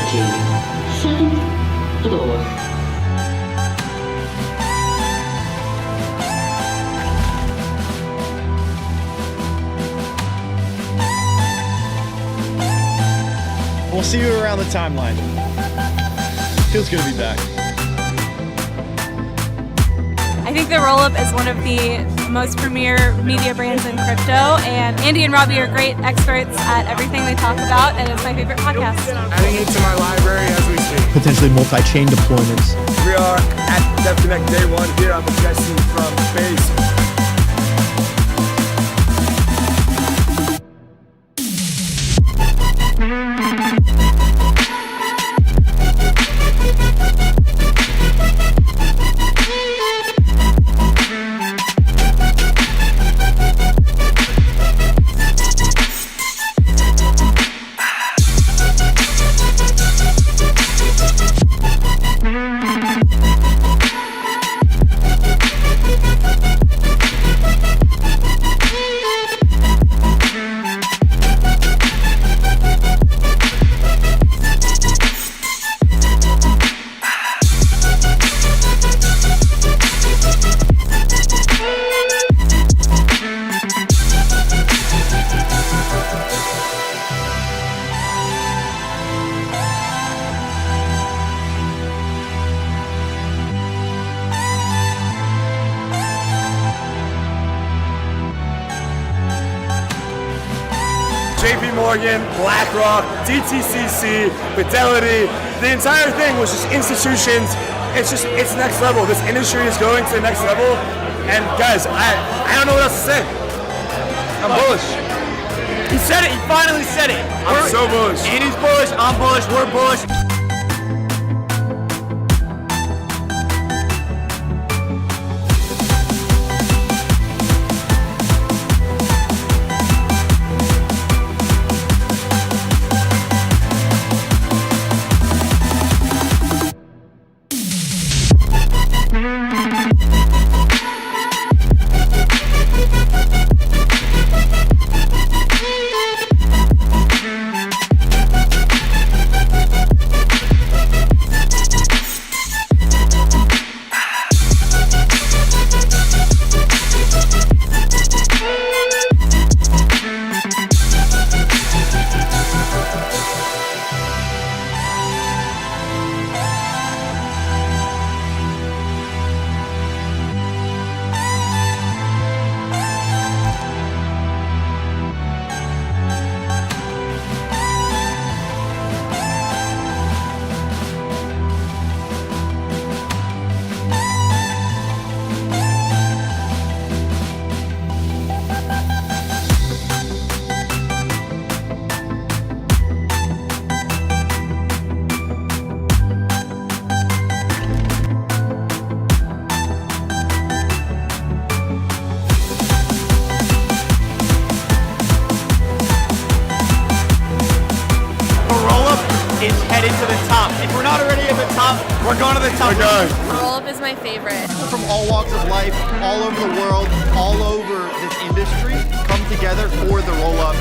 7th floor. We'll see you around the timeline. Feels good to be back. I think the Rollup is one of the most premier media brands in crypto, and Andy and Robbie are great experts at everything they talk about, and it's my favorite podcast. Adding it to my library as we speak. Potentially multi-chain deployments. We are at DevConnect Day 1 here. I'm with Jesse from Base. JP Morgan, BlackRock, DTCC, Fidelity, the entire thing was just institutions. It's next level. This industry is going to the next level. And guys, I don't know what else to say. I'm bullish. He said it, he finally said it. I'm so bullish. Andy's bullish, I'm bullish, we're bullish. Is headed to the top. If we're not already at the top, we're going to the top. Rollup is my favorite. People from all walks of life, all over the world, all over this industry, come together for the Rollup.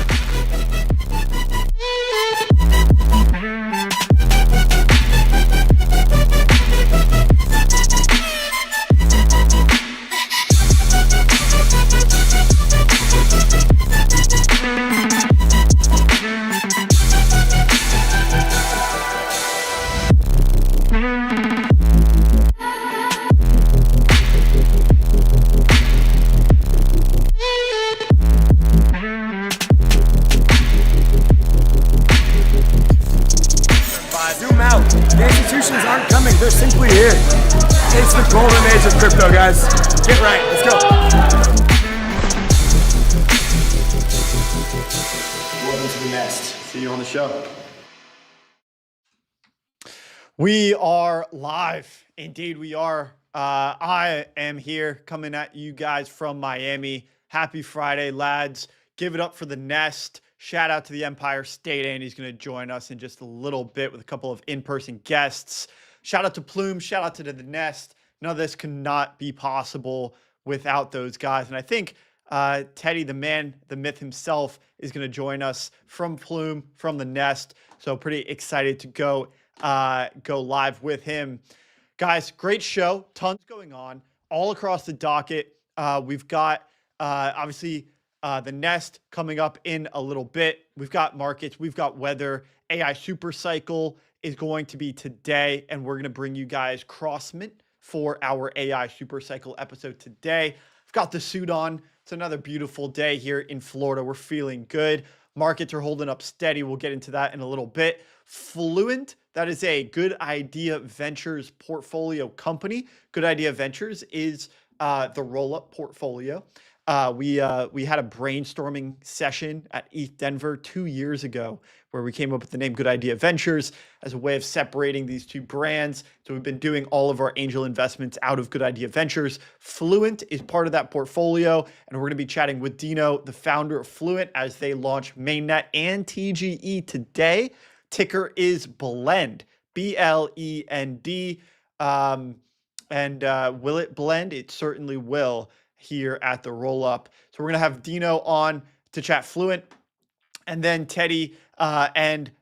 The institutions aren't coming, they're simply here. It's the golden age of crypto, guys. Get right, let's go. Welcome to the nest. See you on the show. We are live. Indeed, we are. I am here coming at you guys from Miami. Happy Friday, lads. Give it up for the nest. Shout out to the Empire State. Andy's going to join us in just a little bit with a couple of in-person guests. Shout out to Plume. Shout out to the Nest. None of this could not be possible without those guys. And I think Teddy, the man, the myth himself, is going to join us from Plume, from the Nest. So pretty excited to go live with him. Guys, great show. Tons going on all across the docket. We've got obviously the Nest coming up in a little bit. We've got markets. We've got weather. AI super cycle is going to be today, and we're going to bring you guys Crossmint for our AI super cycle episode today. I've got the suit on. It's another beautiful day here in Florida. We're feeling good. Markets are holding up steady. We'll get into that in a little bit. Fluent, that is a Good Idea Ventures portfolio company. Good Idea Ventures is the Rollup portfolio. We had a brainstorming session at ETH Denver 2 years ago where we came up with the name Good Idea Ventures as a way of separating these two brands. So we've been doing all of our angel investments out of Good Idea Ventures. Fluent is part of that portfolio, and we're going to be chatting with Dino, the founder of Fluent, as they launch mainnet and TGE today. Ticker is Blend, B-L-E-N-D. And will it blend? It certainly will here at the Rollup. So we're going to have Dino on to chat Fluent, and then Teddy and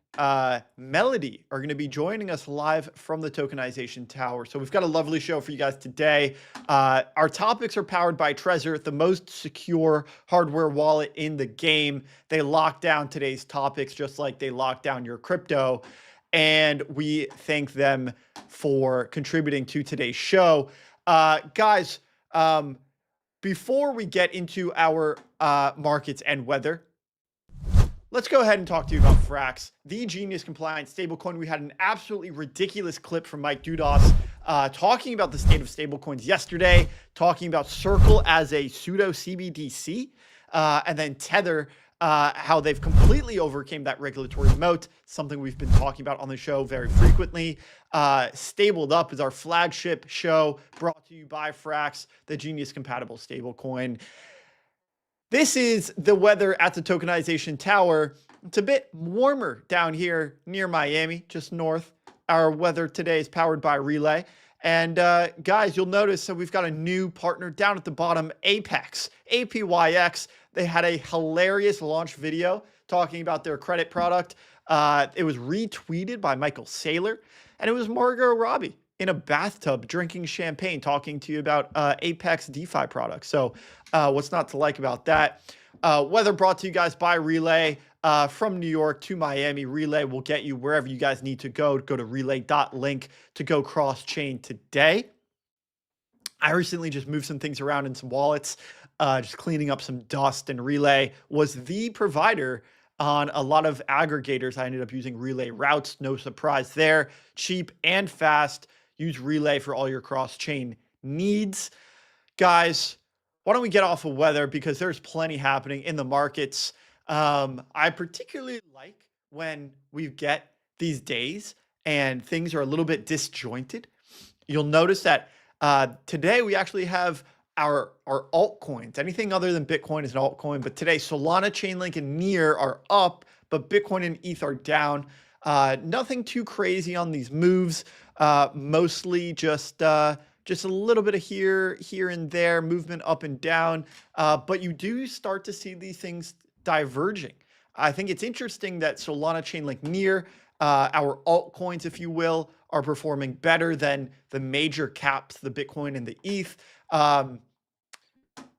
Melody are going to be joining us live from the Tokenization Tower. So we've got a lovely show for you guys today. Our topics are powered by Trezor, the most secure hardware wallet in the game. They lock down today's topics just like they lock down your crypto. And we thank them for contributing to today's show. Guys, before we get into our markets and weather, let's go ahead and talk to you about Frax, the Genius compliant stablecoin. We had an absolutely ridiculous clip from Mike Dudas talking about the state of stablecoins yesterday, talking about Circle as a pseudo CBDC, and then Tether, how they've completely overcame that regulatory moat, something we've been talking about on the show very frequently. Stabled Up is our flagship show brought to you by Frax, the Genius compatible stablecoin. This is the weather at the Tokenization Tower. It's a bit warmer down here near Miami, just north. Our weather today is powered by Relay. And guys, you'll notice that we've got a new partner down at the bottom, Apex, APYX. They had a hilarious launch video talking about their credit product. It was retweeted by Michael Saylor, and it was Margot Robbie in a bathtub drinking champagne talking to you about Apex DeFi products. So what's not to like about that? Weather brought to you guys by Relay. From New York to Miami, Relay will get you wherever you guys need to go. Go to relay.link to go cross-chain today. I recently just moved some things around in some wallets, just cleaning up some dust, and Relay was the provider on a lot of aggregators. I ended up using Relay routes. No surprise there. Cheap and fast. Use Relay for all your cross-chain needs. Guys, why don't we get off of weather, because there's plenty happening in the markets. I particularly like when we get these days and things are a little bit disjointed. You'll notice that today we actually have our altcoins. Anything other than Bitcoin is an altcoin, but today Solana, Chainlink, and Near are up, but Bitcoin and ETH are down. Nothing too crazy on these moves. Mostly just a little bit of here and there, movement up and down. But you do start to see these things diverging. I think it's interesting that Solana, Chainlink, Near, our altcoins, if you will, are performing better than the major caps, the Bitcoin and the ETH.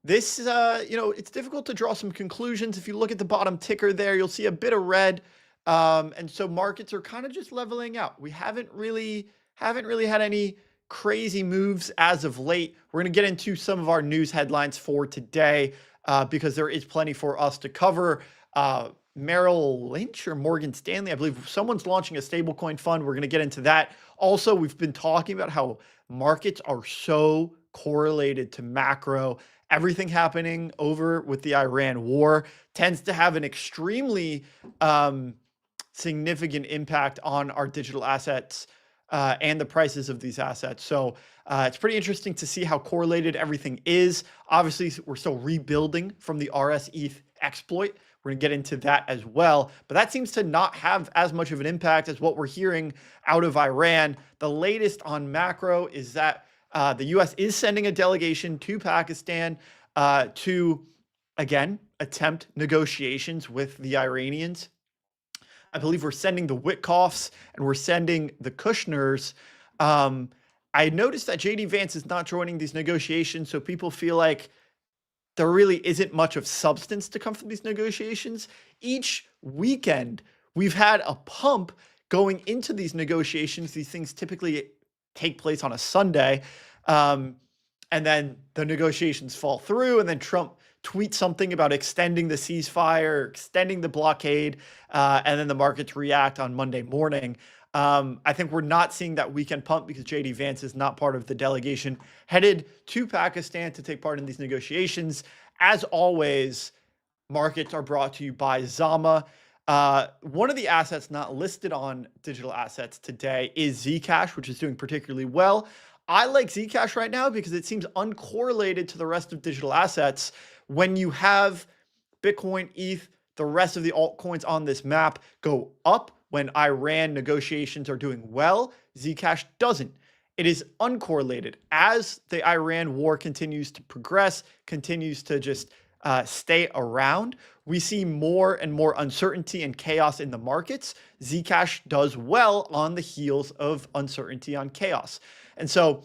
This, it's difficult to draw some conclusions. If you look at the bottom ticker there, you'll see a bit of red. And so markets are kind of just leveling out. We haven't really had any crazy moves as of late. We're going to get into some of our news headlines for today, because there is plenty for us to cover. Merrill Lynch or Morgan Stanley, I believe someone's launching a stablecoin fund. We're going to get into that. Also, we've been talking about how markets are so correlated to macro. Everything happening over with the Iran war tends to have an extremely significant impact on our digital assets and the prices of these assets. So it's pretty interesting to see how correlated everything is. Obviously, we're still rebuilding from the RS-ETH exploit. We're going to get into that as well. But that seems to not have as much of an impact as what we're hearing out of Iran. The latest on macro is that the U.S. is sending a delegation to Pakistan to again, attempt negotiations with the Iranians. I believe we're sending the Witkoffs and we're sending the Kushners. I noticed that JD Vance is not joining these negotiations, so people feel like there really isn't much of substance to come from these negotiations. Each weekend, we've had a pump going into these negotiations. These things typically take place on a Sunday. And then the negotiations fall through, and then Trump tweets something about extending the ceasefire, extending the blockade, and then the markets react on Monday morning. I think we're not seeing that weekend pump because JD Vance is not part of the delegation headed to Pakistan to take part in these negotiations. As always, markets are brought to you by Zama. One of the assets not listed on digital assets today is Zcash, which is doing particularly well. I like Zcash right now because it seems uncorrelated to the rest of digital assets. When you have Bitcoin, ETH, the rest of the altcoins on this map go up when Iran negotiations are doing well, Zcash doesn't. It is uncorrelated. As the Iran war continues to progress, continues to just stay around, we see more and more uncertainty and chaos in the markets. Zcash does well on the heels of uncertainty on chaos. And so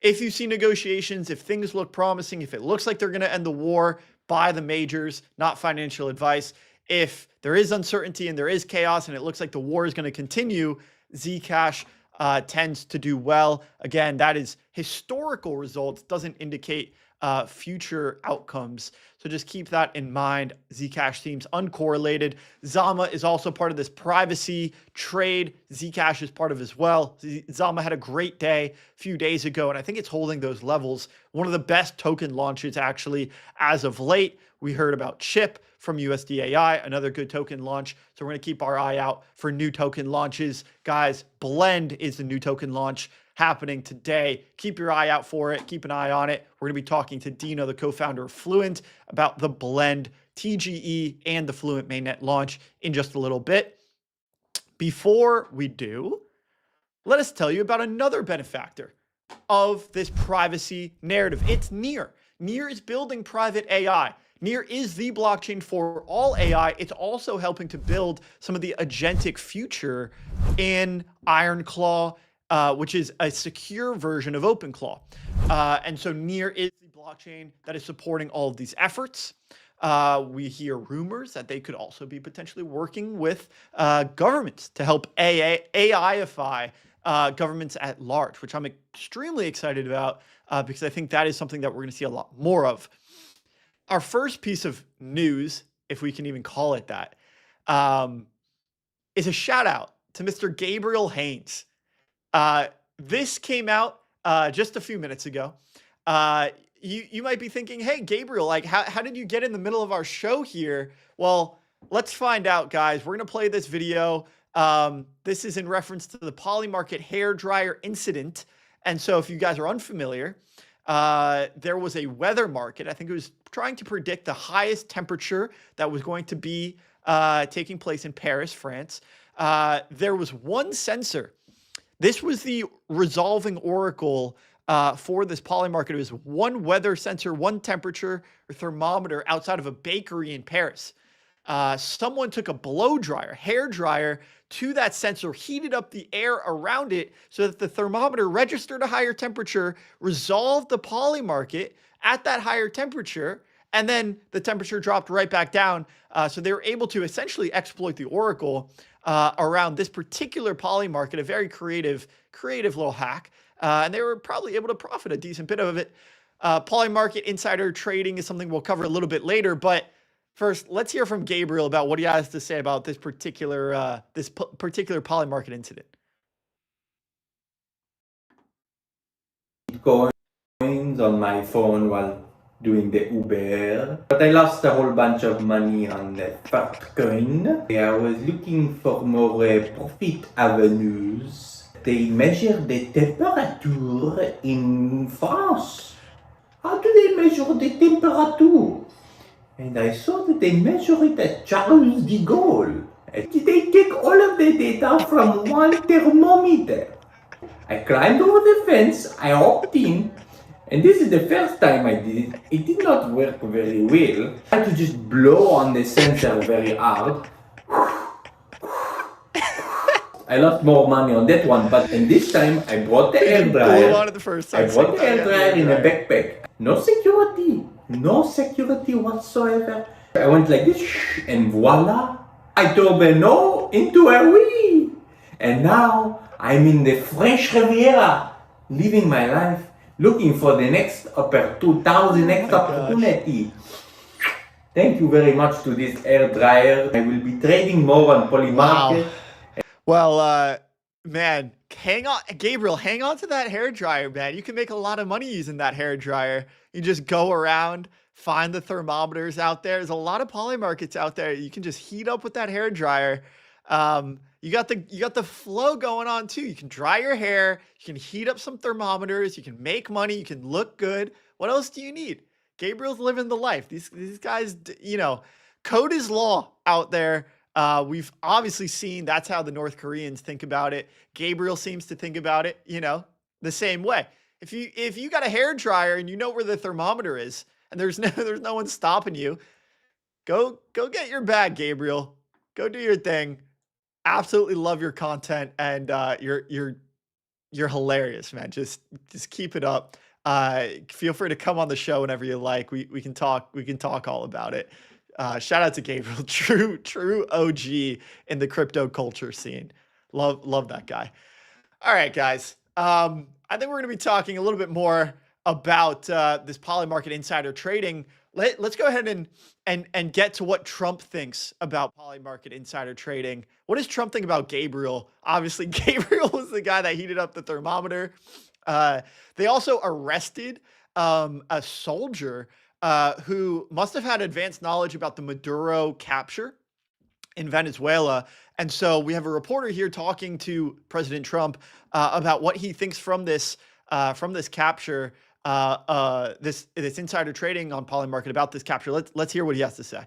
if you see negotiations, if things look promising, if it looks like they're going to end the war, buy the majors, not financial advice. If there is uncertainty and there is chaos and it looks like the war is going to continue, Zcash tends to do well. Again, that is historical results, doesn't indicate future outcomes. So just keep that in mind. Zcash seems uncorrelated. Zama is also part of this privacy trade. Zcash is part of as well. Zama had a great day a few days ago, and I think it's holding those levels. One of the best token launches actually as of late. We heard about Chip from USDAI, another good token launch. So we're going to keep our eye out for new token launches. Guys, Blend is the new token launch happening today. Keep your eye out for it. Keep an eye on it. We're going to be talking to Dino, the co-founder of Fluent, about the Blend TGE and the Fluent mainnet launch in just a little bit. Before we do, let us tell you about another benefactor of this privacy narrative. It's Near. Near is building private AI. Near is the blockchain for all AI. It's also helping to build some of the agentic future in Ironclaw, which is a secure version of OpenClaw. And so Near is the blockchain that is supporting all of these efforts. We hear rumors that they could also be potentially working with governments to help AIify governments at large, which I'm extremely excited about because I think that is something that we're going to see a lot more of. Our first piece of news, if we can even call it that, is a shout out to Mr. Gabriel Haynes. This came out just a few minutes ago. You might be thinking, hey, Gabriel, like how did you get in the middle of our show here? Well, let's find out, guys. We're going to play this video. This is in reference to the Polymarket hairdryer incident. And so if you guys are unfamiliar, there was a weather market. I think it was trying to predict the highest temperature that was going to be taking place in Paris, France. There was one sensor. This was the resolving oracle for this Polymarket. It was one weather sensor, one temperature or thermometer outside of a bakery in Paris. Someone took a blow dryer, hair dryer, to that sensor, heated up the air around it so that the thermometer registered a higher temperature, resolved the Polymarket at that higher temperature, and then the temperature dropped right back down. So they were able to essentially exploit the oracle around this particular Polymarket, a very creative little hack. And they were probably able to profit a decent bit of it. Polymarket insider trading is something we'll cover a little bit later, but first, let's hear from Gabriel about what he has to say about this particular Polymarket incident. Coins on my phone while doing the Uber, but I lost a whole bunch of money on the Bitcoin. I was looking for more profit avenues. They measure the temperature in France. How do they measure the temperature? And I saw that they measure it at Charles de Gaulle. And they take all of the data from one thermometer. I climbed over the fence, I hopped in, And this is the first time I did it. It did not work very well. I had to just blow on the sensor very hard. I lost more money on that one, but and this time I brought the air dryer. Blew on it the first time, I brought second the air time, dryer in a dryer. backpack. No security whatsoever. I went like this, and voila! I turned a no into a oui. And now I'm in the French Riviera, living my life, looking for the next next opportunity. Thank you very much to this air dryer. I will be trading more on Polymarket. Well, man, Gabriel, hang on to that hair dryer, man. You can make a lot of money using that hair dryer. You just go around, find the thermometers out there. There's a lot of poly markets out there. You can just heat up with that hair dryer. You got the flow going on too. You can dry your hair. You can heat up some thermometers. You can make money. You can look good. What else do you need? Gabriel's living the life. These guys, code is law out there. We've obviously seen that's how the North Koreans think about it. Gabriel seems to think about it, the same way. If you got a hair dryer and you know where the thermometer is and there's no one stopping you, go get your bag, Gabriel. Go do your thing. Absolutely love your content, and you're hilarious, man. Just keep it up. Feel free to come on the show whenever you like. We can talk all about it. Shout out to Gabriel, true OG in the crypto culture scene. Love that guy. All right, guys. I think we're going to be talking a little bit more about this poly market insider trading. Let's go ahead and get to what Trump thinks about poly market insider trading. What does Trump think about Gabriel? Obviously, Gabriel was the guy that heated up the thermometer. They also arrested a soldier who must have had advanced knowledge about the Maduro capture in Venezuela. And so we have a reporter here talking to President Trump about what he thinks from this capture, this insider trading on poly market about this capture. Let's hear what he has to say.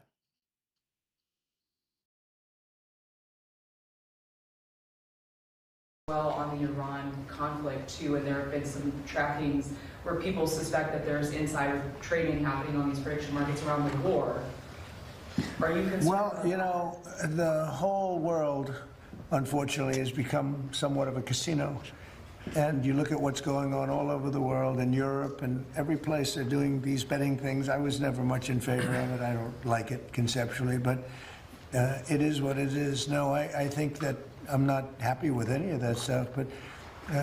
Well, on the Iran conflict too, and there have been some trackings where people suspect that there's insider trading happening on these prediction markets around the war. Are you concerned? Well, the whole world, unfortunately, has become somewhat of a casino. And you look at what's going on all over the world, in Europe and every place they're doing these betting things. I was never much in favor of it. I don't like it conceptually, but it is what it is. No, I think that I'm not happy with any of that stuff, but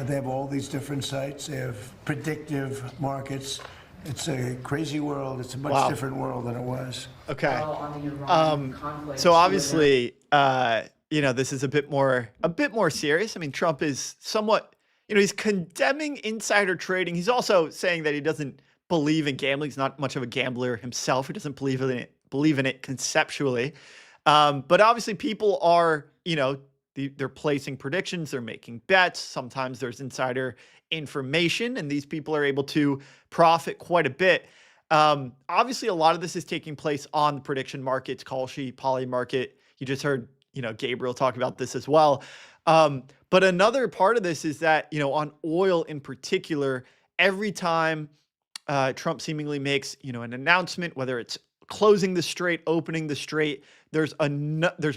they have all these different sites. They have predictive markets. It's a crazy world. It's a much different world than it was. Okay. Well, on the Iran conflict, so obviously, this is a bit more serious. I mean, Trump is somewhat, he's condemning insider trading. He's also saying that he doesn't believe in gambling. He's not much of a gambler himself. He doesn't believe in it conceptually. But obviously, people are, they're placing predictions, they're making bets. Sometimes there's insider information, and these people are able to profit quite a bit. Obviously, a lot of this is taking place on the prediction markets, Kalshi, poly market. You just heard, Gabriel talk about this as well. But another part of this is that, on oil in particular, every time Trump seemingly makes, an announcement, whether it's closing the strait, opening the strait, there's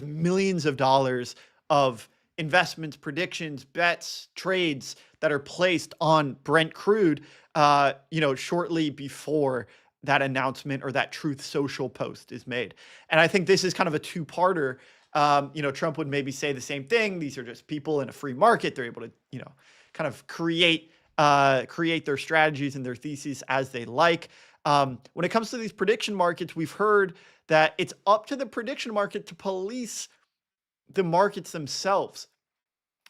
millions of dollars of investments, predictions, bets, trades that are placed on Brent crude, shortly before that announcement or that Truth Social post is made. And I think this is kind of a two-parter. Trump would maybe say the same thing. These are just people in a free market. They're able to, kind of create their strategies and their theses as they like. When it comes to these prediction markets, we've heard that it's up to the prediction market to police the markets themselves.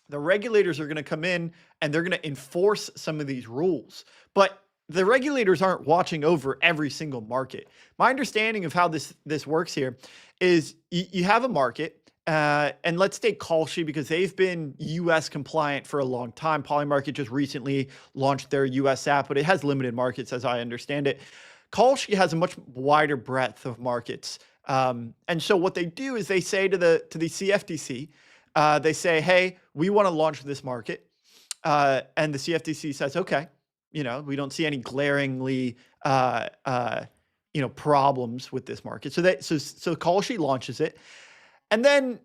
The regulators are going to come in and they're going to enforce some of these rules, but the regulators aren't watching over every single market. My understanding of how this works here is you have a market, and let's take Kalshi because they've been US compliant for a long time. Polymarket just recently launched their US app, but it has limited markets as I understand it. Kalshi has a much wider breadth of markets. And so what they do is they say to the CFTC, they say, hey, we want to launch this market. And the CFTC says, okay, we don't see any glaringly, problems with this market. So Kalshi launches it, and then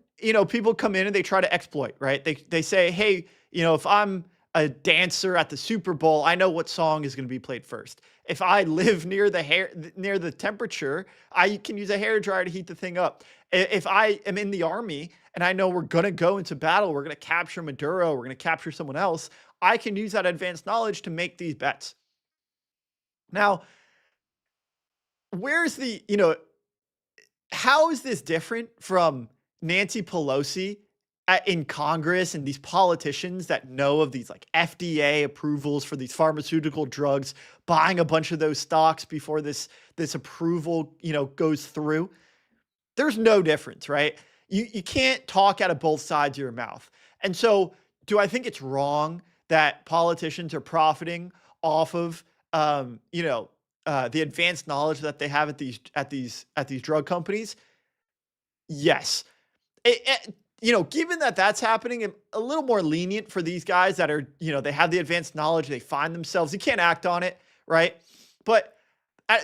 people come in and they try to exploit, right? They say, hey, if I'm a dancer at the Super Bowl, I know what song is going to be played first. If I live near the temperature, I can use a hair dryer to heat the thing up. If I am in the army and I know we're going to go into battle, we're going to capture Maduro, we're going to capture someone else, I can use that advanced knowledge to make these bets. Now, where's how is this different from Nancy Pelosi in Congress and these politicians that know of these like FDA approvals for these pharmaceutical drugs, buying a bunch of those stocks before this approval, goes through? There's no difference, right? You can't talk out of both sides of your mouth. And so do I think it's wrong that politicians are profiting off of, the advanced knowledge that they have at these drug companies? Yes. Given that that's happening, I'm a little more lenient for these guys that are, they have the advanced knowledge, they find themselves, you can't act on it, right? But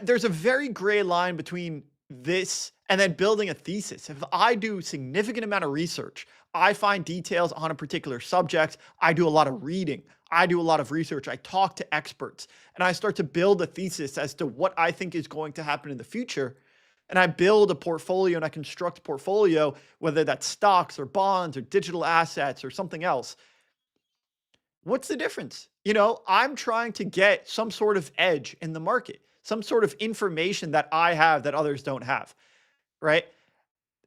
there's a very gray line between this and then building a thesis. If I do significant amount of research, I find details on a particular subject, I do a lot of reading, I do a lot of research, I talk to experts, and I start to build a thesis as to what I think is going to happen in the future. And I build a portfolio and I construct a portfolio, whether that's stocks or bonds or digital assets or something else. What's the difference? I'm trying to get some sort of edge in the market, some sort of information that I have that others don't have, right?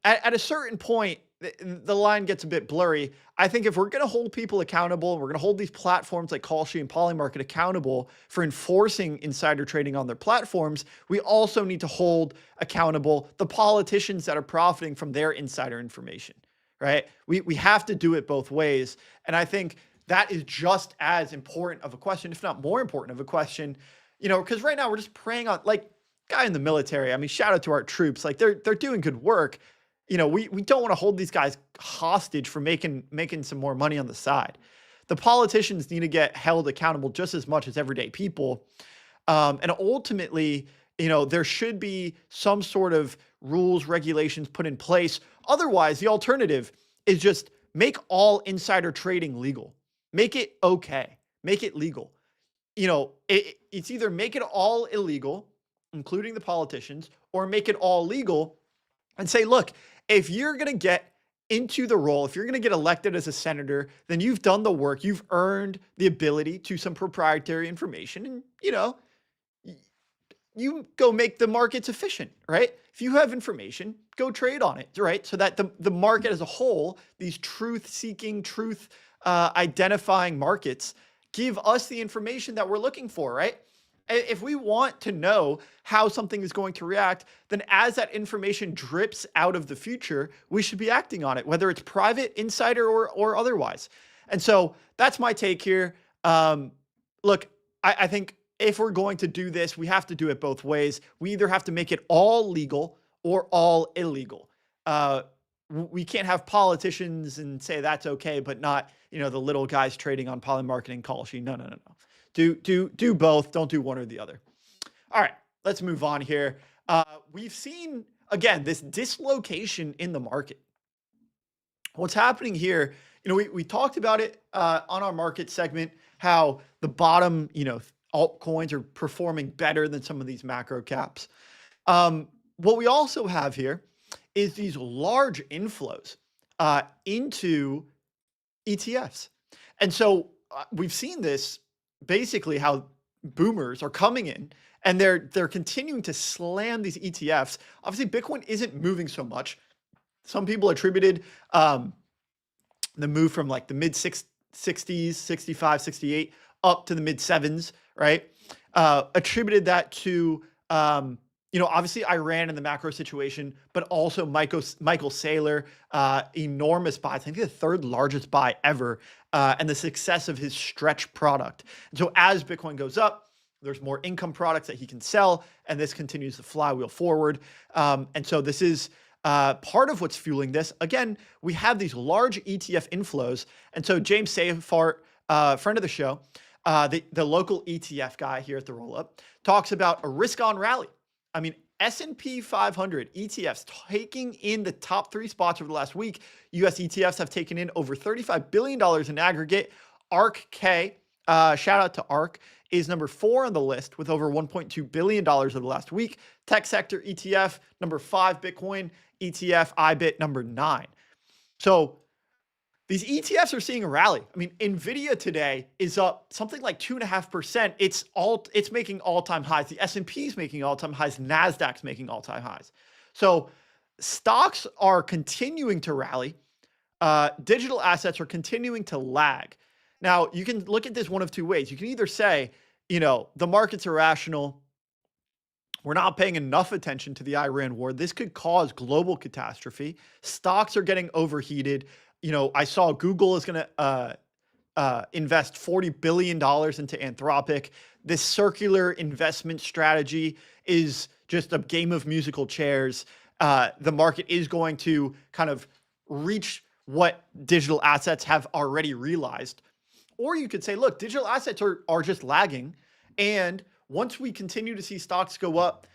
At a certain point, the line gets a bit blurry. I think if we're going to hold people accountable, we're going to hold these platforms like Kalshi and Polymarket accountable for enforcing insider trading on their platforms, we also need to hold accountable the politicians that are profiting from their insider information, right? We have to do it both ways. And I think that is just as important of a question, if not more important of a question, because right now we're just preying on, like, guy in the military. I mean, shout out to our troops. Like, they're doing good work. We don't want to hold these guys hostage for making some more money on the side. The politicians need to get held accountable just as much as everyday people. And ultimately, there should be some sort of rules, regulations put in place. Otherwise, the alternative is just make all insider trading legal. Make it okay. Make it legal. It's either make it all illegal, including the politicians, or make it all legal and say, look, if you're going to get into the role, if you're going to get elected as a senator, then you've done the work. You've earned the ability to some proprietary information. And, you go make the markets efficient, right? If you have information, go trade on it, right? So that the market as a whole, these truth-seeking, truth-identifying markets, give us the information that we're looking for, right? If we want to know how something is going to react, then as that information drips out of the future, we should be acting on it, whether it's private, insider, or otherwise. And so that's my take here. Look, I think if we're going to do this, we have to do it both ways. We either have to make it all legal or all illegal. We can't have politicians and say that's okay, but not, the little guys trading on Polymarket and Kalshi. No. Do both. Don't do one or the other. All right, let's move on here. We've seen, again, this dislocation in the market. What's happening here, we talked about it on our market segment, how the bottom, altcoins are performing better than some of these macro caps. What we also have here is these large inflows into ETFs. And so we've seen this, basically how boomers are coming in and they're continuing to slam these ETFs. Obviously, Bitcoin isn't moving so much. Some people attributed the move from like the mid 60s, 65, 68 up to the mid 7s, right? Attributed that to obviously Iran and the macro situation, but also Michael Saylor, enormous buys. I think the third largest buy ever, and the success of his stretch product. And so as Bitcoin goes up, there's more income products that he can sell, and this continues the flywheel forward. And so this is part of what's fueling this. Again, we have these large ETF inflows. And so James Seyfart, friend of the show, the local ETF guy here at the Rollup, talks about a risk-on rally. I mean, S&P 500 ETFs taking in the top 3 spots over the last week. US ETFs have taken in over $35 billion in aggregate. ARK-K, shout out to ARK, is number 4 on the list with over $1.2 billion over the last week. Tech sector ETF, number 5. Bitcoin ETF, IBIT, number 9. So these ETFs are seeing a rally. I mean, Nvidia today is up something like 2.5%. It's making all-time highs. The S&P is making all-time highs. Nasdaq's making all-time highs. So stocks are continuing to rally. Digital assets are continuing to lag. Now, you can look at this one of two ways. You can either say, the market's irrational. We're not paying enough attention to the Iran war. This could cause global catastrophe. Stocks are getting overheated. I saw Google is going to invest $40 billion into Anthropic. This circular investment strategy is just a game of musical chairs. The market is going to kind of reach what digital assets have already realized. Or you could say, look, digital assets are just lagging. And once we continue to see stocks go up,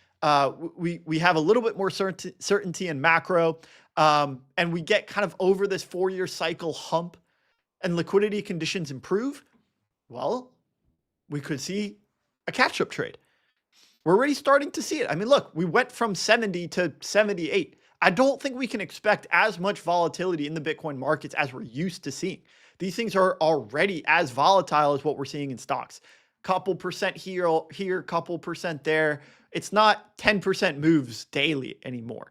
we have a little bit more certainty in macro, and we get kind of over this 4-year cycle hump and liquidity conditions improve, well, we could see a catch-up trade. We're already starting to see it. I mean, look, we went from 70 to 78. I don't think we can expect as much volatility in the Bitcoin markets as we're used to seeing. These things are already as volatile as what we're seeing in stocks. Couple percent here, couple percent there. It's not 10% moves daily anymore.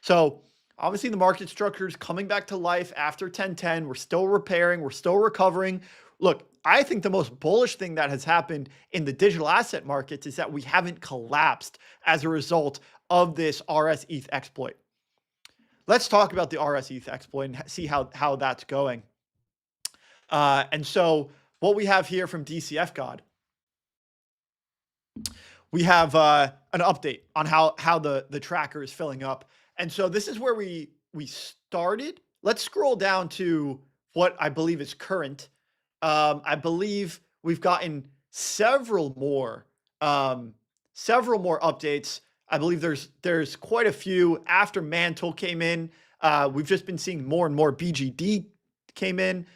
So obviously the market structure is coming back to life after 1010. We're still repairing. We're still recovering. Look, I think the most bullish thing that has happened in the digital asset markets is that we haven't collapsed as a result of this RS-ETH exploit. Let's talk about the RS-ETH exploit and see how that's going. And so what we have here from DCF God, we have an update on how the tracker is filling up. And so this is where we started. Let's scroll down to what I believe is current. I believe we've gotten several more updates. I believe there's quite a few after Mantle came in. We've just been seeing more and more BGD came in.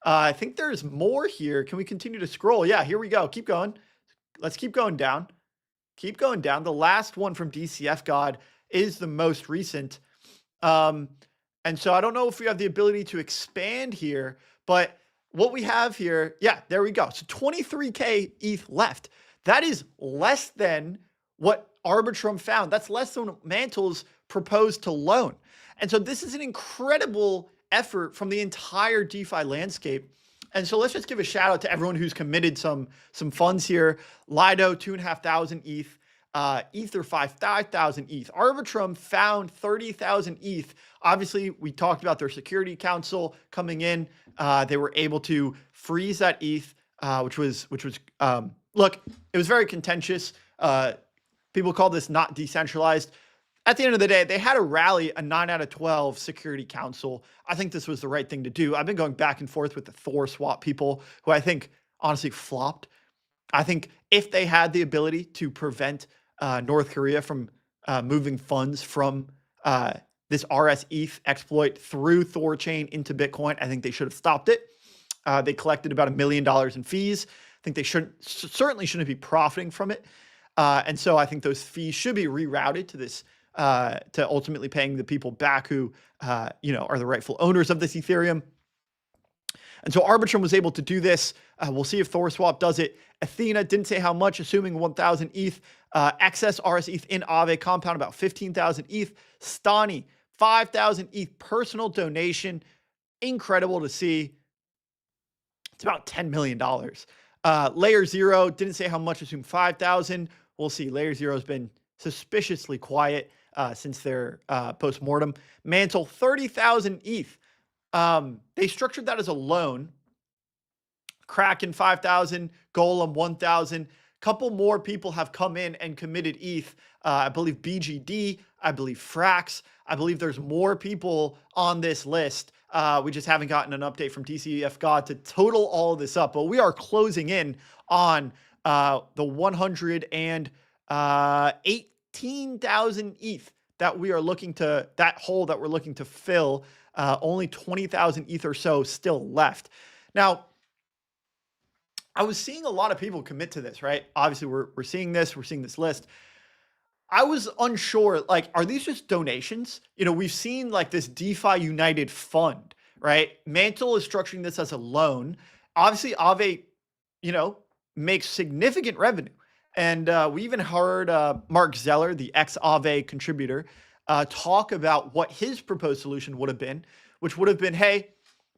I think there's more here. Can we continue to scroll? Yeah, here we go. Keep going. Let's keep going down. Keep going down. The last one from DCF God is the most recent. And so I don't know if we have the ability to expand here, but what we have here, yeah, there we go. So 23K ETH left. That is less than what Arbitrum found. That's less than Mantle's proposed to loan. And so this is an incredible effort from the entire DeFi landscape. And so let's just give a shout out to everyone who's committed some funds here. Lido, 2,500 ETH. Ether, 5,000 ETH. Arbitrum found 30,000 ETH. Obviously, we talked about their security council coming in. They were able to freeze that ETH, which was look, it was very contentious. People call this not decentralized. At the end of the day, they had to rally a 9 out of 12 security council. I think this was the right thing to do. I've been going back and forth with the Thor swap people who I think honestly flopped. I think if they had the ability to prevent North Korea from moving funds from this RS-ETH exploit through Thor chain into Bitcoin, I think they should have stopped it. They collected about $1 million in fees. I think they certainly shouldn't be profiting from it. And so I think those fees should be rerouted to this, to ultimately paying the people back who, are the rightful owners of this Ethereum. And so Arbitrum was able to do this. We'll see if ThorSwap does it. Athena didn't say how much, assuming 1,000 ETH. Excess RS-ETH in Aave compound about 15,000 ETH. Stani, 5,000 ETH personal donation. Incredible to see. It's about $10 million. Layer 0 didn't say how much, assumed 5,000. We'll see. Layer 0 has been suspiciously quiet since their post-mortem. Mantle, 30,000 ETH. They structured that as a loan. Kraken, 5,000. Golem, 1,000. Couple more people have come in and committed ETH. I believe BGD. I believe Frax. I believe there's more people on this list We just haven't gotten an update from TCF God to total all of this up, but we are closing in on the 118,000 ETH that we are looking to, that hole that we're looking to fill. Only 20,000 ETH or so still left. Now, I was seeing a lot of people commit to this, right? Obviously, we're seeing this list. I was unsure, like, are these just donations? You know, we've seen like this DeFi United fund, right? Mantle is structuring this as a loan. Obviously, Aave, you know, makes significant revenue. And we even heard Mark Zeller, the ex-Aave contributor, talk about what his proposed solution would have been, which would have been, hey,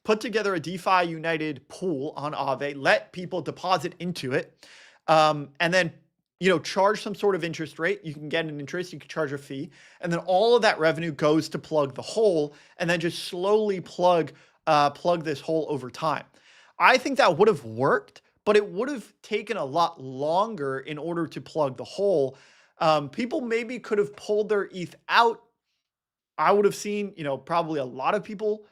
put together a DeFi United pool on Aave, let people deposit into it, and then, you know, charge some sort of interest rate. You can get an interest, you can charge a fee, and then all of that revenue goes to plug the hole, and then just slowly plug this hole over time. I think that would have worked, but it would have taken a lot longer in order to plug the hole. People maybe could have pulled their ETH out. I would have seen, you know, probably a lot of people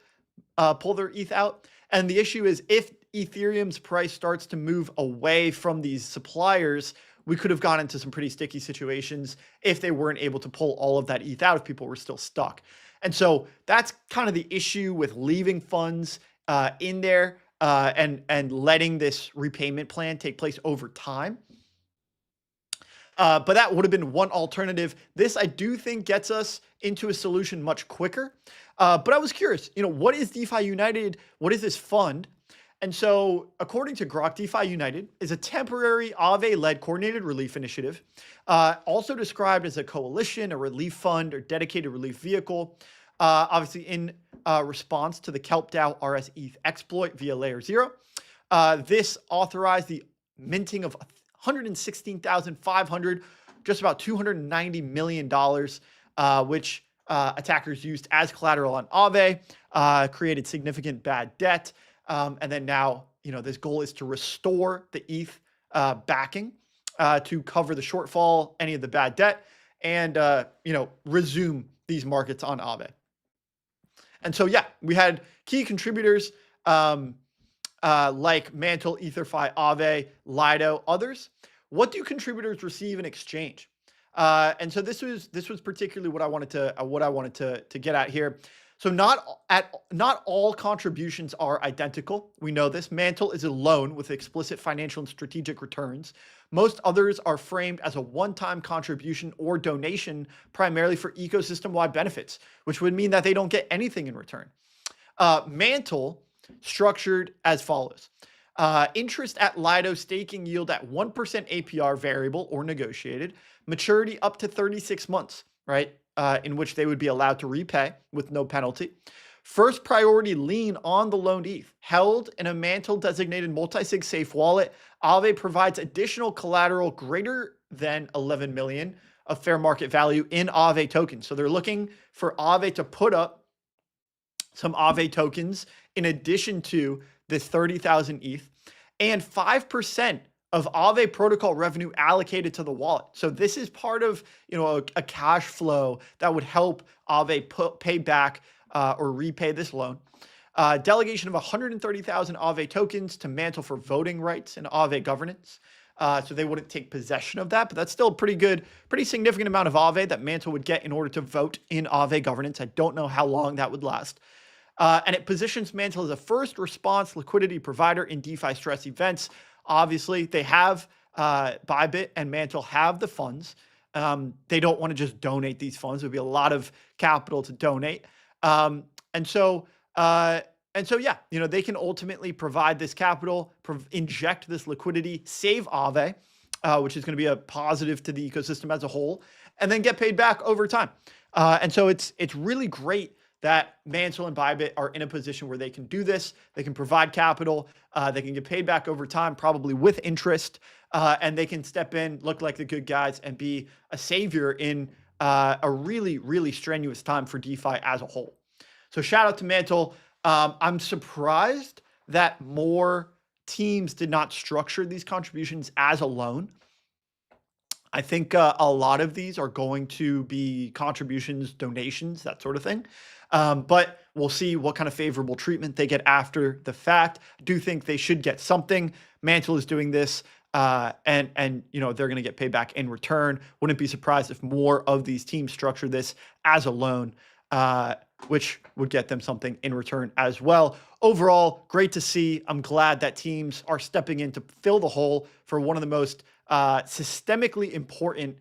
pull their ETH out. And the issue is, if Ethereum's price starts to move away from these suppliers, we could have gone into some pretty sticky situations if they weren't able to pull all of that ETH out, if people were still stuck. And so that's kind of the issue with leaving funds in there and letting this repayment plan take place over time. But that would have been one alternative. This, I do think, gets us into a solution much quicker. But I was curious, you know, what is DeFi United? What is this fund? And so, according to Grok, DeFi United is a temporary Aave-led coordinated relief initiative, also described as a coalition, a relief fund, or dedicated relief vehicle, obviously in response to the KelpDAO RS ETH exploit via Layer 0. This authorized the minting of 116,500, just about $290 million, which attackers used as collateral on Aave, created significant bad debt. And then now, you know, this goal is to restore the ETH backing to cover the shortfall, any of the bad debt, and, you know, resume these markets on Aave. And so, yeah, we had key contributors like Mantle, EtherFi, Aave, Lido, others. What do contributors receive in exchange? And so this was particularly what I wanted to get at here. So not all contributions are identical. We know this. Mantle is a loan with explicit financial and strategic returns. Most others are framed as a one-time contribution or donation, primarily for ecosystem-wide benefits, which would mean that they don't get anything in return. Mantle structured as follows. Interest at Lido, staking yield at 1% APR, variable or negotiated, maturity up to 36 months, right? In which they would be allowed to repay with no penalty. First priority lien on the loaned ETH, held in a Mantle designated multi-sig safe wallet. Aave provides additional collateral greater than 11 million of fair market value in Aave tokens. So they're looking for Aave to put up some Aave tokens in addition to this 30,000 ETH, and 5% of Aave protocol revenue allocated to the wallet. So this is part of, you know, a cash flow that would help Aave pay back or repay this loan. Delegation of 130,000 Aave tokens to Mantle for voting rights and Aave governance. So they wouldn't take possession of that, but that's still a pretty significant amount of Aave that Mantle would get in order to vote in Aave governance. I don't know how long that would last. And it positions Mantle as a first response liquidity provider in DeFi stress events. Obviously, they have Bybit and Mantle have the funds. They don't want to just donate these funds. There'd be a lot of capital to donate. And so, yeah, you know, they can ultimately provide this capital, inject this liquidity, save Aave, which is going to be a positive to the ecosystem as a whole, and then get paid back over time. And so it's really great that Mantle and Bybit are in a position where they can do this. They can provide capital. They can get paid back over time, probably with interest, and they can step in, look like the good guys, and be a savior in a really, really strenuous time for DeFi as a whole. So shout out to Mantle. I'm surprised that more teams did not structure these contributions as a loan. I think a lot of these are going to be contributions, donations, that sort of thing. But we'll see what kind of favorable treatment they get after the fact. I do think they should get something. Mantle is doing this, and they're going to get paid back in return. Wouldn't be surprised if more of these teams structure this as a loan, which would get them something in return as well. Overall, great to see. I'm glad that teams are stepping in to fill the hole for one of the most systemically important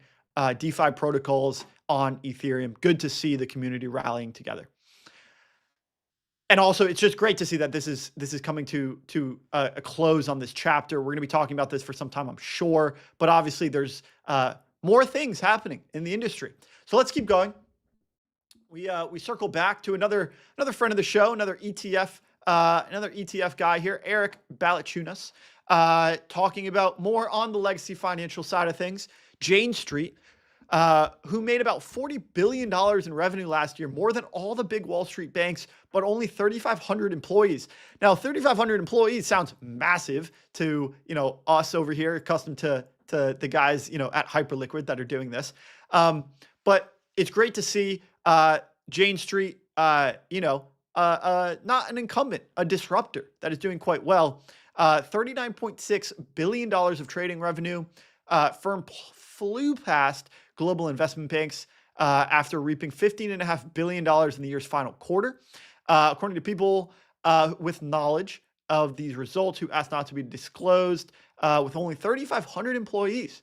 DeFi protocols on Ethereum. Good to see the community rallying together. And also, it's just great to see that this is coming to a close on this chapter. We're going to be talking about this for some time, I'm sure. But obviously, there's more things happening in the industry. So let's keep going. We circle back to another friend of the show, another ETF guy here, Eric Balachunas, talking about more on the legacy financial side of things. Jane Street, who made about $40 billion in revenue last year, more than all the big Wall Street banks, but only 3,500 employees. Now, 3,500 employees sounds massive to, us over here, accustomed to the guys, at Hyperliquid that are doing this. But it's great to see Jane Street, not an incumbent, a disruptor that is doing quite well. $39.6 billion of trading revenue. Firm flew past global investment banks after reaping $15.5 billion in the year's final quarter. According to people with knowledge of these results who asked not to be disclosed, with only 3,500 employees,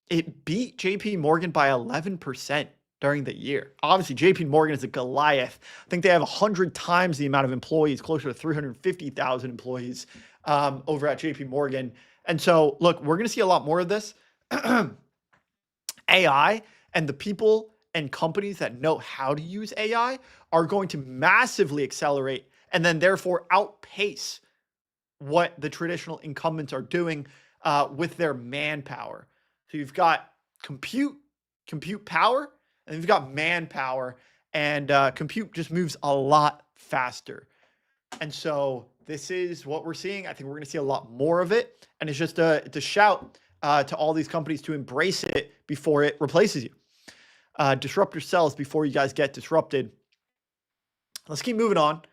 it beat JP Morgan by 11% during the year. Obviously, JP Morgan is a Goliath. I think they have 100 times the amount of employees, closer to 350,000 employees over at JP Morgan. And so, look, we're going to see a lot more of this. AI and the people and companies that know how to use AI are going to massively accelerate and then therefore outpace what the traditional incumbents are doing with their manpower. So you've got compute power, and you've got manpower, and compute just moves a lot faster. And so this is what we're seeing. I think we're going to see a lot more of it. And it's just a shout to all these companies to embrace it before it replaces you. Disrupt yourselves before you guys get disrupted. Let's keep moving on.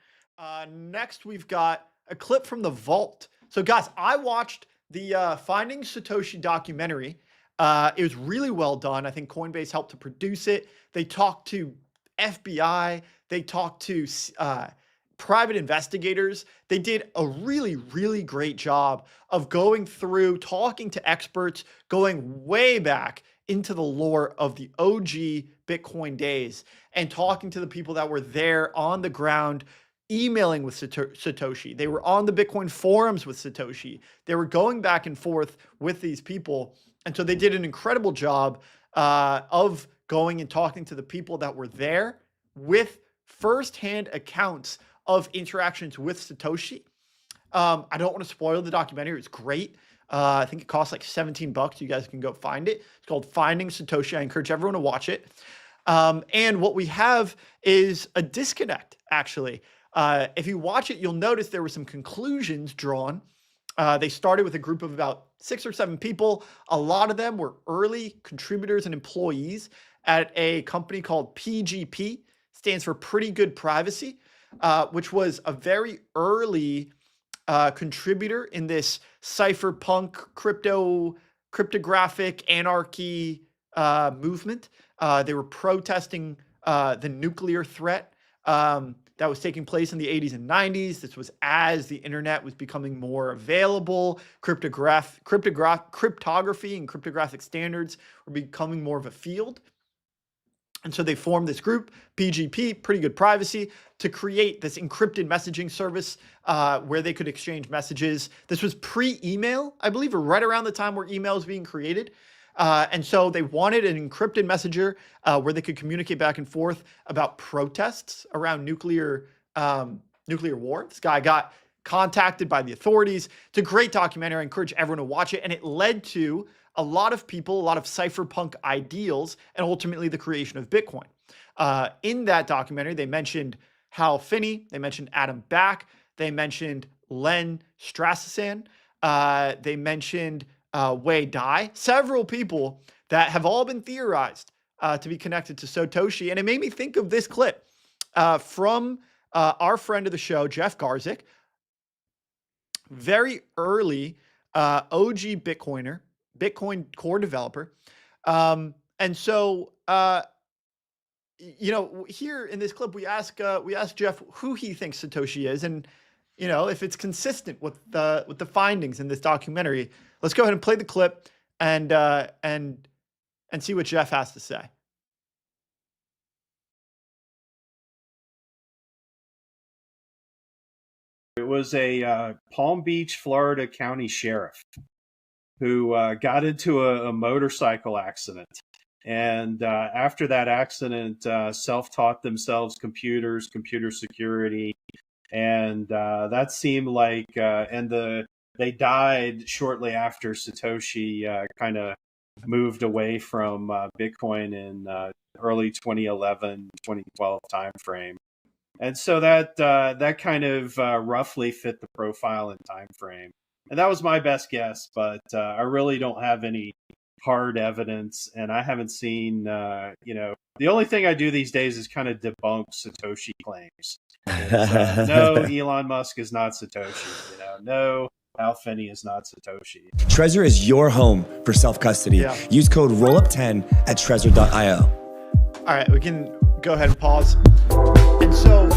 Next, we've got a clip from the Vault. So guys, I watched the Finding Satoshi documentary. It was really well done. I think Coinbase helped to produce it. They talked to FBI. They talked to private investigators. They did a really, really great job of going through, talking to experts, going way back into the lore of the OG Bitcoin days and talking to the people that were there on the ground, emailing with Satoshi. They were on the Bitcoin forums with Satoshi. They were going back and forth with these people. And so they did an incredible job of going and talking to the people that were there with firsthand accounts of interactions with Satoshi. I don't want to spoil the documentary. It's great. I think it costs like $17. You guys can go find it. It's called Finding Satoshi. I encourage everyone to watch it. And what we have is a disconnect, actually. If you watch it, you'll notice there were some conclusions drawn. They started with a group of about 6 or 7 people. A lot of them were early contributors and employees at a company called PGP, stands for Pretty Good Privacy, which was a very early contributor in this cypherpunk cryptographic anarchy movement. They were protesting the nuclear threat that was taking place in the 80s and 90s. This was as the internet was becoming more available. Cryptography and cryptographic standards were becoming more of a field. And so they formed this group, PGP, Pretty Good Privacy, to create this encrypted messaging service where they could exchange messages. This was pre-email, I believe, or right around the time where email was being created. And so they wanted an encrypted messenger where they could communicate back and forth about protests around nuclear war. This guy got contacted by the authorities. It's a great documentary. I encourage everyone to watch it. And it led to a lot of people, a lot of cypherpunk ideals, and ultimately the creation of Bitcoin. In that documentary, they mentioned Hal Finney. They mentioned Adam Back. They mentioned Len Strassman. They mentioned Wei Dai, several people that have all been theorized to be connected to Satoshi. And it made me think of this clip from our friend of the show, Jeff Garzik, very early OG Bitcoiner, Bitcoin core developer. And so, here in this clip, we ask Jeff who he thinks Satoshi is, and if it's consistent with the findings in this documentary. Let's go ahead and play the clip and see what Jeff has to say. It was a Palm Beach, Florida county sheriff who got into a motorcycle accident. And after that accident, self-taught themselves computers, computer security. And that seemed like, they died shortly after Satoshi kind of moved away from Bitcoin in early 2011, 2012 timeframe. And so that kind of roughly fit the profile and time frame. And that was my best guess, but I really don't have any hard evidence, and I haven't seen, the only thing I do these days is kind of debunk Satoshi claims. No, Elon Musk is not Satoshi. No, Al Finney is not Satoshi. Trezor is your home for self-custody. Yeah. Use code Rollup10 at Trezor.io. All right, we can go ahead and pause. And so,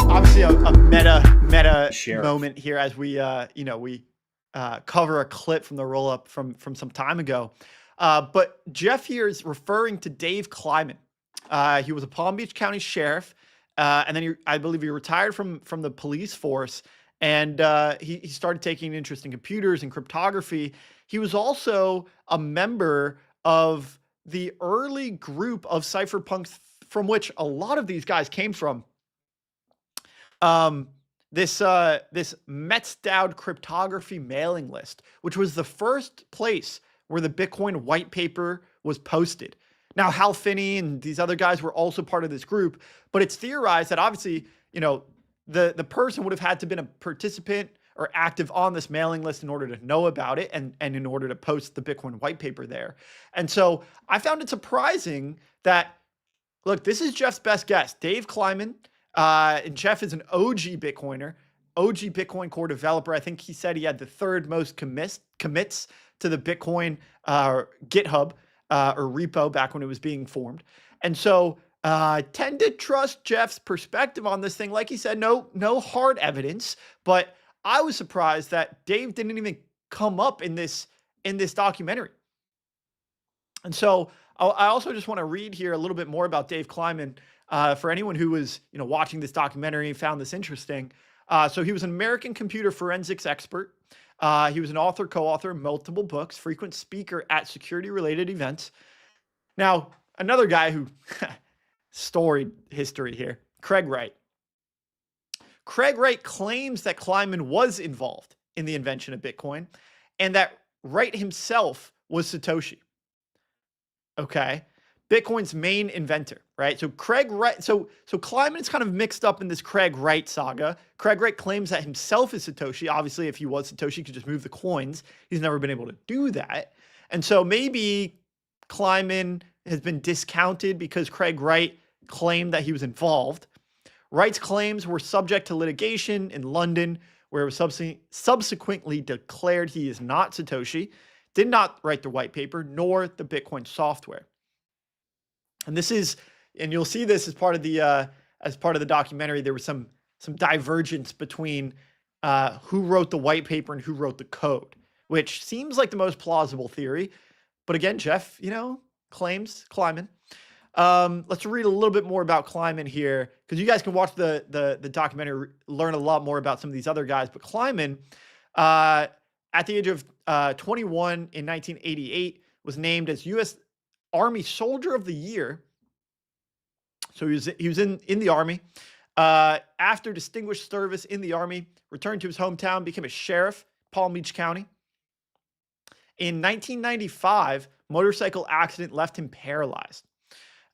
obviously a meta moment here as we, cover a clip from the Rollup from some time ago. But Jeff here is referring to Dave Kleiman. He was a Palm Beach County sheriff, and then I believe he retired from the police force, and he started taking interest in computers and cryptography. He was also a member of the early group of cypherpunks from which a lot of these guys came from. This Metzdowd cryptography mailing list, which was the first place where the Bitcoin white paper was posted. Now, Hal Finney and these other guys were also part of this group, but it's theorized that obviously, the person would have had to been a participant or active on this mailing list in order to know about it and in order to post the Bitcoin white paper there. And so I found it surprising that, look, this is Jeff's best guess. Dave Kleiman, and Jeff is an OG Bitcoiner, OG Bitcoin core developer. I think he said he had the third most commits to the Bitcoin GitHub or repo back when it was being formed. And so I tend to trust Jeff's perspective on this thing. Like he said, no hard evidence, but I was surprised that Dave didn't even come up in this documentary. And so I also just want to read here a little bit more about Dave Kleiman for anyone who was watching this documentary and found this interesting. So he was an American computer forensics expert. He was an author, co-author of multiple books, frequent speaker at security-related events. Now, another guy who storied history here, Craig Wright. Craig Wright claims that Kleiman was involved in the invention of Bitcoin and that Wright himself was Satoshi. Okay. Bitcoin's main inventor, right? So Craig Wright, so Kleiman is kind of mixed up in this Craig Wright saga. Craig Wright claims that himself is Satoshi. Obviously, if he was Satoshi, he could just move the coins. He's never been able to do that. And so maybe Kleiman has been discounted because Craig Wright claimed that he was involved. Wright's claims were subject to litigation in London, where it was subsequently declared he is not Satoshi, did not write the white paper, nor the Bitcoin software. And this is, and you'll see this as part of the documentary. There was some divergence between who wrote the white paper and who wrote the code, which seems like the most plausible theory. But again, Jeff, claims Kleiman. Let's read a little bit more about Kleiman here, because you guys can watch the documentary, learn a lot more about some of these other guys. But Kleiman, at the age of 21 in 1988, was named as U.S. Army Soldier of the Year. So he was in the Army. After distinguished service in the Army, returned to his hometown, became a sheriff, Palm Beach County. In 1995, motorcycle accident left him paralyzed,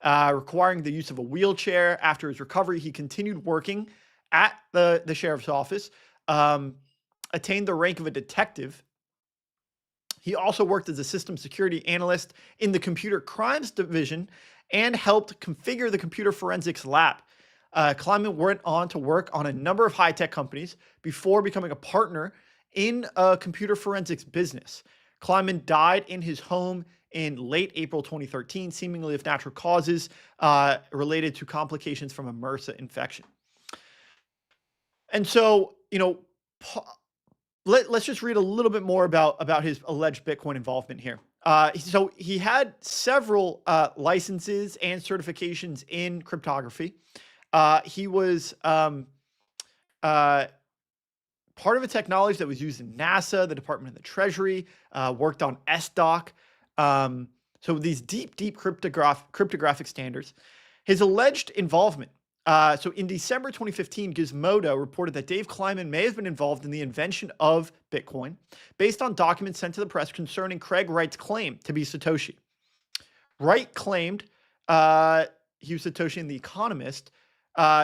requiring the use of a wheelchair. After his recovery, he continued working at the sheriff's office, attained the rank of a detective, He also worked as a system security analyst in the computer crimes division and helped configure the computer forensics lab. Kleinman went on to work on a number of high-tech companies before becoming a partner in a computer forensics business. Kleinman died in his home in late April 2013, seemingly of natural causes related to complications from a MRSA infection. And so, let's just read a little bit more about his alleged Bitcoin involvement here. So he had several licenses and certifications in cryptography. He was part of a technology that was used in NASA, the Department of the Treasury, worked on SDoc. So these deep cryptographic standards. His alleged involvement. So in December 2015, Gizmodo reported that Dave Kleinman may have been involved in the invention of Bitcoin based on documents sent to the press concerning Craig Wright's claim to be Satoshi. Wright claimed he was Satoshi in The Economist.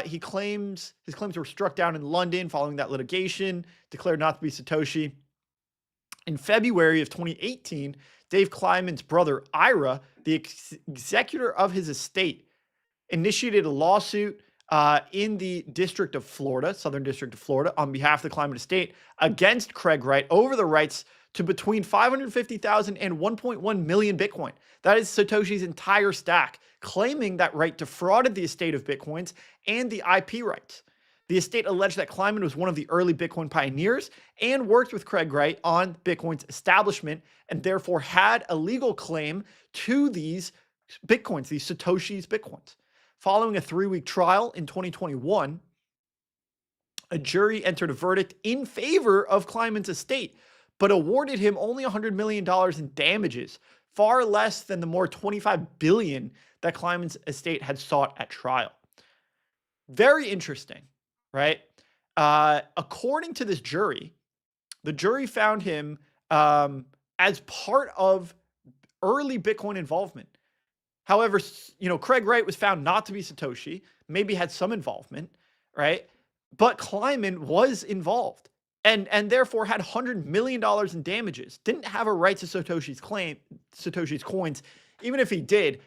His claims were struck down in London following that litigation, declared not to be Satoshi. In February of 2018, Dave Kleinman's brother, Ira, the executor of his estate, initiated a lawsuit in the District of Florida, Southern District of Florida, on behalf of the Kleinman estate against Craig Wright over the rights to between 550,000 and 1.1 million Bitcoin. That is Satoshi's entire stack, claiming that Wright defrauded the estate of Bitcoins and the IP rights. The estate alleged that Kleinman was one of the early Bitcoin pioneers and worked with Craig Wright on Bitcoin's establishment and therefore had a legal claim to these Bitcoins, these Satoshi's Bitcoins. Following a 3-week trial in 2021, a jury entered a verdict in favor of Kleinman's estate, but awarded him only $100 million in damages, far less than the more $25 billion that Kleinman's estate had sought at trial. Very interesting, right? According to this jury, the jury found him as part of early Bitcoin involvement. However, Craig Wright was found not to be Satoshi, maybe had some involvement, right? But Kleinman was involved and therefore had $100 million in damages. Didn't have a right to Satoshi's coins. Even if he did,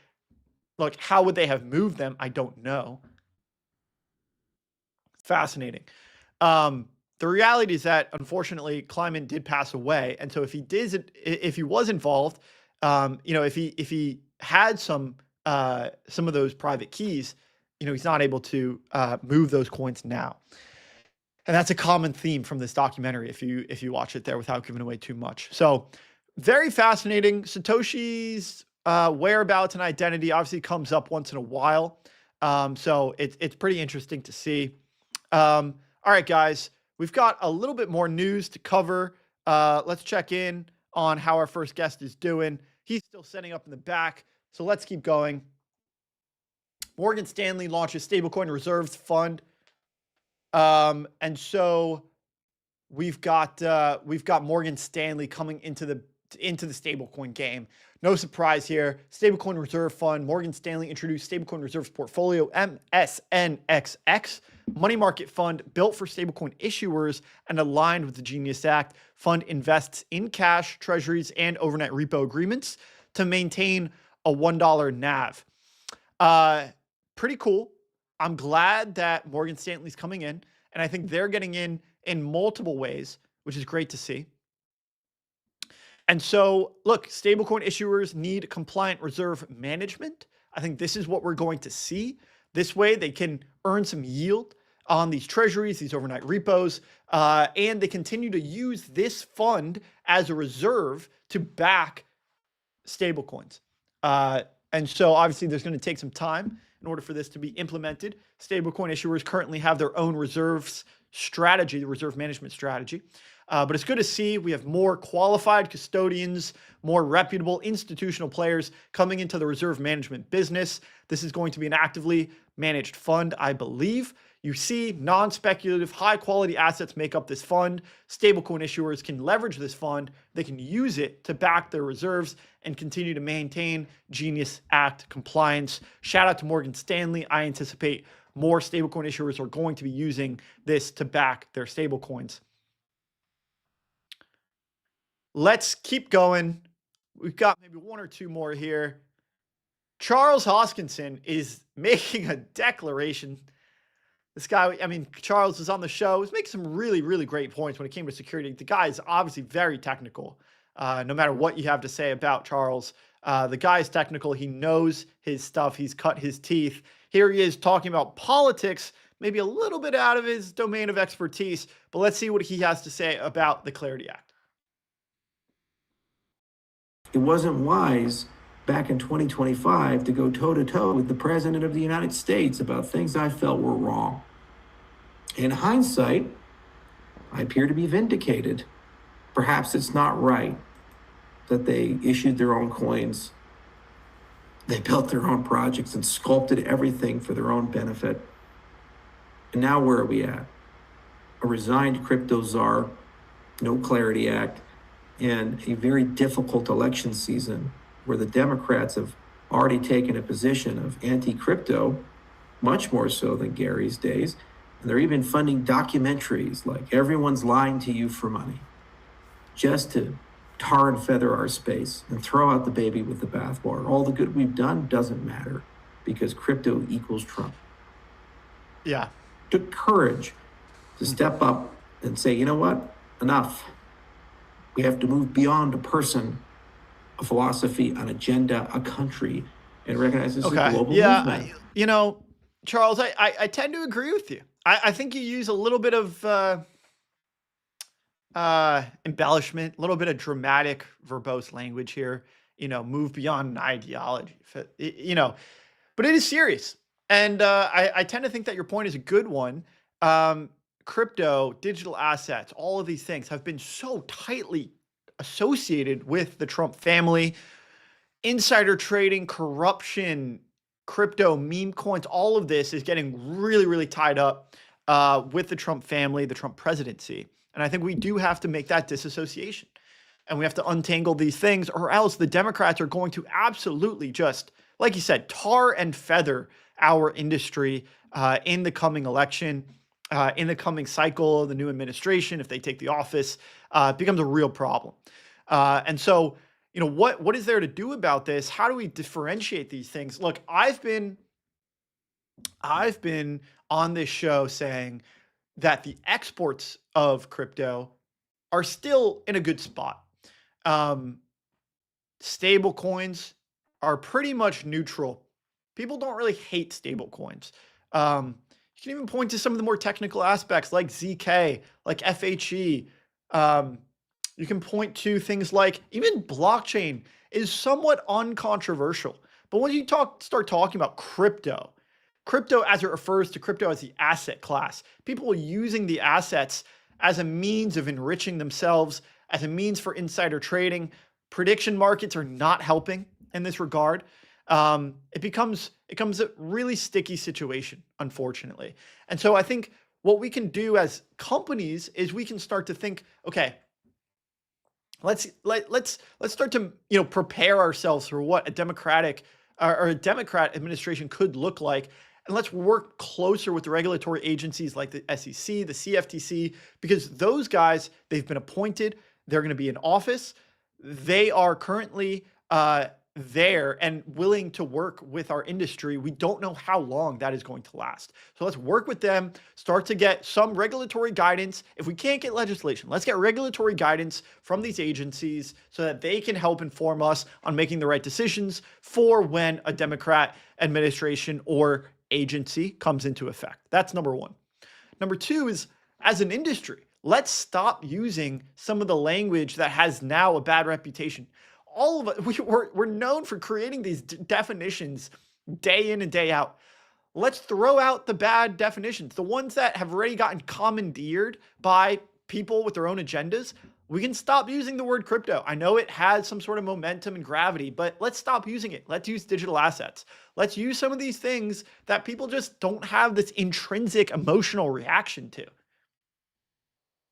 look, how would they have moved them? I don't know. Fascinating. The reality is that, unfortunately, Kleinman did pass away. And so if he was involved, if he had some of those private keys, he's not able to move those coins now. And that's a common theme from this documentary if you watch it there without giving away too much. So very fascinating. Satoshi's whereabouts and identity obviously comes up once in a while. So it's pretty interesting to see. All right, guys, we've got a little bit more news to cover. Let's check in on how our first guest is doing. He's still setting up in the back. So let's keep going. Morgan Stanley launches stablecoin reserves fund. And so we've got Morgan Stanley coming into the stablecoin game. No surprise here. Stablecoin reserve fund. Morgan Stanley introduced stablecoin reserves portfolio, MSNXX, money market fund built for stablecoin issuers and aligned with the Genius Act. Fund invests in cash, treasuries, and overnight repo agreements to maintain a $1 NAV. Pretty cool. I'm glad that Morgan Stanley's coming in, and I think they're getting in multiple ways, which is great to see. And so, look, stablecoin issuers need compliant reserve management. I think this is what we're going to see. This way, they can earn some yield on these treasuries, these overnight repos, and they continue to use this fund as a reserve to back stablecoins. And so, obviously, there's going to take some time in order for this to be implemented. Stablecoin issuers currently have their own reserves strategy, the reserve management strategy. But it's good to see we have more qualified custodians, more reputable institutional players coming into the reserve management business. This is going to be an actively managed fund, I believe. You see non-speculative, high-quality assets make up this fund. Stablecoin issuers can leverage this fund. They can use it to back their reserves and continue to maintain Genius Act compliance. Shout out to Morgan Stanley. I anticipate more stablecoin issuers are going to be using this to back their stablecoins. let's keep going. We've got maybe one or two more here. Charles Hoskinson is making a declaration. This guy, I mean, Charles was on the show. He was making some really, really great points when it came to security. The guy is obviously very technical. No matter what you have to say about Charles, the guy is technical. He knows his stuff. He's cut his teeth. Here he is talking about politics, maybe a little bit out of his domain of expertise, but let's see what he has to say about the Clarity Act. It wasn't wise back in 2025 to go toe-to-toe with the President of the United States about things I felt were wrong. In hindsight, I appear to be vindicated. Perhaps it's not right that they issued their own coins, they built their own projects and sculpted everything for their own benefit. And now where are we at? A resigned crypto czar, no Clarity Act, and a very difficult election season where the Democrats have already taken a position of anti-crypto, much more so than Gary's days. And they're even funding documentaries like Everyone's Lying to You for Money, just to tar and feather our space and throw out the baby with the bathwater. All the good we've done doesn't matter because crypto equals Trump. Yeah. Took courage to step up and say, you know what? Enough. We have to move beyond a person, a philosophy, an agenda, a country, and recognize this is a global movement. You know, Charles, I tend to agree with you. I think you use a little bit of embellishment, a little bit of dramatic, verbose language here, you know, move beyond an ideology, you know, but it is serious. And I tend to think that your point is a good one. Crypto, digital assets, all of these things have been so tightly associated with the Trump family, insider trading, corruption, crypto, meme coins, all of this is getting really, really tied up with the Trump family, the Trump presidency. And I think we do have to make that disassociation. And we have to untangle these things, or else the Democrats are going to absolutely just, like you said, tar and feather our industry in the coming election, in the coming cycle, the new administration, if they take the office, it becomes a real problem. And so, you know, what is there to do about this? How do we differentiate these things? Look, I've been on this show saying that the exports of crypto are still in a good spot. Stable coins are pretty much neutral. People don't really hate stable coins. You can even point to some of the more technical aspects like ZK, like FHE. You can point to things like even blockchain is somewhat uncontroversial. But when you start talking about crypto as it refers to crypto as the asset class, people using the assets as a means of enriching themselves, as a means for insider trading. Prediction markets are not helping in this regard. It becomes a really sticky situation, unfortunately. And so I think what we can do as companies is we can start to think, okay, let's start to, you know, prepare ourselves for what a Democrat administration could look like. And let's work closer with the regulatory agencies like the SEC, the CFTC, because those guys, they've been appointed. They're going to be in office. They are currently there and willing to work with our industry. We don't know how long that is going to last. So let's work with them, start to get some regulatory guidance. If we can't get legislation, let's get regulatory guidance from these agencies so that they can help inform us on making the right decisions for when a Democrat administration or agency comes into effect. That's number one. Number two is, as an industry, let's stop using some of the language that has now a bad reputation. All of us, we're known for creating these definitions day in and day out. Let's throw out the bad definitions, the ones that have already gotten commandeered by people with their own agendas. We can stop using the word crypto. I know it has some sort of momentum and gravity, but let's stop using it. Let's use digital assets. Let's use some of these things that people just don't have this intrinsic emotional reaction to.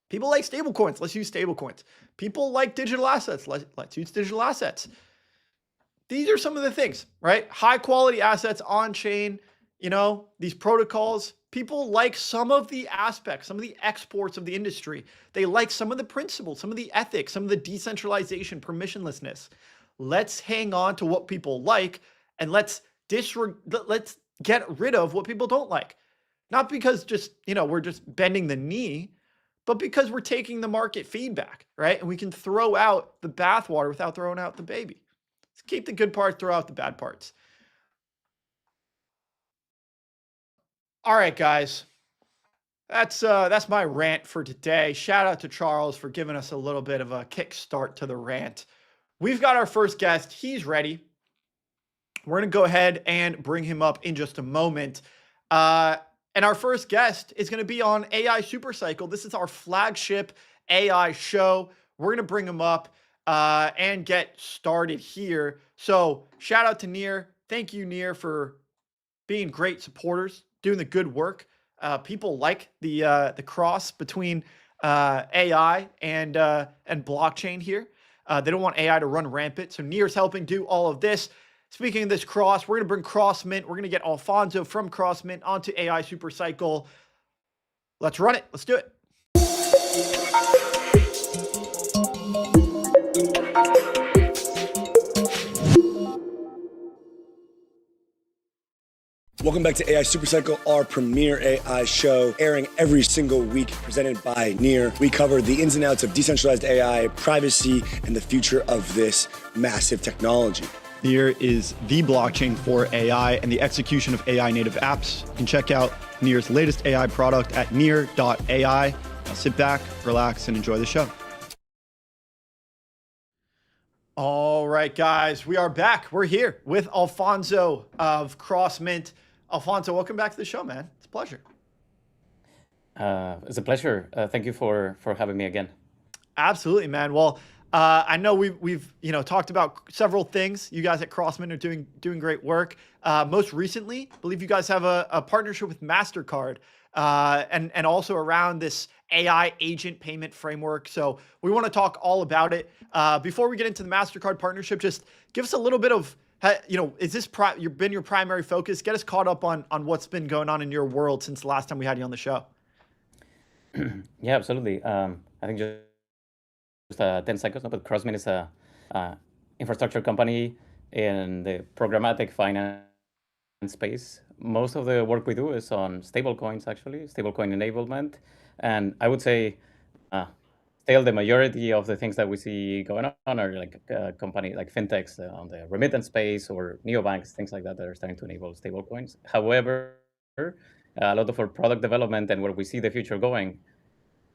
People like stablecoins. Let's use stablecoins. People like digital assets. Let's use digital assets. These are some of the things, right? High quality assets on chain, you know, these protocols. People like some of the aspects, some of the exports of the industry. They like some of the principles, some of the ethics, some of the decentralization, permissionlessness. Let's hang on to what people like, and let's get rid of what people don't like. Not because just, we're just bending the knee, but because we're taking the market feedback, right? And we can throw out the bathwater without throwing out the baby. Let's keep the good parts, throw out the bad parts. All right, guys. That's my rant for today. Shout out to Charles for giving us a little bit of a kickstart to the rant. We've got our first guest. He's ready. We're going to go ahead and bring him up in just a moment. And our first guest is going to be on AI Supercycle. This is our flagship AI show. We're going to bring him up and get started here. So shout out to Near. Thank you, Near, for being great supporters, doing the good work. People like the cross between AI and blockchain here. They don't want AI to run rampant. So Near's helping do all of this. Speaking of this cross, we're going to bring Crossmint. We're going to get Alfonso from Crossmint onto AI Supercycle. Let's run it. Let's do it. Welcome back to AI Supercycle, our premier AI show, airing every single week, presented by Near. We cover the ins and outs of decentralized AI, privacy, and the future of this massive technology. Near is the blockchain for AI and the execution of AI native apps. You can check out Near's latest AI product at near.ai. Now sit back, relax, and enjoy the show. All right, guys, we are back. We're here with Alfonso of Crossmint. Alfonso, welcome back to the show, man. It's a pleasure. It's a pleasure. Thank you for having me again. Absolutely, man. Well, I know we've talked about several things. You guys at Crossmint are doing great work. Most recently, I believe you guys have a partnership with MasterCard and also around this AI agent payment framework. So we want to talk all about it. Before we get into the MasterCard partnership, just give us a little bit of, is this been your primary focus? Get us caught up on what's been going on in your world since the last time we had you on the show. Yeah, absolutely. I think just 10 seconds, but Crossmint is a infrastructure company in the programmatic finance space. Most of the work we do is on stablecoins, actually, stablecoin enablement. And I would say still the majority of the things that we see going on are like company like fintechs on the remittance space or neobanks, things like that are starting to enable stablecoins. However, a lot of our product development and where we see the future going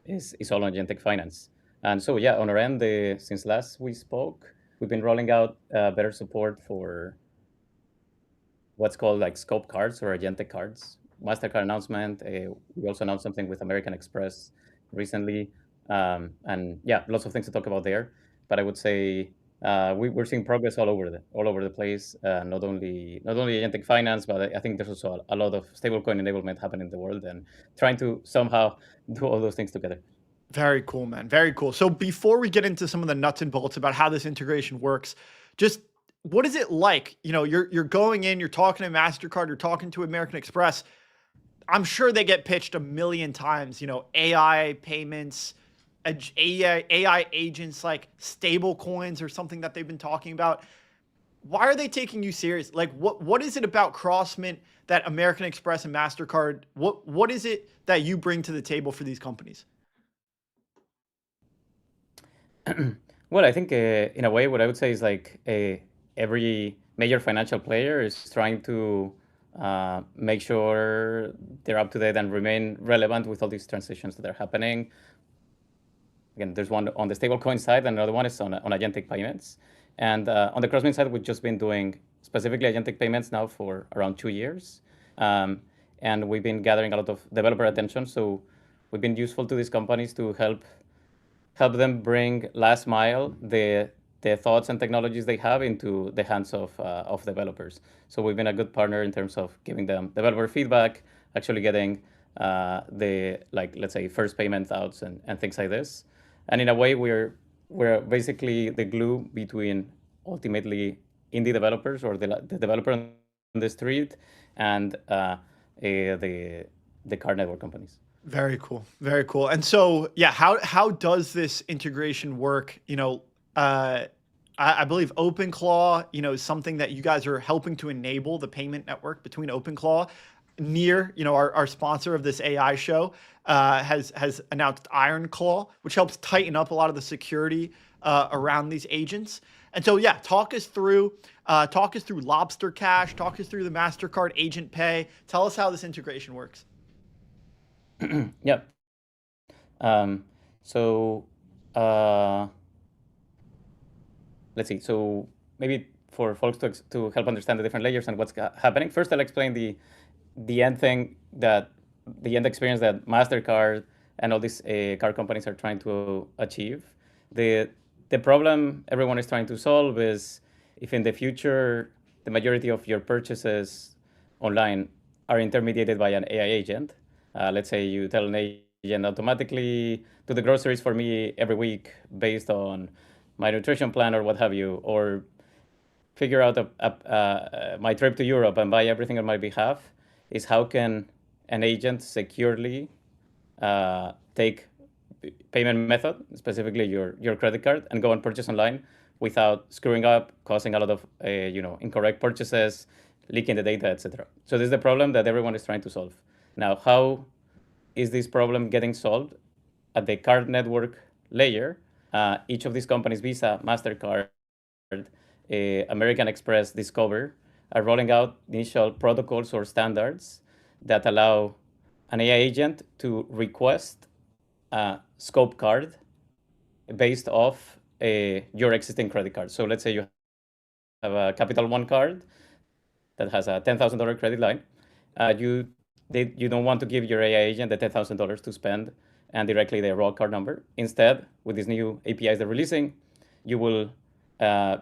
is all on agentic finance. And so, yeah, on our end, since last we spoke, we've been rolling out better support for what's called like scope cards or agentic cards. MasterCard announcement. We also announced something with American Express recently. And yeah, lots of things to talk about there. But I would say we're seeing progress all over the place. Not only agentic finance, but I think there's also a lot of stablecoin enablement happening in the world and trying to somehow do all those things together. Very cool, man. Very cool. So before we get into some of the nuts and bolts about how this integration works, just what is it like? You're going in, you're talking to MasterCard, you're talking to American Express. I'm sure they get pitched a million times, AI payments, AI agents, like stable coins or something that they've been talking about. Why are they taking you serious? Like, what is it about Crossmint that American Express and MasterCard, what is it that you bring to the table for these companies? Well, I think in a way, what I would say is like every major financial player is trying to make sure they're up to date and remain relevant with all these transitions that are happening. Again, there's one on the stablecoin side, and another one is on agentic payments. And on the Crossmint side, we've just been doing specifically agentic payments now for around 2 years. And we've been gathering a lot of developer attention. So we've been useful to these companies to help them bring last mile the thoughts and technologies they have into the hands of developers. So we've been a good partner in terms of giving them developer feedback, actually getting let's say first payment outs and things like this. And in a way, we're basically the glue between ultimately indie developers or the developer on the street and the the card network companies. Very cool. Very cool. And so, yeah, how does this integration work? I believe OpenClaw, is something that you guys are helping to enable the payment network between OpenClaw. Near, our sponsor of this AI show, has announced IronClaw, which helps tighten up a lot of the security around these agents. And so, yeah, talk us through Lobster Cash, talk us through the MasterCard Agent Pay. Tell us how this integration works. Yeah. So let's see. So maybe for folks to help understand the different layers and what's happening, first I'll explain the end thing, the end experience that MasterCard and all these card companies are trying to achieve. The problem everyone is trying to solve is if in the future the majority of your purchases online are intermediated by an AI agent. Let's say you tell an agent automatically do the groceries for me every week based on my nutrition plan or what have you, or figure out my trip to Europe and buy everything on my behalf, is how can an agent securely take payment method, specifically your credit card, and go and purchase online without screwing up, causing a lot of incorrect purchases, leaking the data, etc. So this is the problem that everyone is trying to solve. Now, how is this problem getting solved? At the card network layer, each of these companies, Visa, MasterCard, American Express, Discover, are rolling out initial protocols or standards that allow an AI agent to request a scope card based off your existing credit card. So let's say you have a Capital One card that has a $10,000 credit line. You don't want to give your AI agent the $10,000 to spend and directly the raw card number. Instead, with these new APIs they're releasing, you will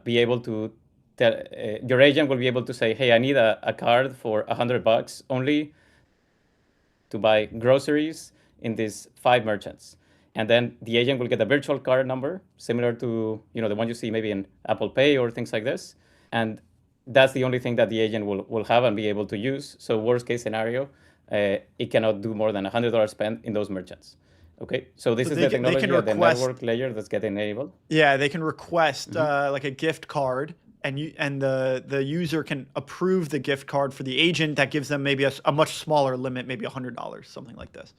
be able to tell your agent will be able to say, hey, I need a card for $100 only to buy groceries in these 5 merchants. And then the agent will get a virtual card number similar to the one you see maybe in Apple Pay or things like this. And that's the only thing that the agent will have and be able to use. So worst case scenario, it cannot do more than $100 spent in those merchants. Okay, so this is the technology at the network layer that's getting enabled. Yeah, they can request like a gift card, and the user can approve the gift card for the agent. That gives them maybe a much smaller limit, maybe $100, something like this.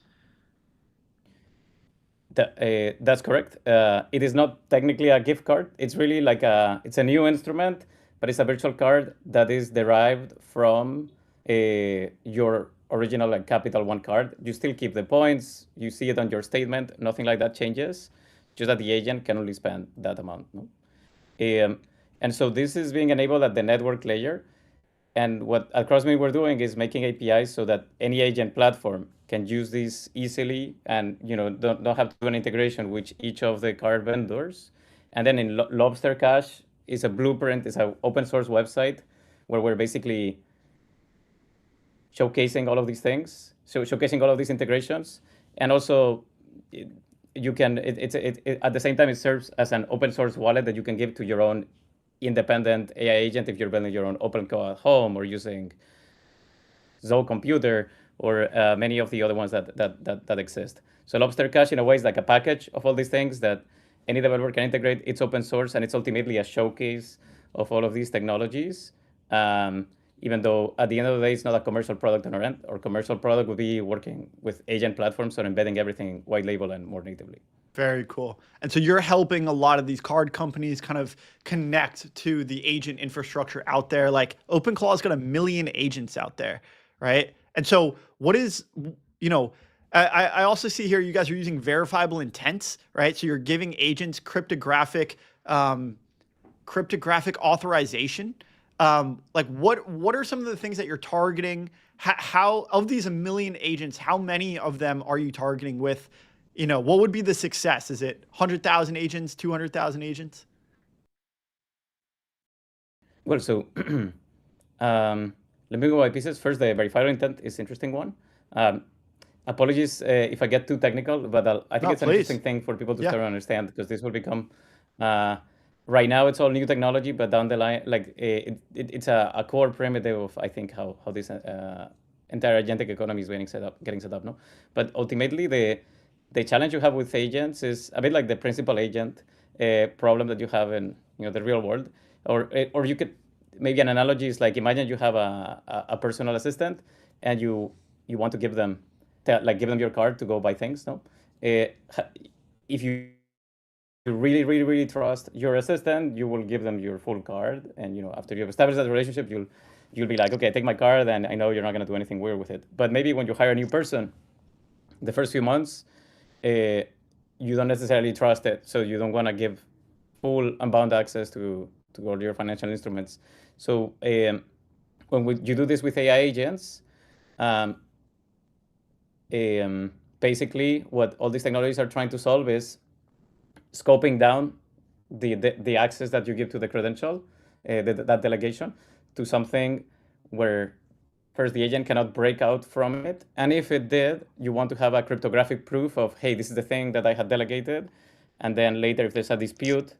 That's correct. It is not technically a gift card. It's really like it's a new instrument, but it's a virtual card that is derived from your original Capital One card. You still keep the points. You see it on your statement. Nothing like that changes. Just that the agent can only spend that amount. No? And so this is being enabled at the network layer. And what at Crossmint we're doing is making APIs so that any agent platform can use this easily and don't have to do an integration with each of the card vendors. And then in Lobster Cash is a blueprint, it's an open source website where we're basically showcasing all of these things, so showcasing all of these integrations, and also you can at the same time it serves as an open source wallet that you can give to your own independent AI agent if you're building your own OpenClaw at home or using Zoe Computer or many of the other ones that exist. So Lobster Cash in a way is like a package of all these things that any developer can integrate. It's open source and it's ultimately a showcase of all of these technologies. Even though at the end of the day, it's not a commercial product on our end. Our commercial product would be working with agent platforms on embedding everything white label and more natively. Very cool. And so you're helping a lot of these card companies kind of connect to the agent infrastructure out there. Like OpenClaw's got 1 million agents out there, right? And so what is, I also see here you guys are using verifiable intents, right? So you're giving agents cryptographic authorization. Like what are some of the things that you're targeting? How of these 1 million agents, how many of them are you targeting with, what would be the success? Is it 100,000 agents, 200,000 agents? Well, so let me go by pieces. First, the verifiable intent is an interesting one. Apologies if I get too technical, but I think it's an interesting thing for people to start to understand, because this will become right now it's all new technology, but down the line, like it's a core primitive of I think how this entire agentic economy is getting set up, no? But ultimately, the challenge you have with agents is a bit like the principal agent problem that you have in the real world, or you could maybe an analogy is like imagine you have a personal assistant and you want to give them your card to go buy things, no? If you really trust your assistant, you will give them your full card, and after you have established that relationship, you'll be like, okay, take my card, and I know you're not going to do anything weird with it. But maybe when you hire a new person, the first few months, you don't necessarily trust it, so you don't want to give full unbound access to all your financial instruments. So when you do this with AI agents, basically what all these technologies are trying to solve is scoping down the access that you give to the credential, that delegation, to something where first the agent cannot break out from it. And if it did, you want to have a cryptographic proof of, hey, this is the thing that I had delegated. And then later, if there's a dispute,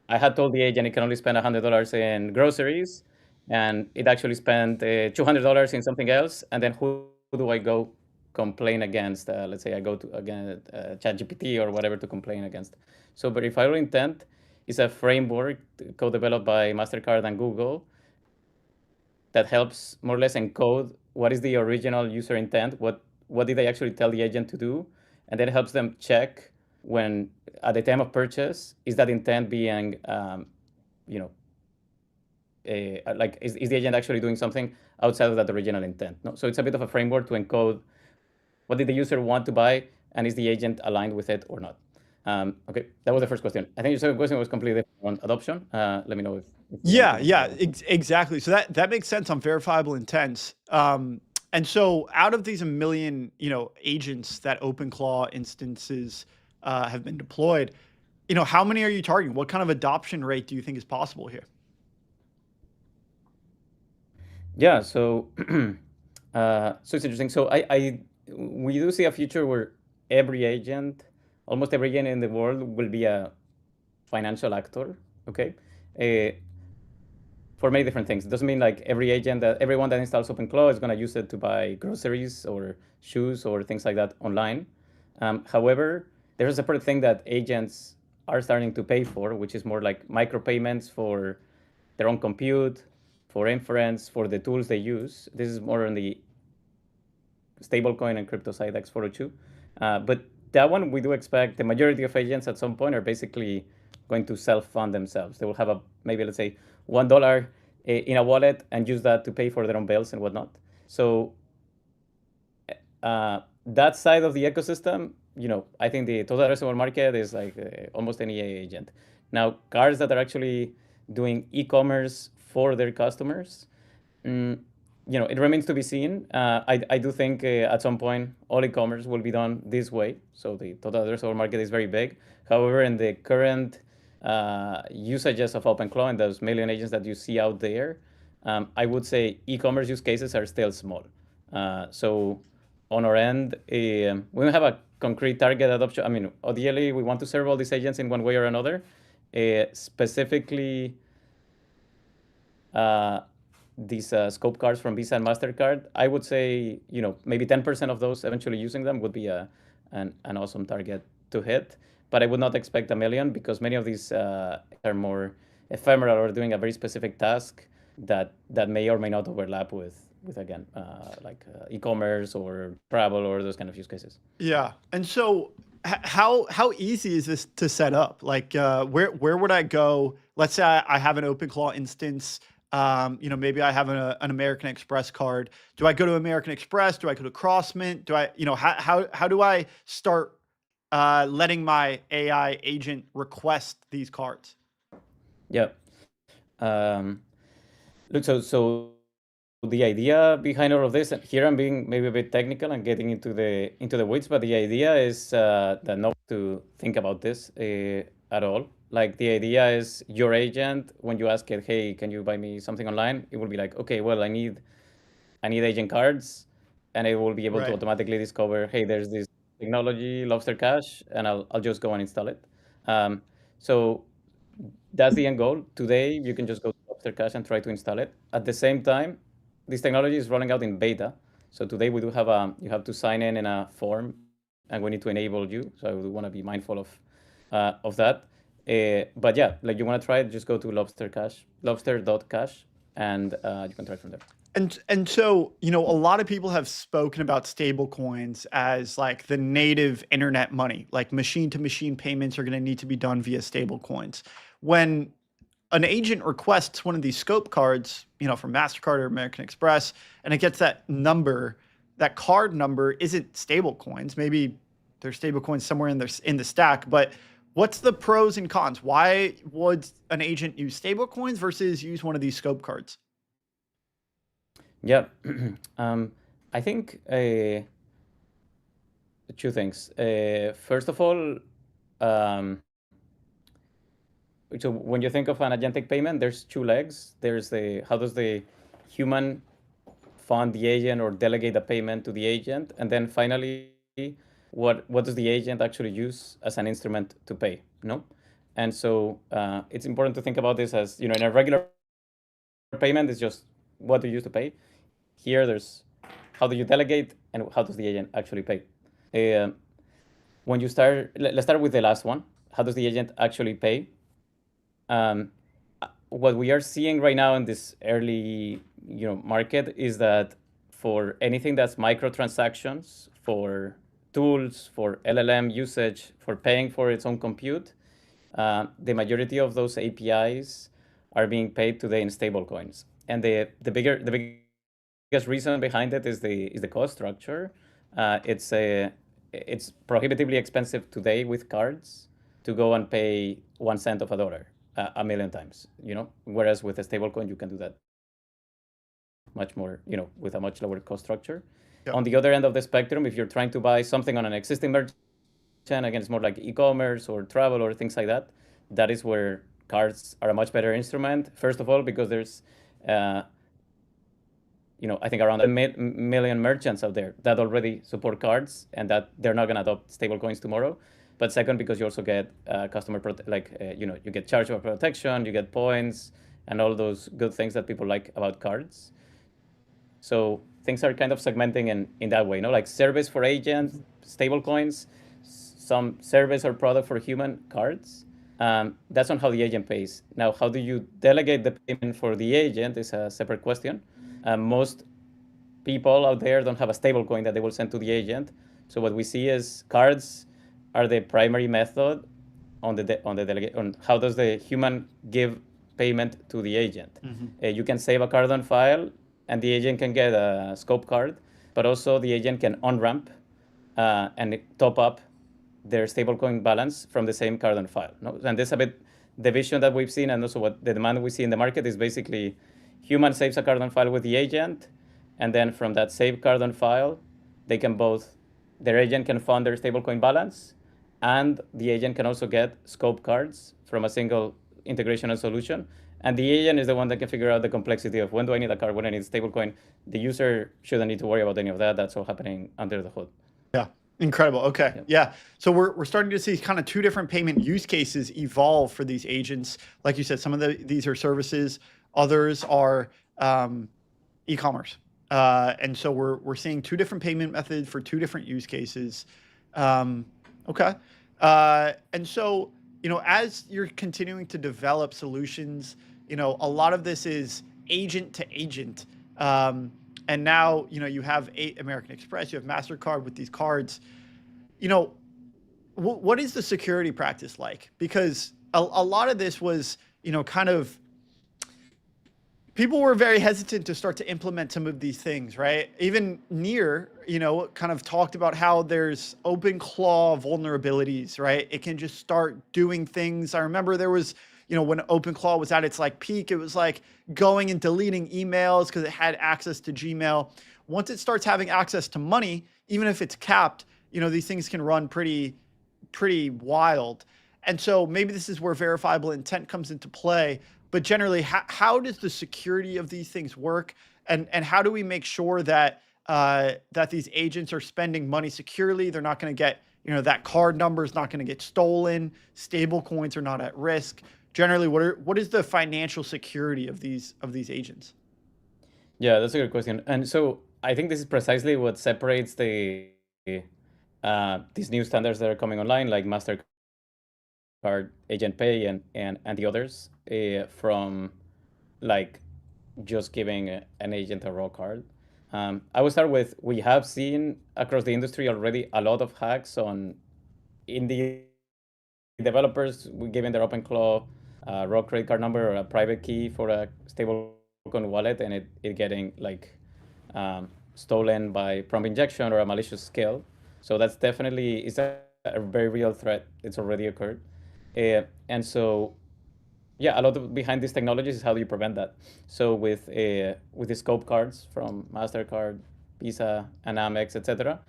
I had told the agent it can only spend $100 in groceries, and it actually spent $200 in something else. And then who do I go complain against? Let's say I go to ChatGPT or whatever to complain against. So verifiable intent is a framework co-developed by MasterCard and Google that helps more or less encode what is the original user intent, what did they actually tell the agent to do, and then it helps them check when at the time of purchase, is that intent being, is the agent actually doing something outside of that original intent? No? So it's a bit of a framework to encode what did the user want to buy, and is the agent aligned with it or not? Okay, that was the first question. I think your second question was completely different on adoption. Let me know if exactly. So that makes sense on verifiable intents. And so out of these 1 million, agents that OpenClaw instances have been deployed, how many are you targeting? What kind of adoption rate do you think is possible here? Yeah, so it's interesting. So we do see a future where almost every agent in the world will be a financial actor, okay? For many different things. It doesn't mean like everyone that installs OpenClaw is going to use it to buy groceries or shoes or things like that online. However, there's a separate thing that agents are starting to pay for, which is more like micropayments for their own compute, for inference, for the tools they use. This is more on the stablecoin and crypto side, X402. But that one, we do expect the majority of agents at some point are basically going to self-fund themselves. They will have maybe, let's say, $1 in a wallet and use that to pay for their own bills and whatnot. So that side of the ecosystem, I think the total addressable market is like almost any agent. Now, cards that are actually doing e-commerce for their customers, it remains to be seen. I do think at some point all e-commerce will be done this way. So the total addressable market is very big. However, in the current usages of OpenClaw and those million agents that you see out there, I would say e-commerce use cases are still small. So on our end, we don't have a concrete target adoption. I mean, ideally, we want to serve all these agents in one way or another. Specifically, these scope cards from Visa and MasterCard, I would say, maybe 10% of those eventually using them would be an awesome target to hit. But I would not expect 1 million because many of these are more ephemeral or doing a very specific task that may or may not overlap with again, e-commerce or travel or those kind of use cases. Yeah. And so how easy is this to set up? Like, where would I go? Let's say I have an OpenClaw instance. Maybe I have an American Express card. Do I go to American Express? Do I go to Crossmint? Do I, how do I start letting my AI agent request these cards? Yeah. Look, so the idea behind all of this, and here I'm being maybe a bit technical and getting into the weeds, but the idea is that not to think about this at all. Like the idea is your agent, when you ask it, hey, can you buy me something online? It will be like, okay, well, I need agent cards, and it will be able to automatically discover, hey, there's this technology, Lobster Cash, and I'll just go and install it. So that's the end goal. Today, you can just go to Lobster Cash and try to install it. At the same time, this technology is rolling out in beta. So today we do have you have to sign in a form, and we need to enable you. So we want to be mindful of that. But yeah, like you want to try it, just go to lobster.cash, and you can try from there. And so, a lot of people have spoken about stable coins as like the native internet money, like machine to machine payments are going to need to be done via stable coins. When an agent requests one of these scope cards, from MasterCard or American Express, and it gets that number, that card number isn't stable coins. Maybe there's stable coins somewhere in the stack, but what's the pros and cons? Why would an agent use stable coins versus use one of these scope cards? Yeah, I think two things. First of all, so when you think of an agentic payment, there's two legs. There's how does the human fund the agent or delegate the payment to the agent, and then finally, what does the agent actually use as an instrument to pay? No, and so it's important to think about this as in a regular payment, it's just what do you use to pay. Here, there's how do you delegate and how does the agent actually pay. When you start, let's start with the last one. How does the agent actually pay? What we are seeing right now in this early, market is that for anything that's microtransactions, for tools, for LLM usage, for paying for its own compute, the majority of those APIs are being paid today in stablecoins, and the biggest reason behind it is the cost structure. It's prohibitively expensive today with cards to go and pay 1 cent of a dollar a million times, whereas with a stablecoin you can do that much more, with a much lower cost structure. Yep. On the other end of the spectrum, if you're trying to buy something on an existing merchant, again, it's more like e-commerce or travel or things like that, that is where cards are a much better instrument. First of all, because there's I think around a million merchants out there that already support cards and that they're not going to adopt stablecoins tomorrow. But second, because you also get you get chargeback protection, you get points, and all those good things that people like about cards. So things are kind of segmenting in that way, like service for agents, stablecoins, some service or product for human, cards. That's on how the agent pays. Now, how do you delegate the payment for the agent is a separate question. Most people out there don't have a stablecoin that they will send to the agent. So what we see is cards are the primary method on how does the human give payment to the agent. Mm-hmm. You can save a card on file, and the agent can get a scope card, but also the agent can on-ramp and top up their stablecoin balance from the same card on file. No? And this a bit the vision that we've seen, and also what the demand we see in the market is basically human saves a card on file with the agent, and then from that saved card on file, their agent can fund their stablecoin balance, and the agent can also get scope cards from a single integration and solution. And the agent is the one that can figure out the complexity of when do I need a card, when I need a stablecoin. The user shouldn't need to worry about any of that. That's all happening under the hood. Yeah. Incredible. Okay. Yeah. So we're starting to see kind of two different payment use cases evolve for these agents. Like you said, some of these are services, others are e-commerce. And so we're seeing two different payment methods for two different use cases. Okay. And so, as you're continuing to develop solutions, a lot of this is agent to agent. And now, you have American Express, you have MasterCard with these cards. What is the security practice like? Because a lot of this was, kind of, people were very hesitant to start to implement some of these things, right? Even Near, kind of talked about how there's OpenClaw vulnerabilities, right? It can just start doing things. I remember there was, when OpenClaw was at its peak, it was like going and deleting emails because it had access to Gmail. Once it starts having access to money, even if it's capped, these things can run pretty wild. And so maybe this is where verifiable intent comes into play. But generally, how does the security of these things work? And how do we make sure that that these agents are spending money securely? They're not going to get, that card number is not going to get stolen. Stable coins are not at risk. Generally, what is the financial security of these agents? Yeah, that's a good question. And so I think this is precisely what separates these new standards that are coming online, like MasterCard, Agent Pay, and the others, from like just giving an agent a raw card. I will start with, we have seen across the industry already a lot of hacks on indie developers giving their OpenClaw raw credit card number or a private key for a stablecoin wallet, and it getting like stolen by prompt injection or a malicious scale. So that's definitely is a very real threat. It's already occurred, and so yeah, a lot of behind these technologies is how do you prevent that. So with the scope cards from Mastercard, Visa, and Amex, etc.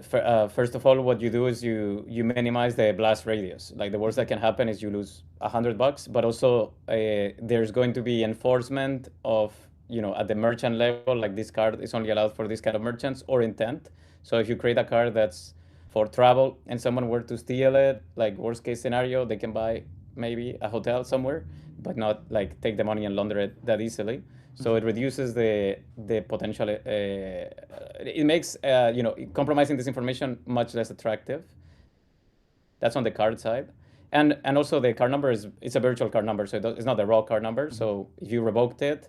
First of all, what you do is you minimize the blast radius. Like the worst that can happen is you lose $100, but also there's going to be enforcement of, at the merchant level, like this card is only allowed for this kind of merchants or intent. So if you create a card that's for travel and someone were to steal it, like worst case scenario, they can buy maybe a hotel somewhere, but not like take the money and launder it that easily. So it reduces the potential. It makes compromising this information much less attractive. That's on the card side, and also the card number it's a virtual card number, so it's not the raw card number. So if you revoked it,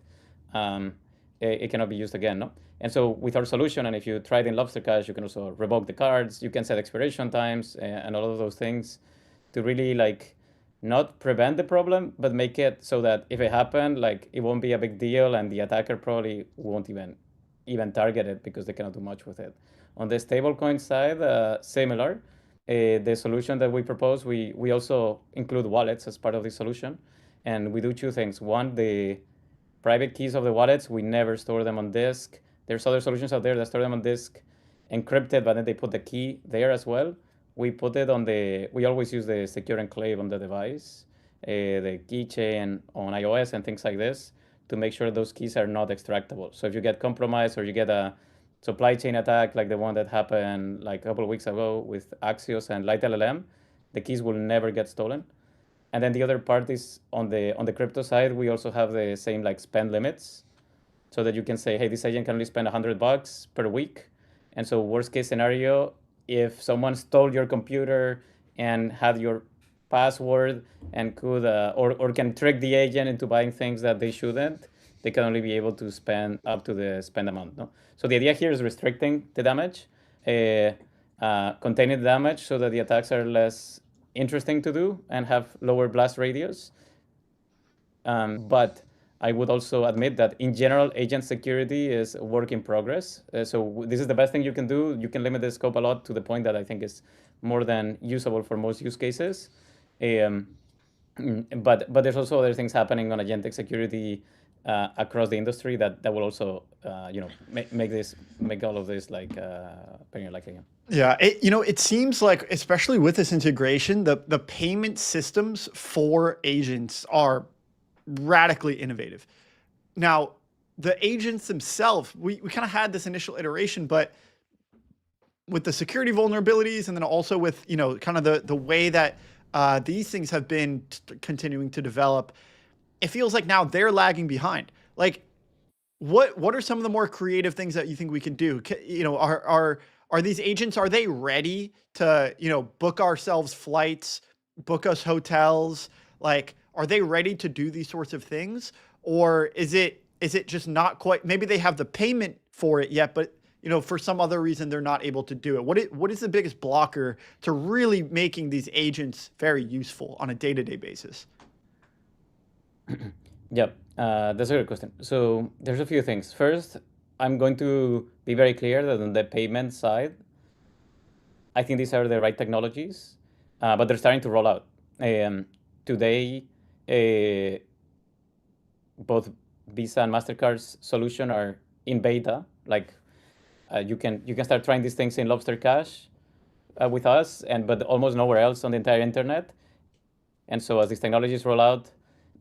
it cannot be used again. No, and so with our solution, and if you try it in Lobster Cash, you can also revoke the cards. You can set expiration times and all of those things to really not prevent the problem, but make it so that if it happened, it won't be a big deal, and the attacker probably won't even target it because they cannot do much with it. On the stablecoin side, similar. The solution that we propose, we also include wallets as part of the solution, and we do two things. One, the private keys of the wallets, we never store them on disk. There's other solutions out there that store them on disk, encrypted, but then they put the key there as well. We put it we always use the secure enclave on the device, the keychain on iOS and things like this, to make sure those keys are not extractable. So if you get compromised or you get a supply chain attack like the one that happened a couple of weeks ago with Axios and LightLLM, the keys will never get stolen. And then the other part is on the crypto side, we also have the same spend limits, so that you can say, hey, this agent can only spend $100 per week. And so worst case scenario, if someone stole your computer and had your password and could or can trick the agent into buying things that they shouldn't, they can only be able to spend up to the spend amount. No? So the idea here is restricting the damage, containing the damage so that the attacks are less interesting to do and have lower blast radius. But I would also admit that in general, agent security is a work in progress. So this is the best thing you can do. You can limit the scope a lot to the point that I think is more than usable for most use cases. But there's also other things happening on agentic security across the industry that will also make all of this very likely. Yeah, it seems like, especially with this integration, the payment systems for agents are radically innovative. Now, the agents themselves, we kind of had this initial iteration, but with the security vulnerabilities and then also with, kind of the way that these things have been continuing to develop, it feels like now they're lagging behind. What are some of the more creative things that you think we can do? Are these agents, are they ready to, book ourselves flights, book us hotels? Are they ready to do these sorts of things? Or is it just not quite, maybe they have the payment for it yet, but for some other reason, they're not able to do it. What is the biggest blocker to really making these agents very useful on a day-to-day basis? Yeah, that's a good question. So there's a few things. First, I'm going to be very clear that on the payment side, I think these are the right technologies, but they're starting to roll out. Today, both Visa and MasterCard's solution are in beta. You can start trying these things in Lobster Cash with us, but almost nowhere else on the entire internet. And so as these technologies roll out,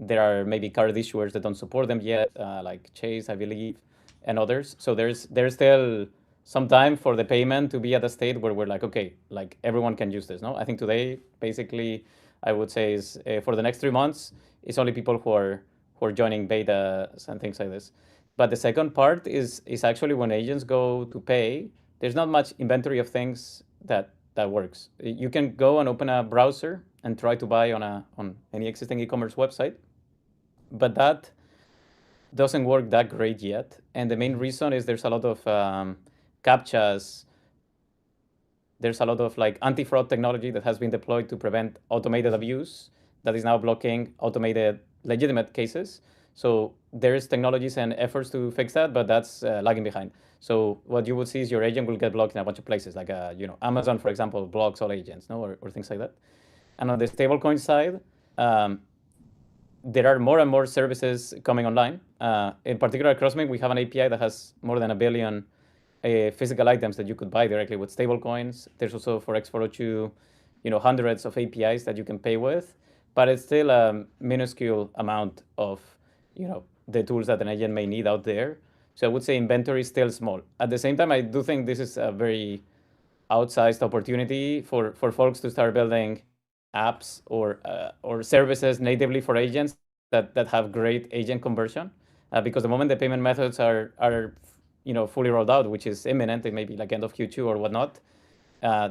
there are maybe card issuers that don't support them yet, like Chase, I believe, and others. So there's still some time for the payment to be at a state where we're okay, everyone can use this. No, I think today, basically, I would say is for the next 3 months, it's only people who are joining betas and things like this. But the second part is actually when agents go to pay, there's not much inventory of things that works. You can go and open a browser and try to buy on any existing e-commerce website, but that doesn't work that great yet. And the main reason is there's a lot of CAPTCHAs. There's a lot of like anti-fraud technology that has been deployed to prevent automated abuse that is now blocking automated legitimate cases. So there's technologies and efforts to fix that, but that's lagging behind. So what you would see is your agent will get blocked in a bunch of places, like Amazon, for example, blocks all agents, or things like that. And on the stablecoin side, there are more and more services coming online. In particular, at Crossmint, we have an API that has more than 1 billion physical items that you could buy directly with stablecoins. There's also for X402, hundreds of APIs that you can pay with, but it's still a minuscule amount of, the tools that an agent may need out there. So I would say inventory is still small. At the same time, I do think this is a very outsized opportunity for folks to start building apps or services natively for agents that have great agent conversion. Because the moment the payment methods are fully rolled out, which is imminent, it may be like end of Q2 or whatnot,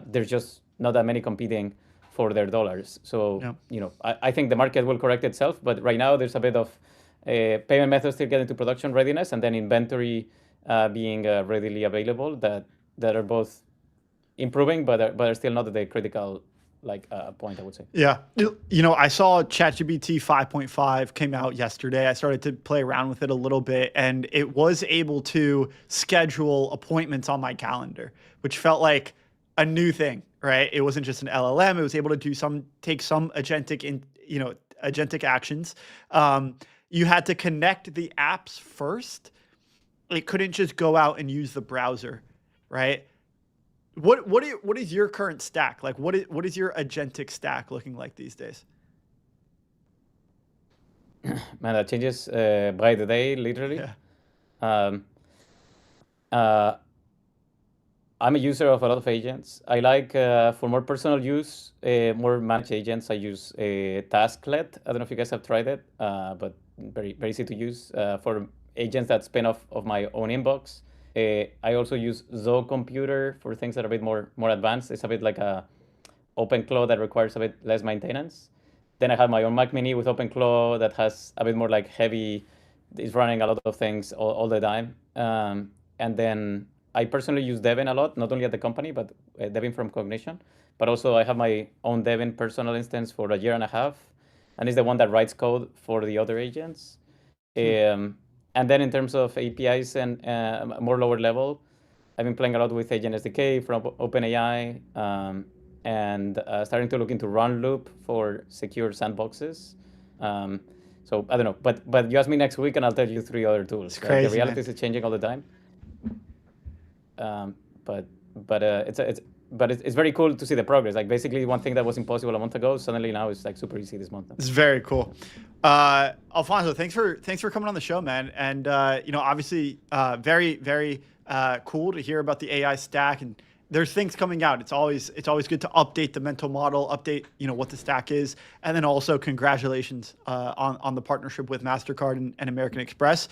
there's just not that many competing for their dollars. So, I think the market will correct itself, but right now there's a bit of payment methods still getting to production readiness, and then inventory being readily available that are both improving, but are still not at the critical point, I would say. Yeah. I saw ChatGPT 5.5 came out yesterday. I started to play around with it a little bit, and it was able to schedule appointments on my calendar, which felt like a new thing, right? It wasn't just an LLM. It was able to take some agentic actions. You had to connect the apps first. It couldn't just go out and use the browser, right? What is your current stack? Like, what is your agentic stack looking like these days? Man, that changes by the day, literally. Yeah. I'm a user of a lot of agents. I like, for more personal use, more managed agents, I use Tasklet. I don't know if you guys have tried it, but very, very easy to use for agents that spin off of my own inbox. I also use Zo Computer for things that are a bit more advanced. It's a bit like a OpenClaw that requires a bit less maintenance. Then I have my own Mac Mini with OpenClaw that has a bit more heavy, it's running a lot of things all the time. And then I personally use Devin a lot, not only at the company, but Devin from Cognition. But also I have my own Devin personal instance for 1.5 years. And it's the one that writes code for the other agents. And then in terms of APIs and more lower level, I've been playing a lot with Agent SDK from OpenAI and starting to look into Rollup for secure sandboxes. So I don't know, but you ask me next week and I'll tell you 3 other tools. It's crazy, the reality is changing all the time. But it's very cool to see the progress. Like basically one thing that was impossible a month ago, suddenly now is super easy this month. It's very cool. Alfonso, thanks for coming on the show, man. And obviously very, very cool to hear about the AI stack, and there's things coming out. It's always good to update the mental model, update what the stack is, and then also congratulations on the partnership with MasterCard and American Express.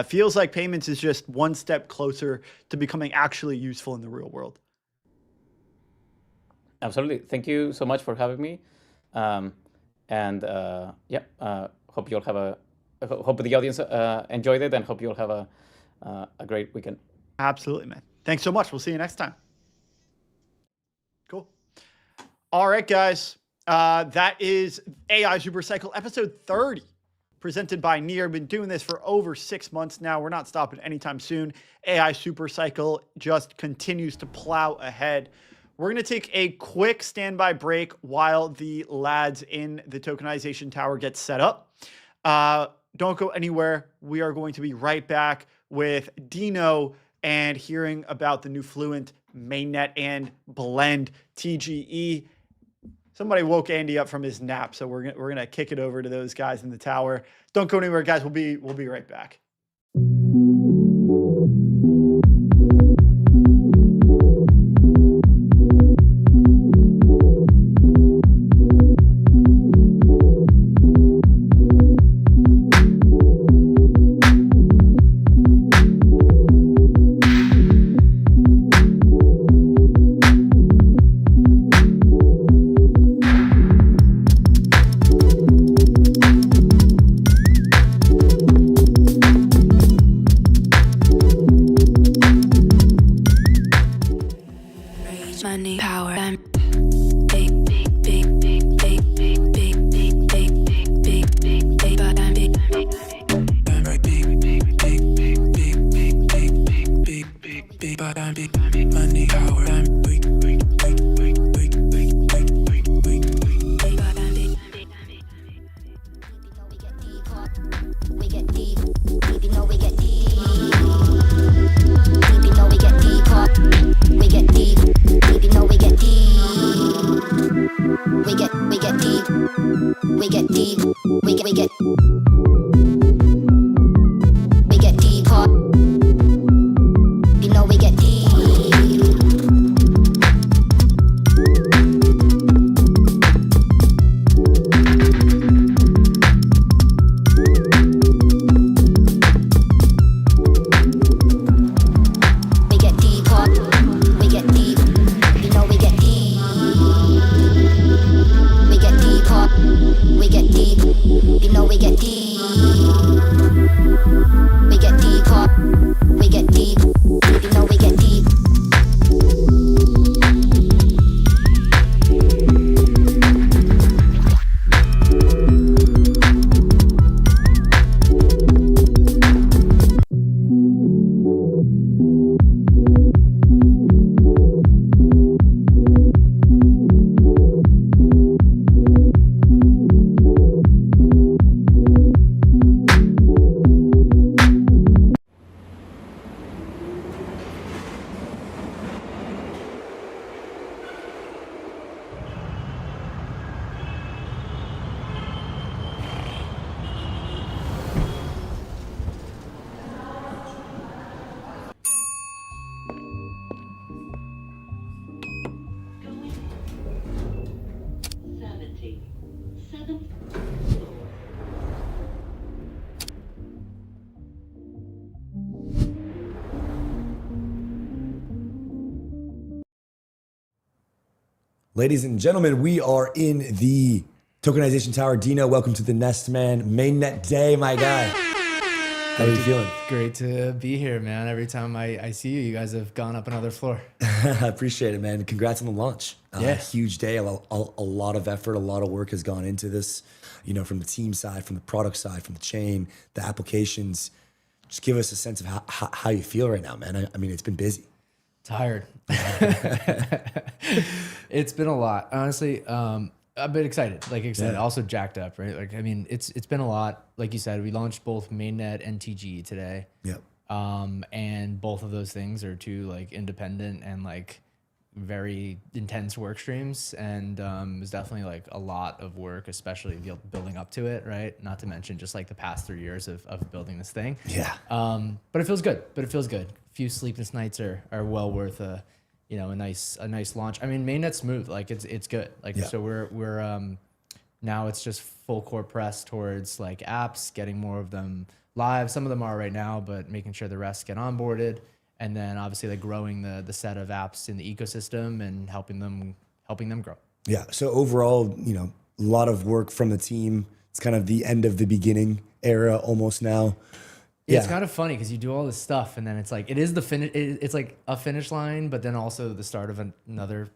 Feels like payments is just one step closer to becoming actually useful in the real world. Absolutely. Thank you so much for having me. Hope you'll have hope the audience enjoyed it, and hope you'll have a great weekend. Absolutely, man. Thanks so much. We'll see you next time. Cool. All right, guys. That is AI Supercycle episode 30, presented by Near. Been doing this for over 6 months now. We're not stopping anytime soon. AI Supercycle just continues to plow ahead. We're going to take a quick standby break while the lads in the tokenization tower get set up. Don't go anywhere. We are going to be right back with Dino and hearing about the new Fluent mainnet and blend TGE. Somebody woke Andy up from his nap, so we're gonna kick it over to those guys in the tower. Don't go anywhere, guys. We'll be right back. We get deep. We get deep. Hot. You know we get deep. Ladies and gentlemen, we are in the tokenization tower. Dino, welcome to the Nest, man. Mainnet day, my guy. How are you feeling? Great to be here, man. Every time I see you, you guys have gone up another floor. I appreciate it, man. Congrats on the launch. Yeah. Huge day. A lot of effort, a lot of work has gone into this, you know, from the team side, from the product side, from the chain, the applications. Just give us a sense of how you feel right now, man. I mean, it's been busy. Tired. It's been a lot, honestly. A bit excited, also jacked up, right? Like, I mean, it's been a lot. Like you said, we launched both mainnet and TG today. Yep. And both of those things are two like independent and like very intense work streams, and it was definitely like a lot of work, especially building up to it, right? Not to mention just like the past 3 years of building this thing. Yeah. But it feels good. A few sleepless nights are well worth a nice launch. I mean, mainnet's smooth, like it's good. Like, yeah. So we're now it's just full court press towards like apps, getting more of them live. Some of them are right now, but making sure the rest get onboarded. And then obviously like growing the set of apps in the ecosystem and helping them grow. Yeah. So overall, you know, a lot of work from the team. It's kind of the end of the beginning era almost now. Yeah. It's kind of funny because you do all this stuff and then it's like, it is the finish. It's like a finish line, but then also the start of another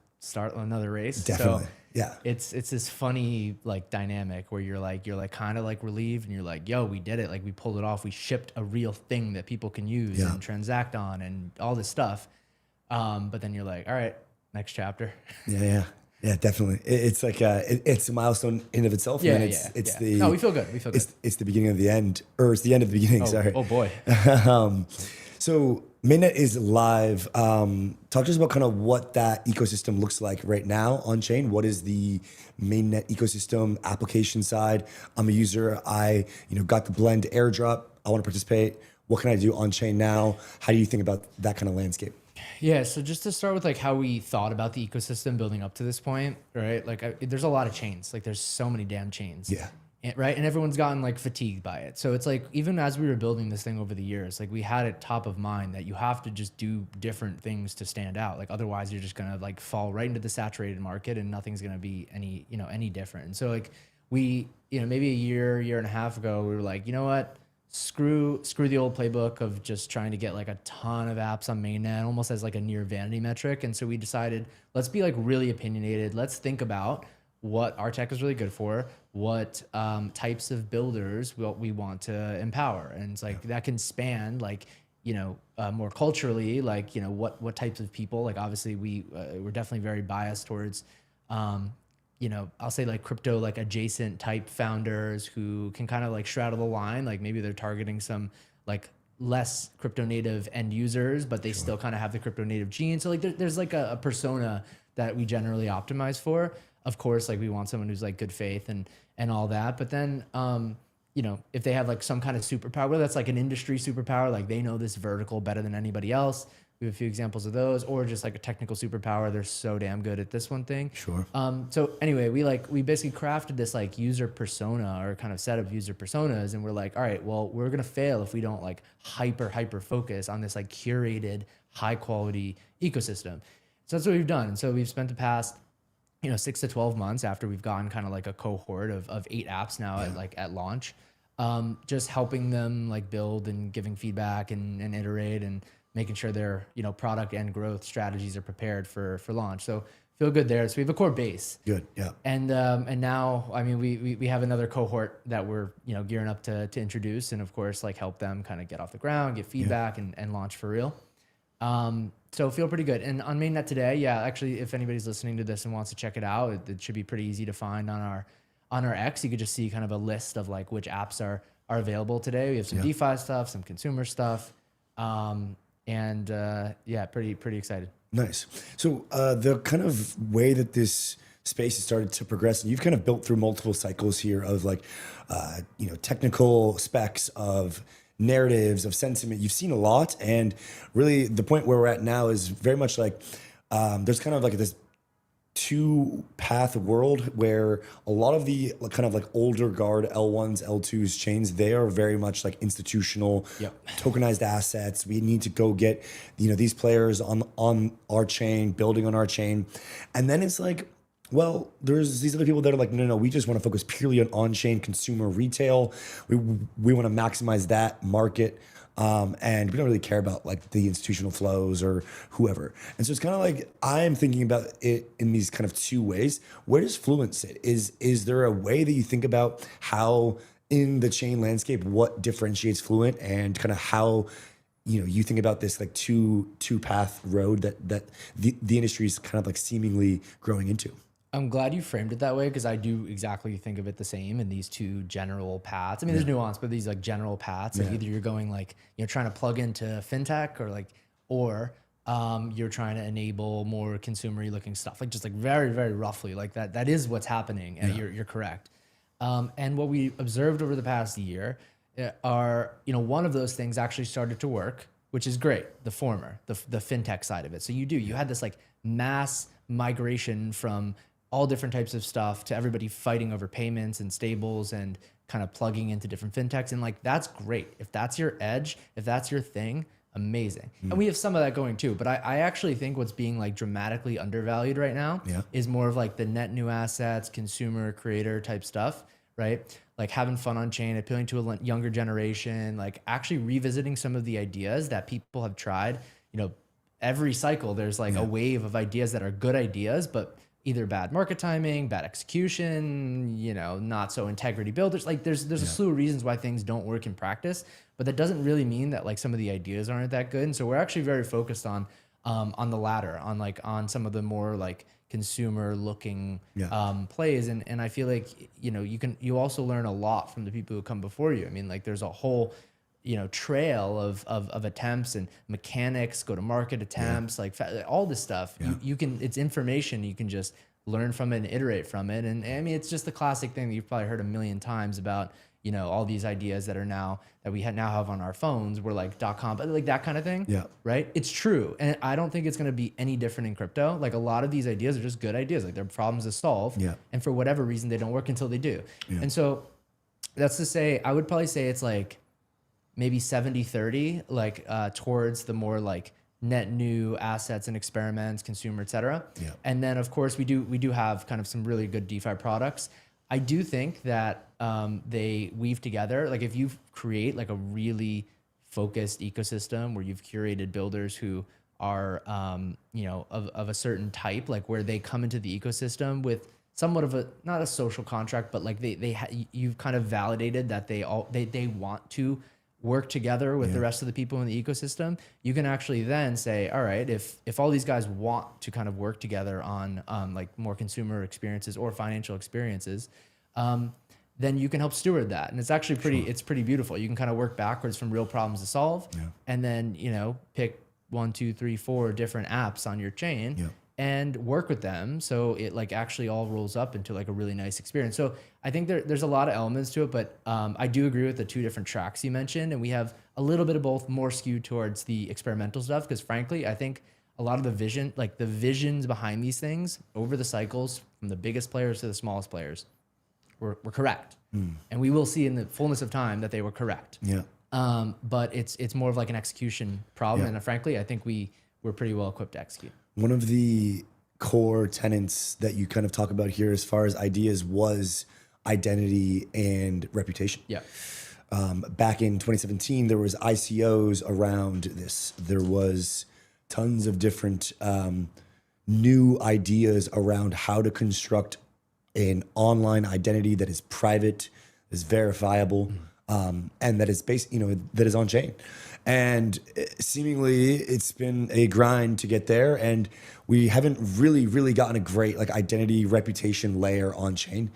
race. Definitely. So yeah. It's this funny like dynamic where you're like kind of like relieved and you're like, yo, we did it. Like we pulled it off. We shipped a real thing that people can use and transact on and all this stuff. But then you're like, all right, next chapter. Yeah, definitely. It's like it's a milestone in of itself. Yeah, man. It's the no, we feel good. It's the beginning of the end, or it's the end of the beginning. Sorry. Oh boy. So mainnet is live. Talk to us about kind of what that ecosystem looks like right now on chain. What is the mainnet ecosystem application side? I'm a user. I got the blend airdrop. I want to participate. What can I do on chain now? How do you think about that kind of landscape? Yeah, so just to start with like how we thought about the ecosystem building up to this point, right? Like there's a lot of chains. Like there's so many damn chains. Yeah. Right. And everyone's gotten like fatigued by it. So it's like, even as we were building this thing over the years, like we had it top of mind that you have to just do different things to stand out. Like otherwise you're just going to like fall right into the saturated market and nothing's going to be any different. And so like we, maybe a year and a half ago, we were like, you know what? Screw the old playbook of just trying to get like a ton of apps on mainnet, almost as like a near vanity metric. And so we decided, let's be like really opinionated. Let's think about what our tech is really good for, what types of builders we want to empower. And it's like that can span like, more culturally, like, what types of people, like obviously we're definitely very biased towards, I'll say like crypto, like adjacent type founders who can kind of like straddle the line. Like maybe they're targeting some like less crypto native end users, but they still kind of have the crypto native gene. So like there's like a persona that we generally optimize for. of course, like we want someone who's like good faith and all that. But then, you know, if they have like some kind of superpower, whether that's like an industry superpower, like they know this vertical better than anybody else. We have a few examples of those, or just like a technical superpower. They're so damn good at this one thing. Sure. So anyway, we basically crafted this like user persona or kind of set of user personas, and we're like, all right, well, we're gonna fail if we don't like hyper focus on this like curated, high quality ecosystem. So that's what we've done. And so we've spent the past, you know, 6 to 12 months after we've gotten kind of like a cohort of 8 apps now at launch, just helping them like build and giving feedback and iterate and making sure their, you know, product and growth strategies are prepared for launch. So feel good there. So we have a core base. Good. Yeah. And now, I mean, we have another cohort that we're, you know, gearing up to introduce, and of course, like help them kind of get off the ground, get feedback and launch for real. So feel pretty good. And on mainnet today, yeah, actually, if anybody's listening to this and wants to check it out, it should be pretty easy to find on our X. You could just see kind of a list of like which apps are available today. We have some DeFi stuff, some consumer stuff. Yeah, pretty excited. Nice. So the kind of way that this space has started to progress, and you've kind of built through multiple cycles here of like, you know, technical specs of narratives of sentiment. You've seen a lot, and really the point where we're at now is very much like there's kind of like this 2-path world where a lot of the kind of like older guard L1s, L2s chains, they are very much like institutional, tokenized assets. We need to go get, you know, these players on our chain, building on our chain. And then it's like, well, there's these other people that are like, no, we just want to focus purely on-chain consumer retail. We want to maximize that market. And we don't really care about like the institutional flows or whoever. And so it's kind of like, I'm thinking about it in these kind of 2 ways. Where does Fluent sit? Is there a way that you think about how in the chain landscape, what differentiates Fluent, and kind of how, you know, you think about this like two-path road that the industry is kind of like seemingly growing into? I'm glad you framed it that way, because I do exactly think of it the same in these 2 general paths. I mean, there's nuance, but these like general paths. Like either you're going like, you know, trying to plug into fintech, or you're trying to enable more consumer-y looking stuff. Like just like very, very roughly like that. That is what's happening. And you're correct. And what we observed over the past year are, you know, one of those things actually started to work, which is great. The former, the fintech side of it. So you had this like mass migration from all different types of stuff to everybody fighting over payments and stables and kind of plugging into different fintechs. And like, that's great. If that's your edge, if that's your thing, amazing. And we have some of that going too, but I actually think what's being like dramatically undervalued right now is more of like the net new assets, consumer creator type stuff, right? Like having fun on chain, appealing to a younger generation, like actually revisiting some of the ideas that people have tried. You know, every cycle, there's like a wave of ideas that are good ideas, but either bad market timing, bad execution, you know, not so integrity builders. Like there's a slew of reasons why things don't work in practice, but that doesn't really mean that like some of the ideas aren't that good. And so we're actually very focused on the latter, on some of the more like consumer looking plays. And I feel like, you know, you also learn a lot from the people who come before you. I mean, like there's a whole, you know, trail of attempts and mechanics, go to market attempts, like all this stuff. You can, it's information, you can just learn from it and iterate from it. And I mean, it's just the classic thing that you've probably heard a million times about, you know, all these ideas that are now, that we now have on our phones. We're like .com, but like that kind of thing. Right. It's true. And I don't think it's going to be any different in crypto. Like a lot of these ideas are just good ideas. Like they're problems to solve. And for whatever reason, they don't work until they do. And so that's to say, I would probably say it's like, maybe 70-30, like towards the more like net new assets and experiments, consumer, et cetera. And then of course we do have kind of some really good DeFi products. I do think that they weave together. Like if you create like a really focused ecosystem where you've curated builders who are, you know, of a certain type, like where they come into the ecosystem with somewhat of a, not a social contract, but like you've kind of validated that they want to work together with the rest of the people in the ecosystem. You can actually then say, all right, if all these guys want to kind of work together on like more consumer experiences or financial experiences, then you can help steward that. And it's actually it's pretty beautiful. You can kind of work backwards from real problems to solve, and then, you know, pick 1, 2, 3, 4 different apps on your chain and work with them so it like actually all rolls up into like a really nice experience. So I think there's a lot of elements to it, but I do agree with the two different tracks you mentioned, and we have a little bit of both, more skewed towards the experimental stuff, because frankly I think a lot of the vision, like the visions behind these things over the cycles from the biggest players to the smallest players were correct. And we will see in the fullness of time that they were correct. Yeah. But it's more of like an execution problem, and frankly I think we're pretty well equipped to execute. One of the core tenets that you kind of talk about here as far as ideas was identity and reputation. Yeah. Back in 2017, there was ICOs around this. There was tons of different new ideas around how to construct an online identity that is private, is verifiable, and that is that is on chain. And seemingly it's been a grind to get there, and we haven't really gotten a great like identity reputation layer on chain.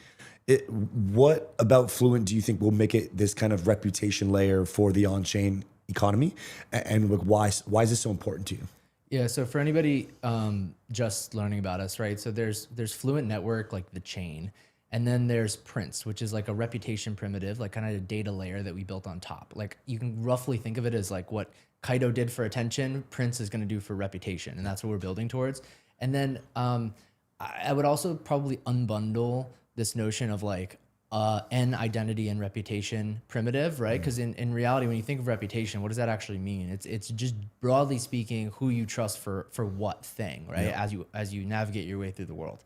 What about Fluent do you think will make it this kind of reputation layer for the on-chain economy, and like why is this so important to you? Yeah, so for anybody just learning about us, right? So there's Fluent Network, like the chain, and then there's Prince, which is like a reputation primitive, like kind of a data layer that we built on top. Like you can roughly think of it as like what Kaido did for attention, Prince is going to do for reputation, and that's what we're building towards. And then I would also probably unbundle this notion of like an identity and reputation primitive, right? Because in reality, when you think of reputation, what does that actually mean? It's just broadly speaking who you trust for what thing, right? Yeah. As you navigate your way through the world.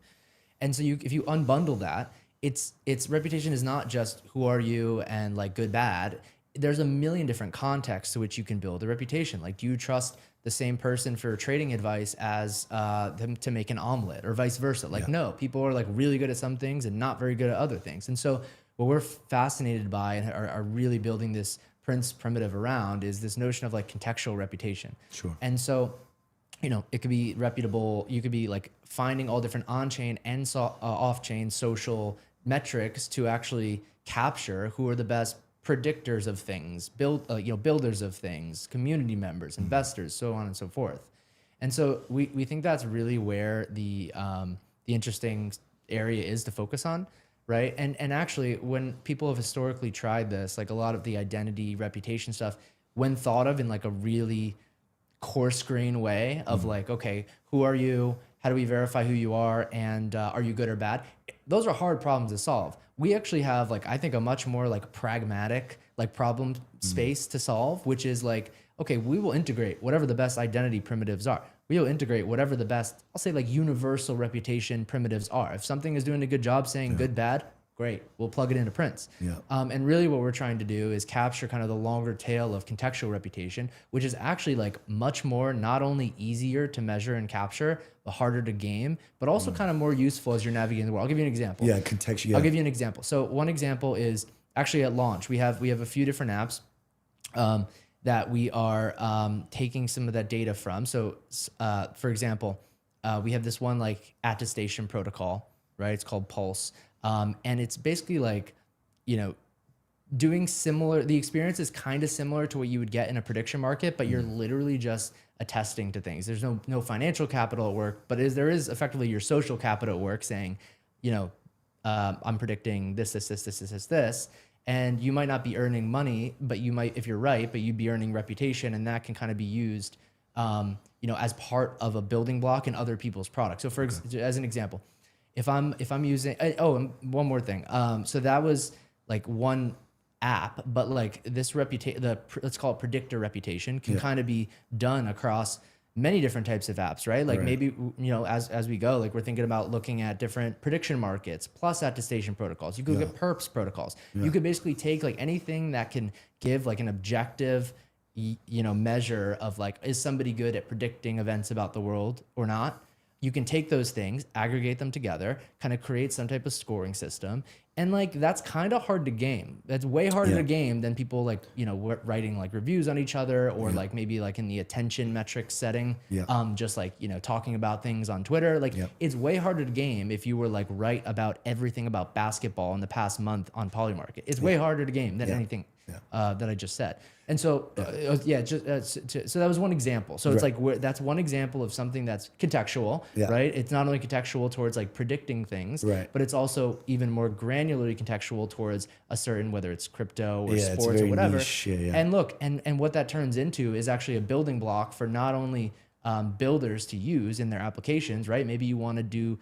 And so if you unbundle that, its reputation is not just who are you and like good, bad. There's a million different contexts to which you can build a reputation. Like, do you trust the same person for trading advice as them to make an omelet, or vice versa? Like, no, people are like really good at some things and not very good at other things. And so what we're fascinated by and are really building this Prince primitive around is this notion of like contextual reputation. Sure. And so, it could be reputable. You could be like finding all different on-chain and off-chain social metrics to actually capture who are the best predictors of things, builders of things, community members, investors, so on and so forth. And so we think that's really where the interesting area is to focus on, right? And actually, when people have historically tried this, like a lot of the identity reputation stuff, when thought of in like a really coarse grain way of like, okay, who are you? How do we verify who you are? And are you good or bad? Those are hard problems to solve. We actually have like, I think a much more like pragmatic like problem space to solve, which is like, okay, we will integrate whatever the best identity primitives are. We will integrate whatever the best, I'll say like universal reputation primitives are. If something is doing a good job saying good, bad, great, we'll plug it into Prince. Yeah. And really what we're trying to do is capture kind of the longer tail of contextual reputation, which is actually like much more, not only easier to measure and capture, but harder to game, but also kind of more useful as you're navigating the world. I'll give you an example. Yeah, contextual. Yeah. I'll give you an example. So one example is actually at launch, we have a few different apps that we are taking some of that data from. So for example, we have this one like attestation protocol, right? It's called Pulse. And it's basically like, doing similar, the experience is kind of similar to what you would get in a prediction market, but you're literally just attesting to things. There's no financial capital at work, but there is effectively your social capital at work saying, I'm predicting this. And you might not be earning money, but you might, if you're right, but you'd be earning reputation, and that can kind of be used, as part of a building block in other people's products. So as an example, if I'm using, and one more thing. So that was like one app, but like this let's call it predictor reputation can kind of be done across many different types of apps, right? Like maybe, as we go, like we're thinking about looking at different prediction markets plus attestation protocols. You could look at perps protocols. You could basically take like anything that can give like an objective, measure of like, is somebody good at predicting events about the world or not? You can take those things, aggregate them together, kind of create some type of scoring system, And like that's kind of hard to game. That's way harder to game than people like, you know, writing like reviews on each other or like maybe like in the attention metrics setting. Just like, you know, talking about things on Twitter. Like it's way harder to game if you were like write about everything about basketball in the past month on Polymarket. It's way harder to game than anything that I just said. And so, so that was one example. So it's like, that's one example of something that's contextual, right? It's not only contextual towards like predicting things, but it's also even more granularly contextual towards a certain, whether it's crypto or sports or whatever. Niche. And look, and what that turns into is actually a building block for not only builders to use in their applications, right? Maybe you want to do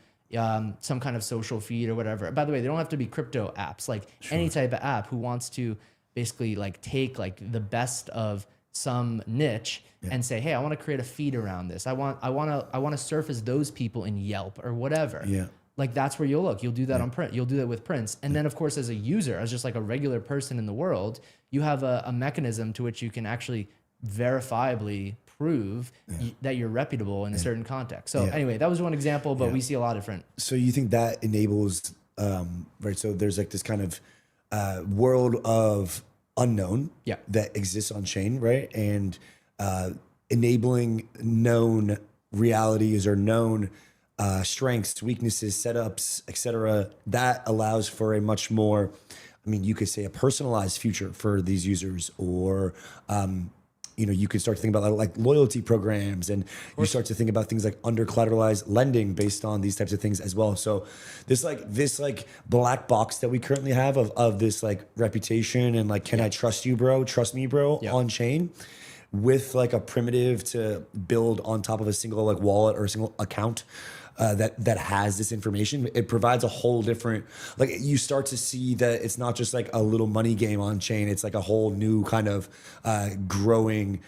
some kind of social feed or whatever. By the way, they don't have to be crypto apps, like any type of app who wants to basically like take like the best of some niche and say, hey, I want to create a feed around this. I want to surface those people in Yelp or whatever. Like that's where you'll look. You'll do that on print. You'll do that with prints. And then of course, as a user, as just like a regular person in the world, you have a mechanism to which you can actually verifiably prove that you're reputable in a certain context. So anyway, that was one example, but we see a lot of different. So you think that enables, right? So there's like this kind of world of unknown that exists on chain, right? And enabling known realities or known strengths, weaknesses, setups, etc. That allows for a much more, I mean, you could say a personalized future for these users, or you know, you could start to think about like loyalty programs, and you start to think about things like under collateralized lending based on these types of things as well. So this black box that we currently have of this like reputation and like, can I trust you, bro? Trust me, bro, on chain, with like a primitive to build on top of a single like wallet or a single account that has this information. It provides a whole different, like you start to see that it's not just like a little money game on chain. It's like a whole new kind of growing,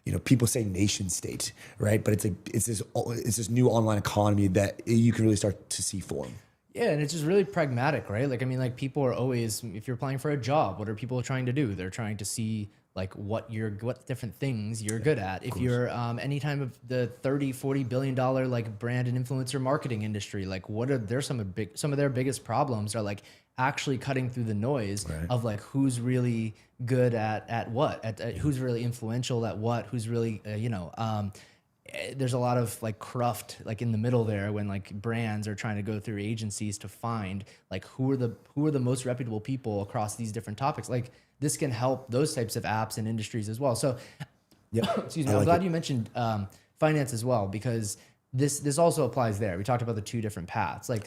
you know, people say nation state, right? But it's this new online economy that you can really start to see form. Yeah, and it's just really pragmatic, right? Like, I mean, like people are always, if you're applying for a job, what are people trying to do? They're trying to see like what different things you're good at. If you're any time of the $30-40 billion like brand and influencer marketing industry, like what are some of their biggest problems are like actually cutting through the noise of like who's really good at what, at who's really influential at what, who's really there's a lot of like cruft like in the middle there when like brands are trying to go through agencies to find like who are the most reputable people across these different topics. Like this can help those types of apps and industries as well. So excuse me, I'm glad you mentioned finance as well, because this also applies there. We talked about the two different paths. Like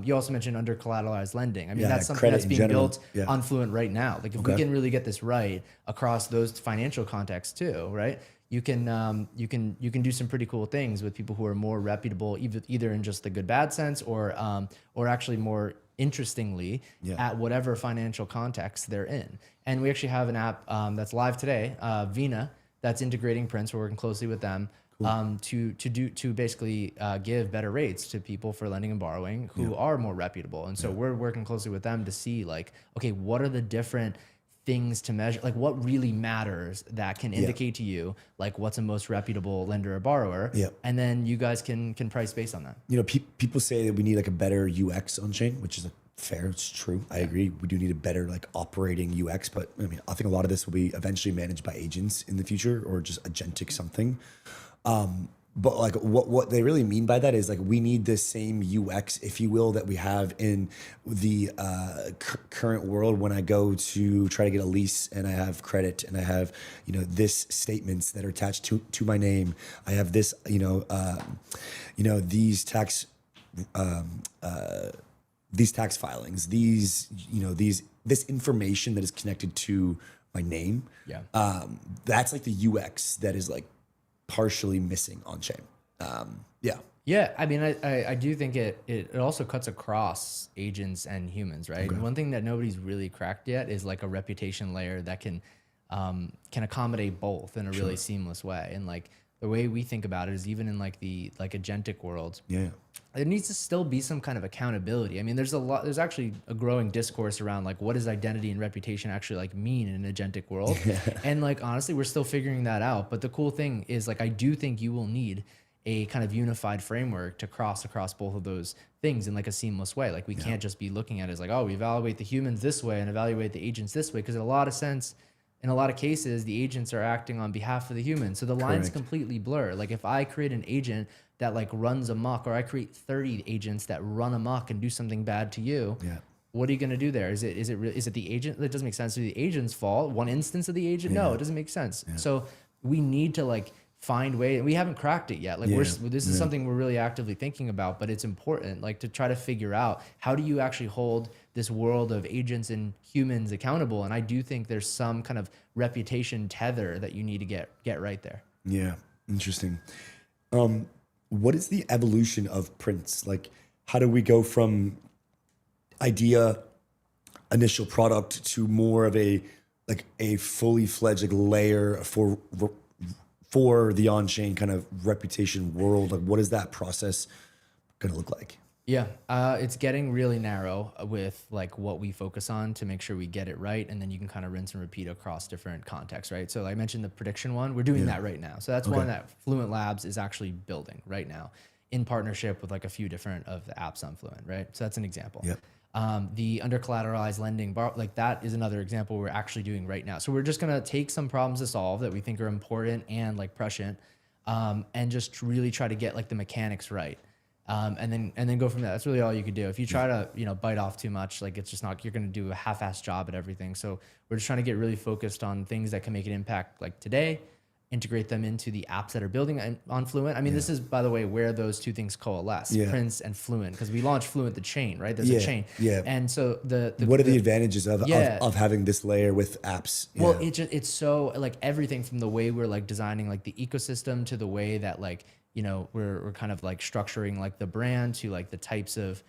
you also mentioned under collateralized lending. I mean, that's something that's being built on Fluent right now. Like if we can really get this right across those financial contexts too, right? You can do some pretty cool things with people who are more reputable, either in just the good bad sense or actually more interestingly at whatever financial context they're in. And we actually have an app that's live today, Vina, that's integrating Prince. We're working closely with them to basically give better rates to people for lending and borrowing who are more reputable. And so we're working closely with them to see like, okay, what are the different things to measure, like what really matters that can indicate to you like what's a most reputable lender or borrower, and then you guys can price based on that. You know, people say that we need like a better UX on chain, which is fair. It's true. I agree. We do need a better like operating UX, but I mean, I think a lot of this will be eventually managed by agents in the future or just agentic something. But like what they really mean by that is like we need the same UX, if you will, that we have in the current world when I go to try to get a lease and I have credit and I have, you know, this statements that are attached to my name. I have this, these tax filings, this information that is connected to my name. That's like the UX that is like partially missing on chain. Yeah, I mean, I do think it also cuts across agents and humans, right? Okay. One thing that nobody's really cracked yet is like a reputation layer that can accommodate both in a really seamless way. And like the way we think about it is even in like the agentic world, there needs to still be some kind of accountability. I mean, there's actually a growing discourse around like what does identity and reputation actually like mean in an agentic world? And like honestly, we're still figuring that out. But the cool thing is like I do think you will need a kind of unified framework to cross across both of those things in like a seamless way. Like we can't just be looking at it as like, oh, we evaluate the humans this way and evaluate the agents this way. Because in a lot of cases, the agents are acting on behalf of the humans. So the lines completely blur. Like if I create an agent that like runs amok, or I create 30 agents that run amok and do something bad to you, what are you going to do there? Is it the agent? That doesn't make sense. Is it the agent's fault? One instance of the agent? No, it doesn't make sense. So we need to like find ways. We haven't cracked it yet. Like this is something we're really actively thinking about, but it's important like to try to figure out how do you actually hold this world of agents and humans accountable. And I do think there's some kind of reputation tether that you need to get right there. Yeah, interesting. What is the evolution of prints? Like, how do we go from idea, initial product to more of a fully fledged like layer for the on-chain kind of reputation world? Like, what is that process going to look like? Yeah, it's getting really narrow with like what we focus on to make sure we get it right, and then you can kind of rinse and repeat across different contexts, right? So I mentioned the prediction one. We're doing that right now. So that's one that Fluent Labs is actually building right now in partnership with like a few different of the apps on Fluent, right? So that's an example. Yep. The under collateralized lending, like that is another example we're actually doing right now. So we're just gonna take some problems to solve that we think are important and like prescient, and just really try to get like the mechanics right. And then go from there. That's really all you could do. If you try to, bite off too much, like it's just not, you're going to do a half-assed job at everything. So we're just trying to get really focused on things that can make an impact like today, integrate them into the apps that are building on Fluent. I mean, this is, by the way, where those two things coalesce, Prince and Fluent, because we launched Fluent, the chain, right? There's a chain. Yeah. And so what are the advantages of having this layer with apps? Well, it's so like everything from the way we're like designing like the ecosystem to the way that like, we're kind of like structuring like the brand to like the types of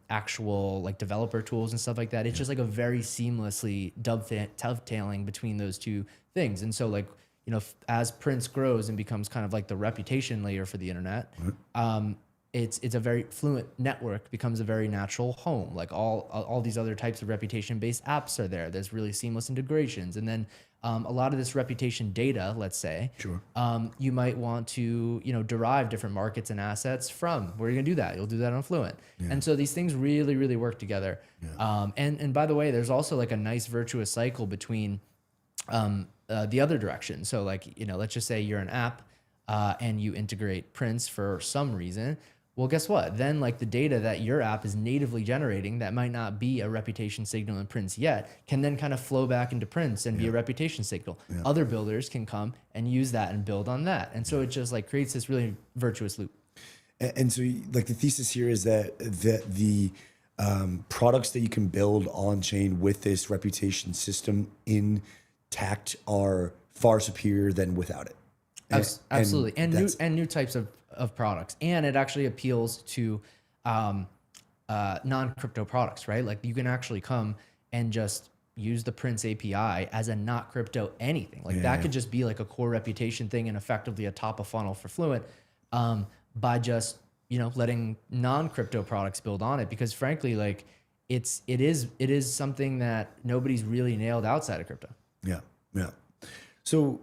actual like developer tools and stuff like that. It's just like a very seamlessly dovetailing between those two things. And so like, as Prince grows and becomes kind of like the reputation layer for the internet, it's a very Fluent network becomes a very natural home. Like all these other types of reputation based apps are there. There's really seamless integrations. And then a lot of this reputation data, let's say, you might want to, derive different markets and assets from. Where are you gonna do that? You'll do that on Fluent. And so these things really, really work together. And by the way, there's also like a nice virtuous cycle between the other direction. So like, let's just say you're an app and you integrate Prince for some reason. Well, guess what? Then like the data that your app is natively generating that might not be a reputation signal in Prince yet can then kind of flow back into Prince and be a reputation signal. Other builders can come and use that and build on that. And so it just like creates this really virtuous loop. And so like the thesis here is that the products that you can build on chain with this reputation system intact are far superior than without it. Absolutely. And new types of products. And it actually appeals to non-crypto products, right? Like you can actually come and just use the Prince API as a not crypto anything. Like that could just be like a core reputation thing and effectively a top of funnel for Fluent by just, letting non-crypto products build on it. Because frankly, like it is something that nobody's really nailed outside of crypto. Yeah. So,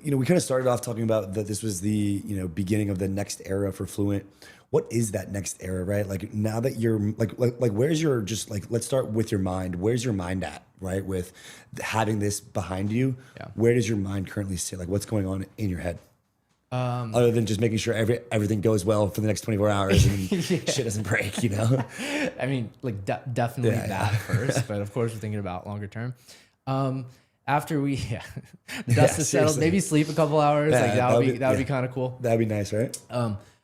we kind of started off talking about that this was the, beginning of the next era for Fluent. What is that next era, right? Like now that you're like where's your, just like, let's start with your mind. Where's your mind at, right? With having this behind you, where does your mind currently sit? Like what's going on in your head? Other than just making sure everything goes well for the next 24 hours and shit doesn't break, I mean, like definitely that first, but of course we're thinking about longer term. After we, the dust is settled, maybe sleep a couple hours. Like that would be kind of cool. That'd be nice, right?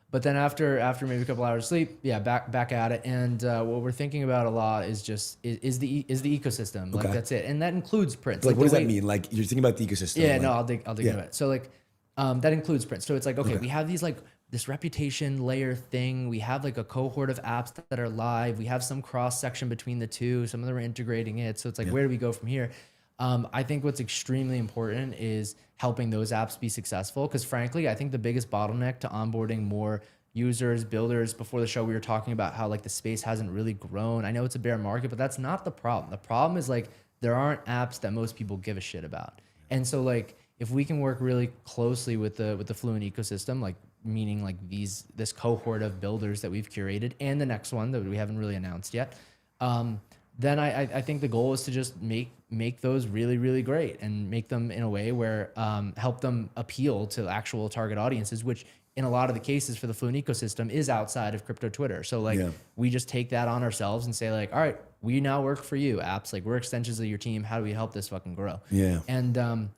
But then after maybe a couple hours sleep, back at it. And what we're thinking about a lot is just is the ecosystem. Like that's it, and that includes Prince. Like what does that mean? Like you're thinking about the ecosystem? Yeah, no, I'll dig into it. So like that includes Prince. So it's like we have these like this reputation layer thing. We have like a cohort of apps that are live. We have some cross section between the two. Some of them are integrating it. So it's like where do we go from here? I think what's extremely important is helping those apps be successful. Because frankly, I think the biggest bottleneck to onboarding more users, builders, before the show, we were talking about how like the space hasn't really grown. I know it's a bear market, but that's not the problem. The problem is like there aren't apps that most people give a shit about. And so like if we can work really closely with the Fluent ecosystem, like meaning like this cohort of builders that we've curated, and the next one that we haven't really announced yet, then I think the goal is to just make those really, really great and make them in a way where help them appeal to actual target audiences, which in a lot of the cases for the Fluent ecosystem is outside of crypto Twitter. So like we just take that on ourselves and say like, all right, we now work for you, apps. Like we're extensions of your team. How do we help this fucking grow? Yeah. And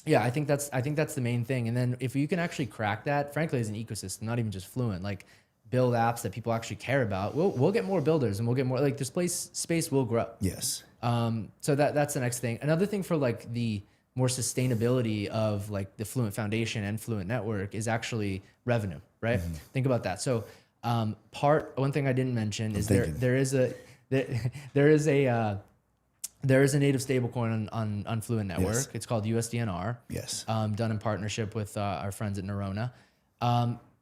yeah, I think that's the main thing. And then if you can actually crack that, frankly, as an ecosystem, not even just Fluent, like build apps that people actually care about, we'll get more builders and we'll get more, like this space will grow. Yes. So that's the next thing. Another thing for like the more sustainability of like the Fluent Foundation and Fluent Network is actually revenue, right? Mm-hmm. Think about that. So one thing I didn't mention is there is a native stablecoin on Fluent Network. Yes. It's called USDNR. Yes. Done in partnership with our friends at Neurona.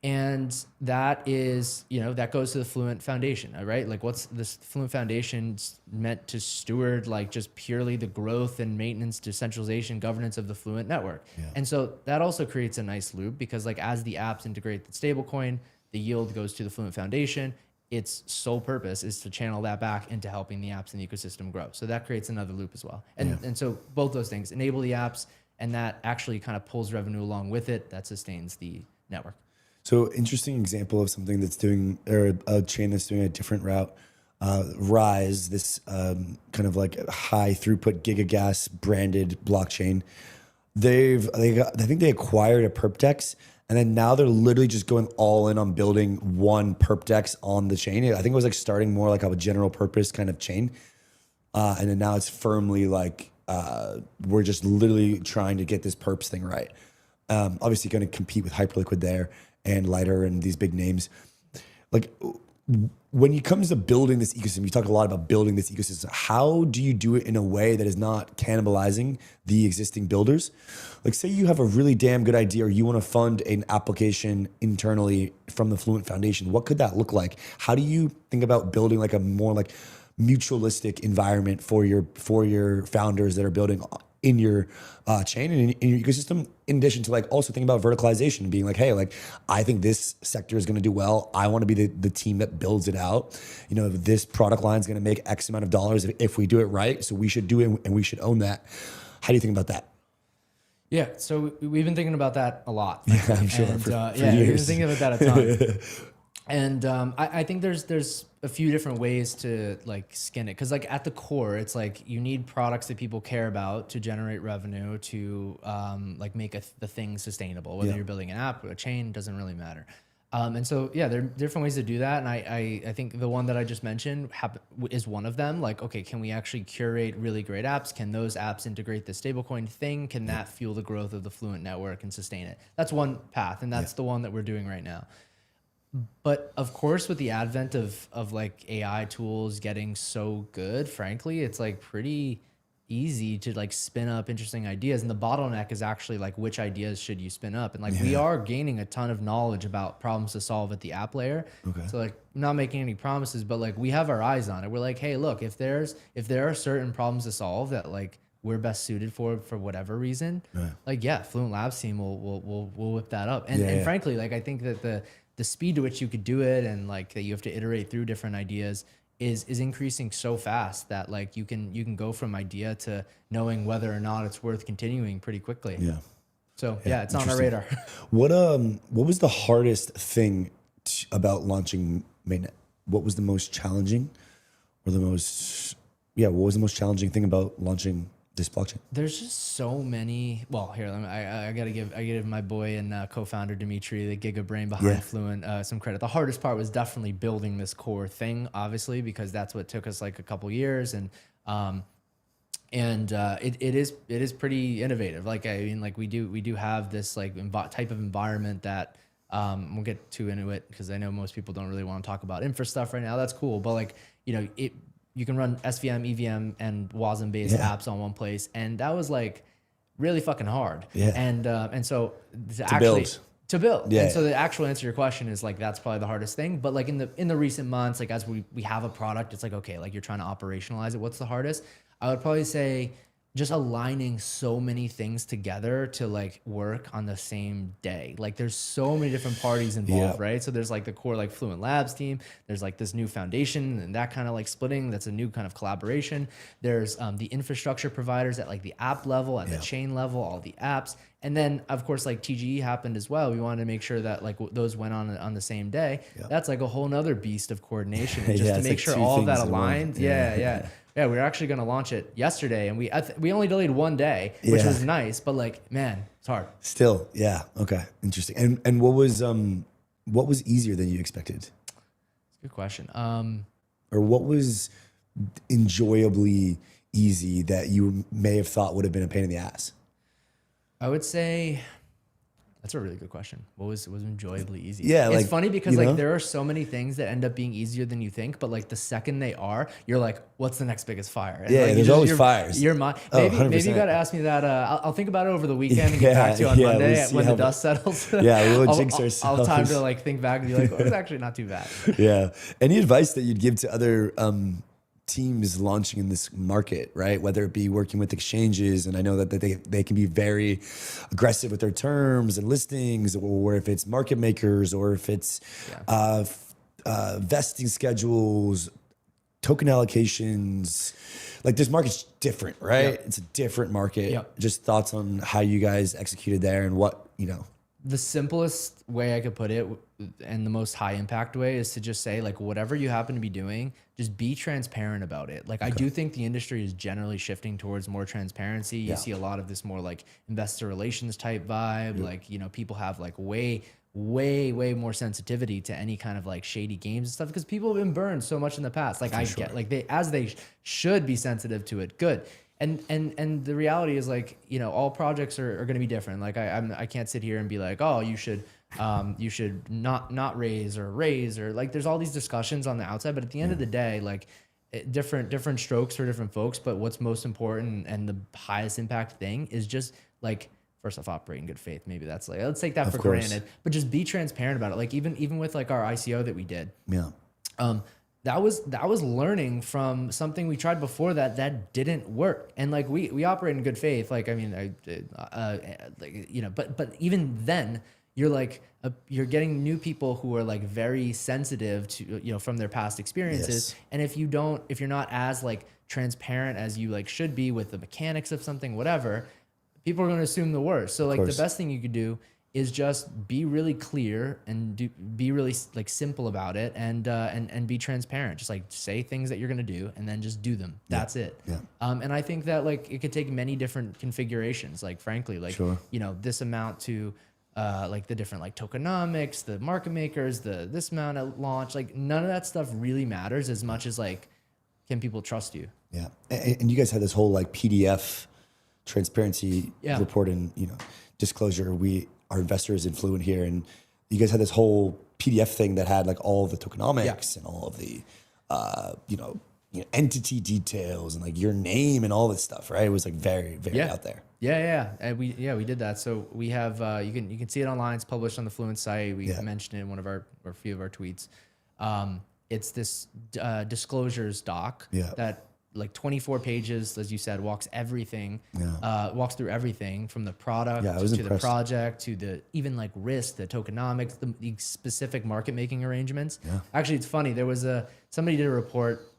And that is, that goes to the Fluent Foundation, right? Like what's this Fluent Foundation meant to steward, like just purely the growth and maintenance, decentralization, governance of the Fluent network. Yeah. And so that also creates a nice loop because like as the apps integrate the stablecoin, the yield goes to the Fluent Foundation. Its sole purpose is to channel that back into helping the apps in the ecosystem grow. So that creates another loop as well. And so both those things enable the apps, and that actually kind of pulls revenue along with it. That sustains the network. So interesting example of something that's doing, or a chain that's doing a different route. Rise, this kind of like high throughput gigagas branded blockchain. I think they acquired a perpdex, and then now they're literally just going all in on building one perpdex on the chain. I think it was like starting more like a general purpose kind of chain, and then now it's firmly like we're just literally trying to get this perps thing right. Obviously, going to compete with Hyperliquid there and Lighter and these big names. Like when it comes to building this ecosystem, you talk a lot about building this ecosystem. How do you do it in a way that is not cannibalizing the existing builders? Like say you have a really damn good idea, or you want to fund an application internally from the Fluent Foundation. What could that look like? How do you think about building like a more like mutualistic environment for your founders that are building in your chain and in your ecosystem, in addition to like also thinking about verticalization and being like, hey, like I think this sector is going to do well. I want to be the team that builds it out. This product line is going to make X amount of dollars if we do it right. So we should do it and we should own that. How do you think about that? Yeah, so we've been thinking about that a lot. Yeah, I'm sure. And, for we've years. been thinking about that a ton. And I think there's a few different ways to like skin it, because like at the core, it's like you need products that people care about to generate revenue to like make the thing sustainable. Whether you're building an app or a chain, doesn't really matter. And so yeah, there are different ways to do that. And I think the one that I just mentioned is one of them. Like, okay, can we actually curate really great apps? Can those apps integrate the stablecoin thing? Can that fuel the growth of the Fluent network and sustain it? That's one path, and that's the one that we're doing right now. But of course, with the advent of like AI tools getting so good, frankly, it's like pretty easy to like spin up interesting ideas. And the bottleneck is actually like which ideas should you spin up? And like we are gaining a ton of knowledge about problems to solve at the app layer. Okay. So like not making any promises, but like we have our eyes on it. We're like, hey, look, if there are certain problems to solve that like we're best suited for whatever reason, like Fluent Labs team will whip that up. And frankly, like I think that the speed to which you could do it and like that you have to iterate through different ideas is increasing so fast that like you can go from idea to knowing whether or not it's worth continuing pretty quickly. Yeah. So it's on our radar. What was the hardest thing about launching Mainnet? What was the most challenging, or what was the most challenging thing about launching this blockchain? There's just so many. Well, here, I gotta give my boy and co-founder Dimitri, the giga brain behind Fluent, some credit. The hardest part was definitely building this core thing, obviously, because that's what took us like a couple years, and it is pretty innovative. Like I mean, like we do have this like type of environment that we'll get into it because I know most people don't really want to talk about infra stuff right now. That's cool, but like you can run SVM, EVM, and WASM-based apps on one place, and that was like really fucking hard. Yeah. And so to build. Yeah. And so the actual answer to your question is like that's probably the hardest thing. But like in the recent months, like as we have a product, it's like okay, like you're trying to operationalize it. What's the hardest? I would probably say just aligning so many things together to like work on the same day. Like there's so many different parties involved, right? So there's like the core like Fluent Labs team. There's like this new foundation and that kind of like splitting. That's a new kind of collaboration. There's the infrastructure providers at like the app level, at the chain level, all the apps. And then of course like TGE happened as well. We wanted to make sure that like those went on the same day. That's like a whole nother beast of coordination just to make sure all of that aligned. Yeah, we were actually going to launch it yesterday, and we only delayed one day, which was nice. But like, man, it's hard. Still, yeah, okay, interesting. And what was easier than you expected? Good question. Or what was enjoyably easy that you may have thought would have been a pain in the ass? I would say that's a really good question. What was enjoyably easy? Yeah, it's like, funny because you like know? there are so many things that end up being easier than you think, but like the second they are, you're like, what's the next biggest fire? And Yeah, like, there's always fires. Your mind. Oh, Maybe you got to ask me that. I'll think about it over the weekend and get back to you on Monday we'll see when how the dust settles. Yeah, we'll jinx I'll ourselves. have time to like think back and be like, oh, it's actually not too bad. Yeah. Any advice that you'd give to other teams launching in this market, right? Whether it be working with exchanges, and I know that they can be very aggressive with their terms and listings, or if it's market makers, or if it's vesting schedules, token allocations. Like this market's different, right? It's a different market. Just thoughts on how you guys executed there and what, you know. The simplest way I could put it and the most high impact way is to just say like, whatever you happen to be doing, just be transparent about it. Like I do think the industry is generally shifting towards more transparency. You see a lot of this more like investor relations type vibe. Like, you know, people have like way more sensitivity to any kind of like shady games and stuff because people have been burned so much in the past. Like get like they should be sensitive to it. Good. And the reality is like, you know, all projects are going to be different. Like I can't sit here and be like, oh, you should not raise or like, there's all these discussions on the outside, but at the end of the day, like different strokes for different folks. But what's most important and the highest impact thing is just like, first off, operate in good faith. Maybe that's like, let's take that for granted, but just be transparent about it. Like even with like our ICO that we did. That was learning from something we tried before that didn't work. And like we operate in good faith. Like, I mean, like, you know, but even then you're like, you're getting new people who are like very sensitive to, you know, from their past experiences. And if you're not as like transparent as you like should be with the mechanics of something, whatever, people are going to assume the worst. So like the best thing you could do is just be really clear and be really like simple about it and be transparent. Just like say things that you're gonna do and then just do them. That's it. And I think that like it could take many different configurations. Like frankly, like you know, this amount to like the different like tokenomics, the market makers, this amount at launch. Like none of that stuff really matters as much as like, can people trust you? Yeah, and you guys had this whole like PDF transparency report and, you know, disclosure. Our investors in Fluent here, and you guys had this whole PDF thing that had like all of the tokenomics and all of the, you know, entity details and like your name and all this stuff, right? It was like very out there. And we did that. So we have you can see it online. It's published on the Fluent site. We mentioned it in one of our or a few of our tweets. It's this disclosures doc that like 24 pages, as you said, walks through everything from the product to the project to the even like risk, the tokenomics, the specific market making arrangements. Actually, it's funny. There was somebody did a report,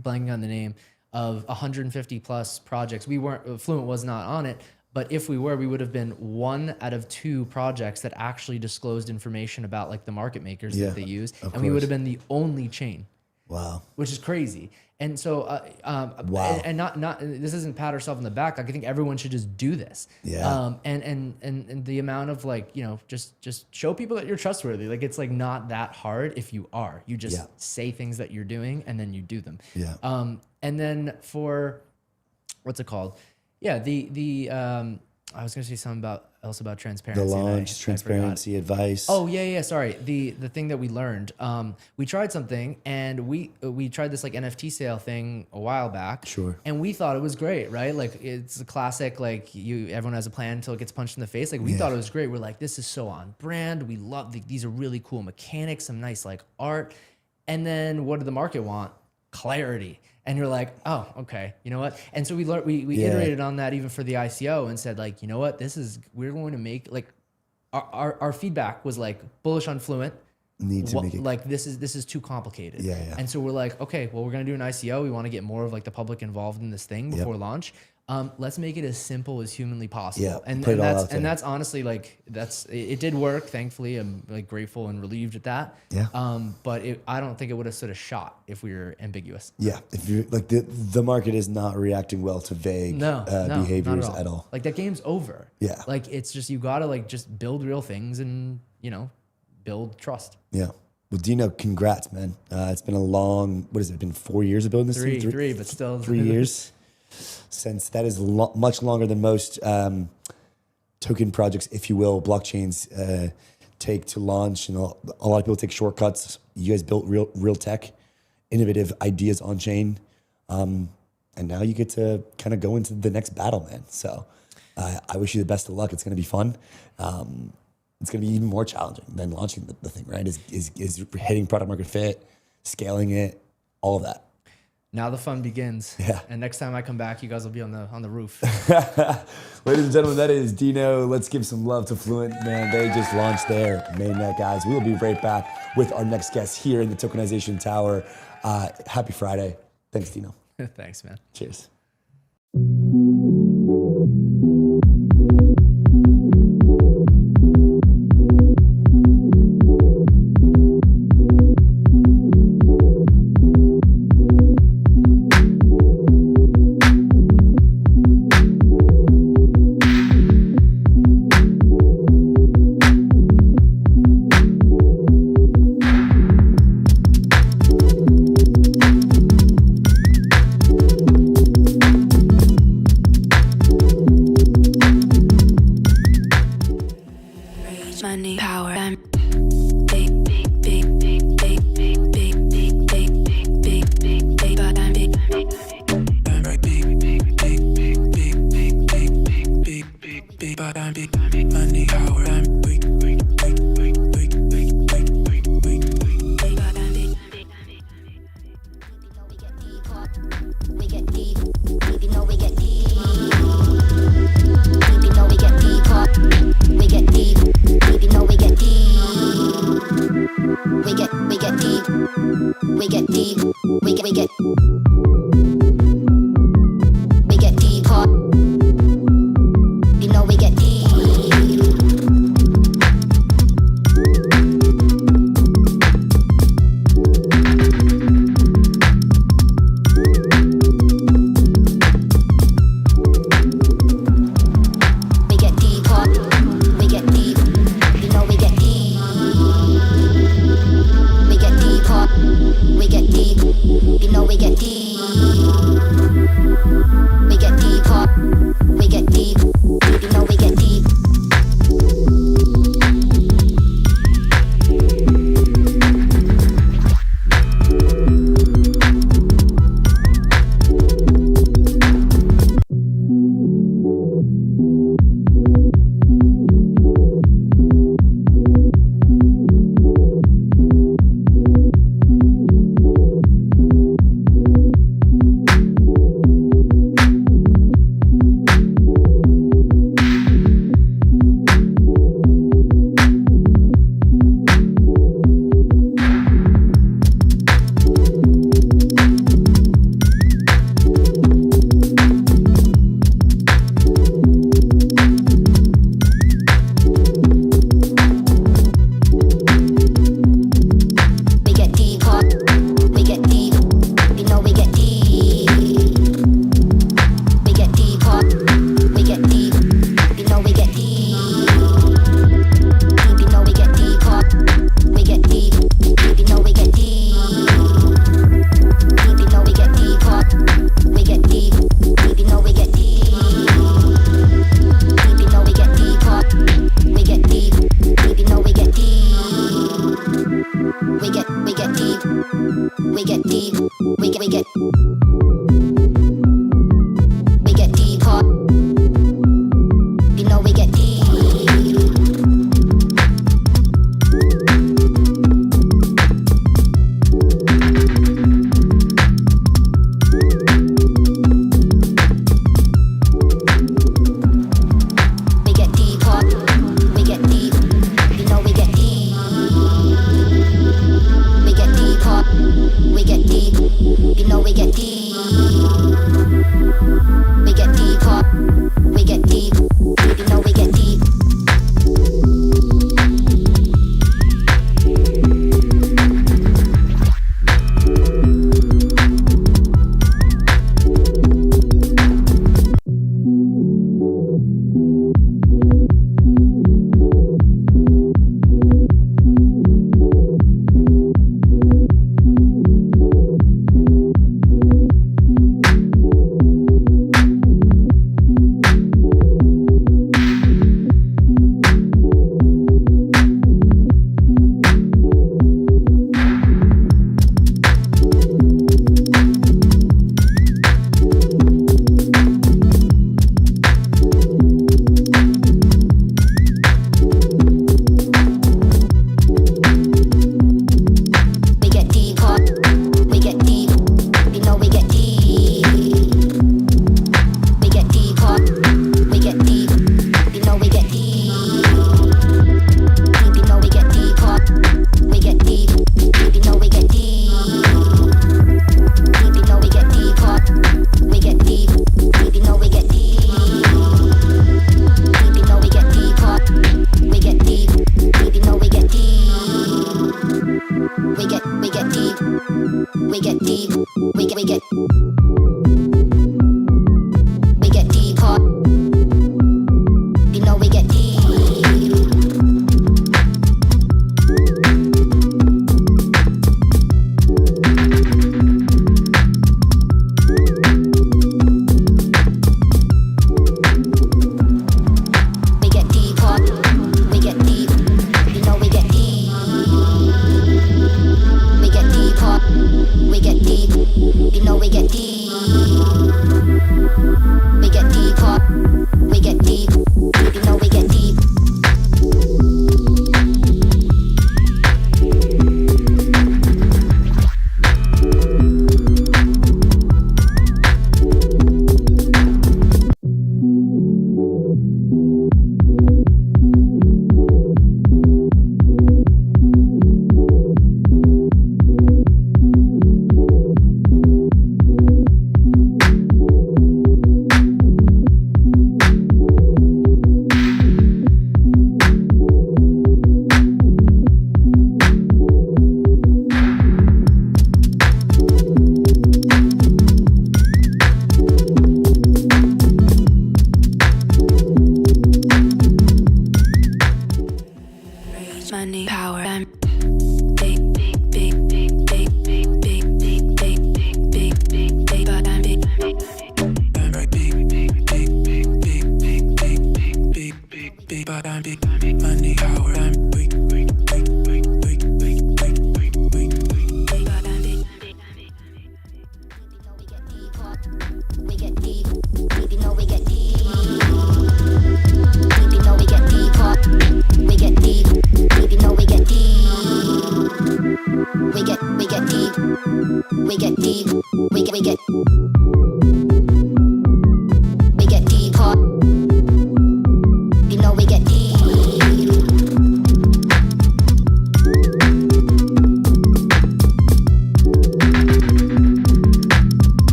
blanking on the name, of 150 plus projects. Fluent was not on it, but if we were, we would have been 1 out of 2 projects that actually disclosed information about like the market makers that they use, and we would have been the only chain. Wow. Which is crazy. And so, and not this isn't pat ourselves on the back. Like I think everyone should just do this. And the amount of like, you know, just show people that you're trustworthy. Like it's like not that hard if you are. You just say things that you're doing and then you do them. And then for what's it called? I was gonna say something about transparency. The launch, transparency, advice. Oh yeah. Sorry. The thing that we learned, we tried something and we tried this like NFT sale thing a while back. And we thought it was great, right? Like it's a classic, like everyone has a plan until it gets punched in the face. Like we thought it was great. We're like, this is so on brand. We love these are really cool mechanics, some nice like art. And then what did the market want? Clarity. And you're like, oh, okay, you know what? And so we iterated on that even for the ICO and said like, you know what, we're going to make like, our feedback was like bullish on Fluent. Need to make it like this is too complicated. Yeah. And so we're like, okay, well, we're gonna do an ICO. We want to get more of like the public involved in this thing before launch. Let's make it as simple as humanly possible. Yeah, and that's honestly like it did work. Thankfully, I'm like grateful and relieved at that. Yeah. But I don't think it would have stood a shot if we were ambiguous. Yeah. If you're like the market is not reacting well to vague behaviors at all. Like that game's over. Yeah. Like it's just you gotta like just build real things and build trust. Yeah. Well, Dino, congrats, man. It's been a long, what has it been, 4 years of building this thing? Three, but still 3 years. Since that is much longer than most token projects, if you will, blockchains take to launch. And a lot of people take shortcuts. You guys built real tech, innovative ideas on chain. And now you get to kind of go into the next battle, man. So I wish you the best of luck. It's going to be fun. It's going to be even more challenging than launching the thing, right? Is hitting product market fit, scaling it, all of that. Now the fun begins. Yeah. And next time I come back, you guys will be on the roof. Ladies and gentlemen, that is Dino. Let's give some love to Fluent, man. They just launched their mainnet, guys. We'll be right back with our next guest here in the Tokenization Tower. Happy Friday. Thanks, Dino. Thanks, man. Cheers.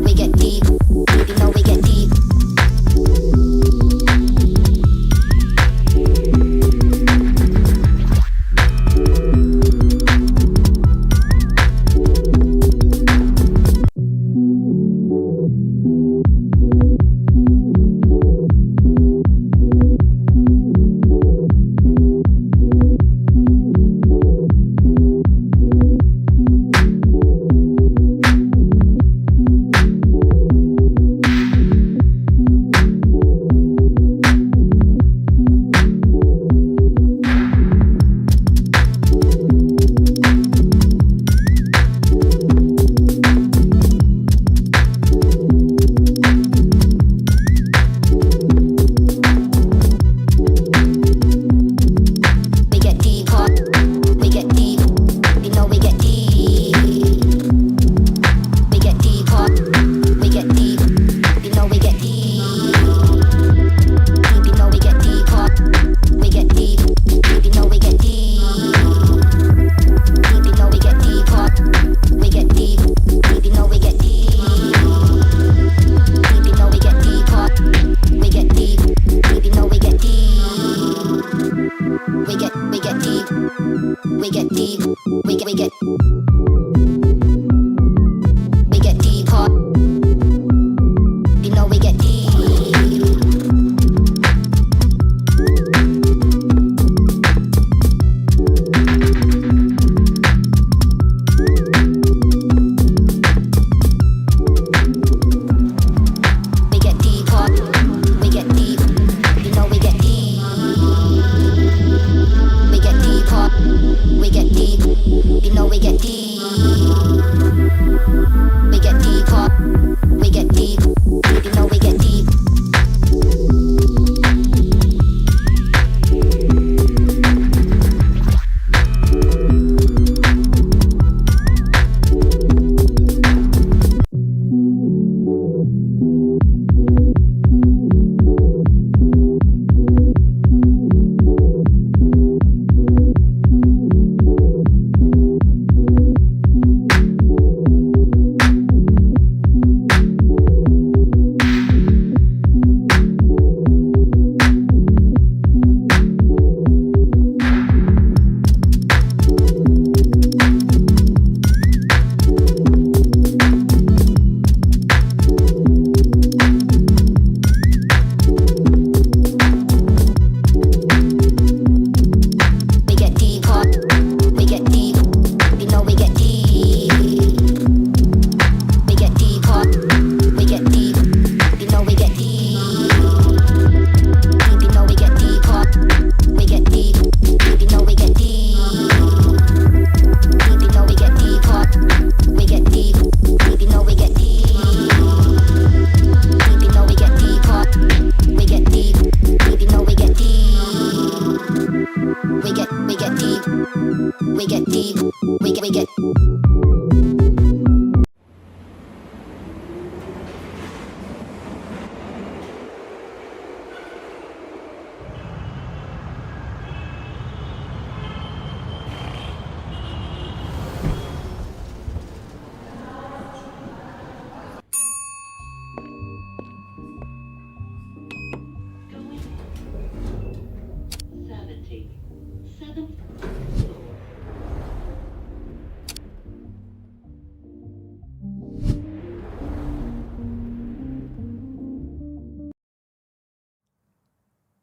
We get deep. You know we get deep.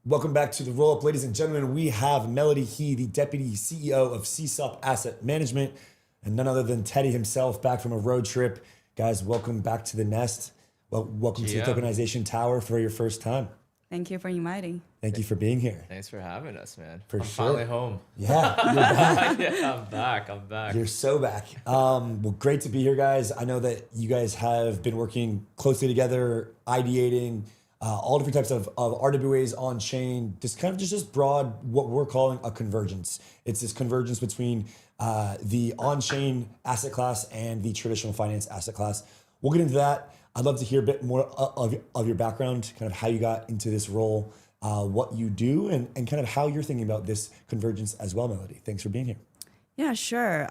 Welcome back to the Rollup, ladies and gentlemen. We have Melody He, the Deputy CEO of CSOP Asset Management, and none other than Teddy himself, back from a road trip. Guys, welcome back to the nest. Well, welcome to the Tokenization Tower for your first time. Thank you for inviting. Thank you for being here. Thanks for having us, man. I'm finally home. Yeah, you're back. Yeah, I'm back. You're so back. Well, great to be here, guys. I know that you guys have been working closely together, ideating, all different types of RWAs on chain, just broad, what we're calling a convergence. It's this convergence between the on-chain asset class and the traditional finance asset class. We'll get into that. I'd love to hear a bit more of your background, kind of how you got into this role, what you do, and kind of how you're thinking about this convergence as well, Melody. Thanks for being here. Yeah, sure.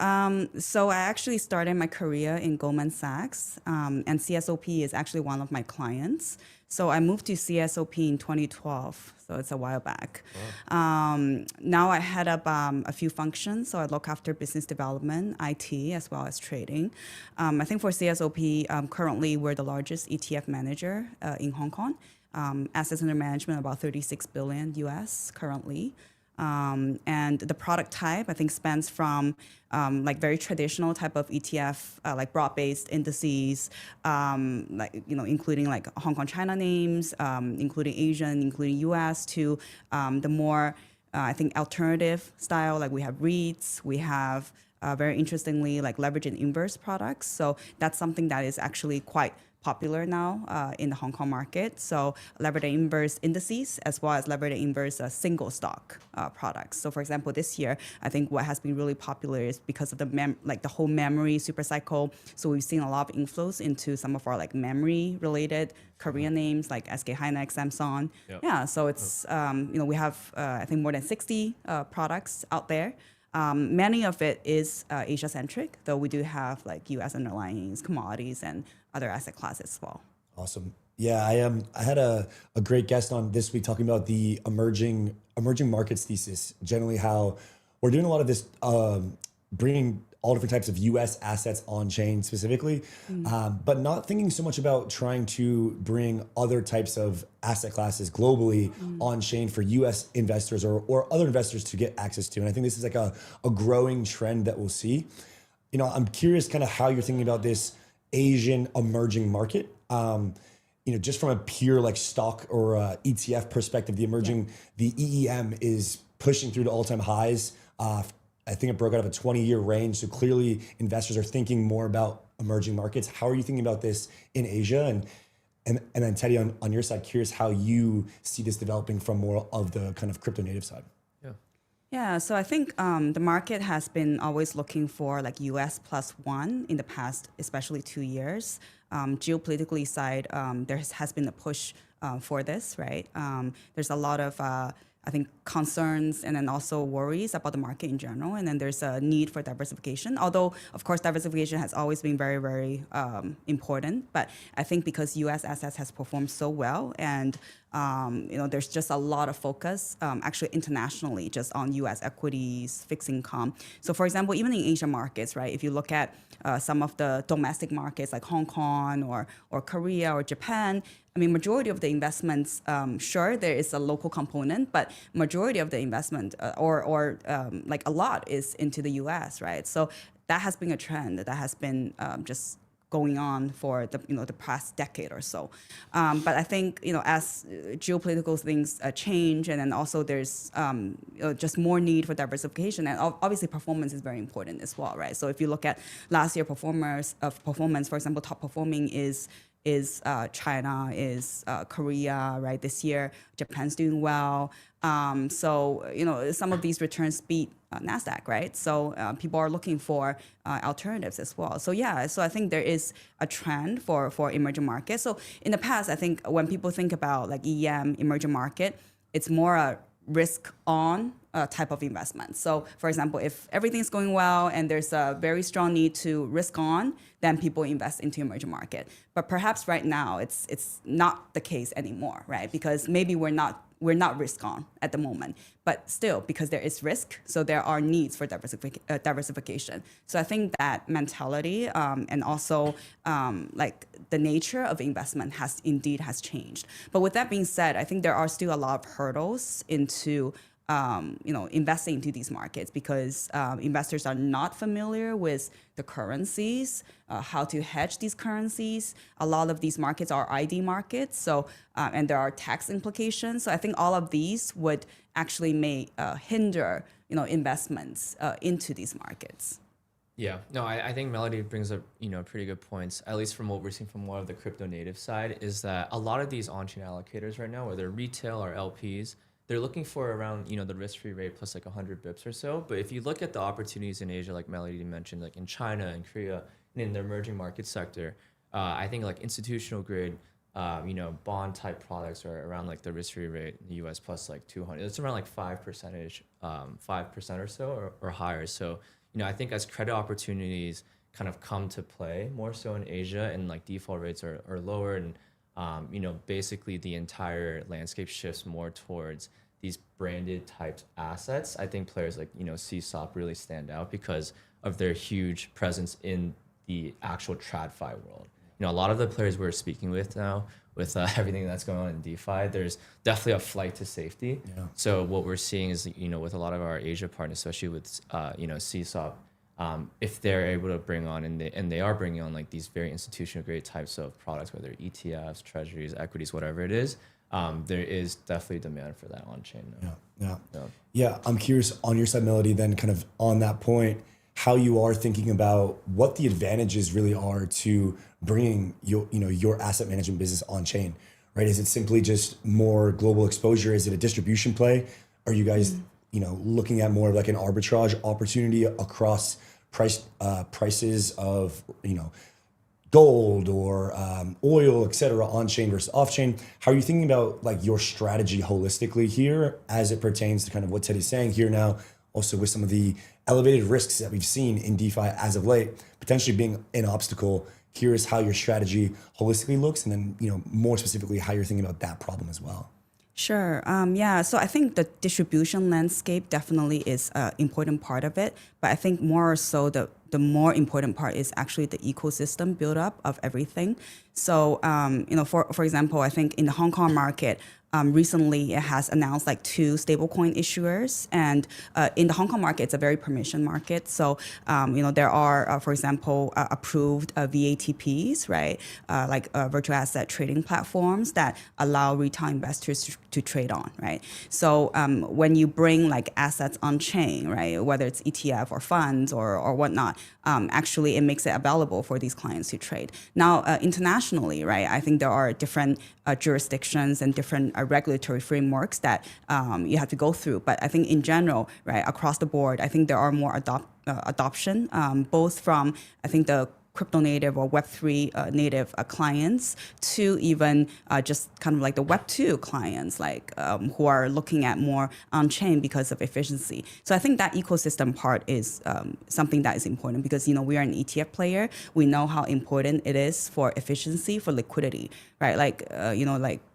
So I actually started my career in Goldman Sachs, and CSOP is actually one of my clients. So I moved to CSOP in 2012, so it's a while back. Now I head up a few functions. So I look after business development, IT, as well as trading. I think for CSOP, currently we're the largest ETF manager in Hong Kong. Assets under management about 36 billion US currently. And the product type, I think, spans from like very traditional type of ETF, like broad-based indices, like including like Hong Kong China names, including Asian, including US, to the more I think alternative style. Like we have REITs, we have very interestingly like leverage and inverse products. So that's something that is actually quite popular now in the Hong Kong market. So levered and inverse indices, as well as levered and inverse single stock products. So for example, this year, I think what has been really popular is because of the whole memory super cycle. So we've seen a lot of inflows into some of our like memory related Korean names like SK Hynix, Samsung. Yep. Yeah, so it's, we have, I think more than 60 products out there. Many of it is Asia-centric, though we do have like U.S. underlyings, commodities, and other asset classes as well. Awesome. Yeah, I had a great guest on this week talking about the emerging markets thesis. Generally, how we're doing a lot of this, bringing all different types of U.S. assets on chain specifically, but not thinking so much about trying to bring other types of asset classes globally on chain for U.S. investors or other investors to get access to. And I think this is like a growing trend that we'll see. I'm curious kind of how you're thinking about this Asian emerging market. Just from a pure like stock or ETF perspective, the EEM is pushing through to all-time highs. I think it broke out of a 20-year range. So clearly investors are thinking more about emerging markets. How are you thinking about this in Asia? And then Teddy, on your side, curious how you see this developing from more of the kind of crypto native side. Yeah, so I think the market has been always looking for like US plus one in the past, especially 2 years. Geopolitically side, there has been a push for this, right? There's a lot of, I think, concerns and then also worries about the market in general. And then there's a need for diversification. Although, of course, diversification has always been very, very important. But I think because US assets has performed so well and there's just a lot of focus actually internationally just on US equities, fixed income. So for example, even in Asian markets, right, if you look at some of the domestic markets like Hong Kong or Korea or Japan, I mean, majority of the investments, sure, there is a local component, but majority of the investment or like a lot is into the US, right? So that has been a trend that has been just going on for the past decade or so. But I think, as geopolitical things change, and then also there's just more need for diversification, and obviously performance is very important as well, right? So if you look at last year performance, for example, top performing is China, is Korea, right? This year, Japan's doing well. So, some of these returns beat NASDAQ, right? So people are looking for alternatives as well. So yeah, so I think there is a trend for emerging markets. So in the past, I think when people think about like EM, emerging market, it's more a risk on type of investment. So for example, if everything's going well and there's a very strong need to risk on, then people invest into emerging market. But perhaps right now it's not the case anymore, right? Because maybe we're not risk on at the moment, but still because there is risk, so there are needs for diversification. So I think that mentality and also like the nature of investment has changed. But with that being said, I think there are still a lot of hurdles into investing into these markets because investors are not familiar with the currencies, how to hedge these currencies. A lot of these markets are ID markets, so and there are tax implications. So I think all of these would actually may hinder investments into these markets. Yeah, no, I think Melody brings up pretty good points. At least from what we're seeing from more of the crypto native side, is that a lot of these on-chain allocators right now, whether retail or LPs, they're looking for around the risk-free rate plus like 100 bips or so. But if you look at the opportunities in Asia, like Melody mentioned, like in China and Korea, and in the emerging market sector, I think like institutional grade, bond type products are around like the risk-free rate in the US plus like 200. It's around like 5%, 5% or so or higher. So I think as credit opportunities kind of come to play more so in Asia, and like default rates are lower, and basically the entire landscape shifts more towards these branded types assets, I think players like CSOP really stand out because of their huge presence in the actual TradFi world. A lot of the players we're speaking with now, with everything that's going on in DeFi, there's definitely a flight to safety. Yeah. So what we're seeing is, with a lot of our Asia partners, especially with, CSOP, if they're able to bring on, and they are bringing on like these very institutional grade types of products, whether ETFs, treasuries, equities, whatever it is, there is definitely demand for that on chain now. Yeah. I'm curious on your side, Melody, then kind of on that point, how you are thinking about what the advantages really are to bringing your asset management business on chain, right? Is it simply just more global exposure? Is it a distribution play? Are you guys, looking at more of like an arbitrage opportunity across prices of, gold or oil, et cetera, on chain versus off chain? How are you thinking about like your strategy holistically here as it pertains to kind of what Teddy's saying here now, also with some of the elevated risks that we've seen in DeFi as of late, potentially being an obstacle? Curious how your strategy holistically looks, and then, more specifically, how you're thinking about that problem as well. Sure. So I think the distribution landscape definitely is an important part of it. But I think more so the more important part is actually the ecosystem build up of everything. So, for example, I think in the Hong Kong market, recently it has announced like 2 stablecoin issuers, and in the Hong Kong market, it's a very permission market. So, there are, for example, approved VATPs, right? Virtual asset trading platforms that allow retail investors to trade on, right? So when you bring like assets on chain, right, whether it's ETF or funds or whatnot, actually it makes it available for these clients to trade. Now, internationally, right, I think there are different jurisdictions and different regulatory frameworks that you have to go through. But I think in general, right, across the board, I think there are more adoption, both from, I think, the crypto native or Web3 native clients to even just kind of like the Web2 clients, like who are looking at more on chain because of efficiency. So I think that ecosystem part is something that is important because, we are an ETF player. We know how important it is for efficiency, for liquidity, right? Like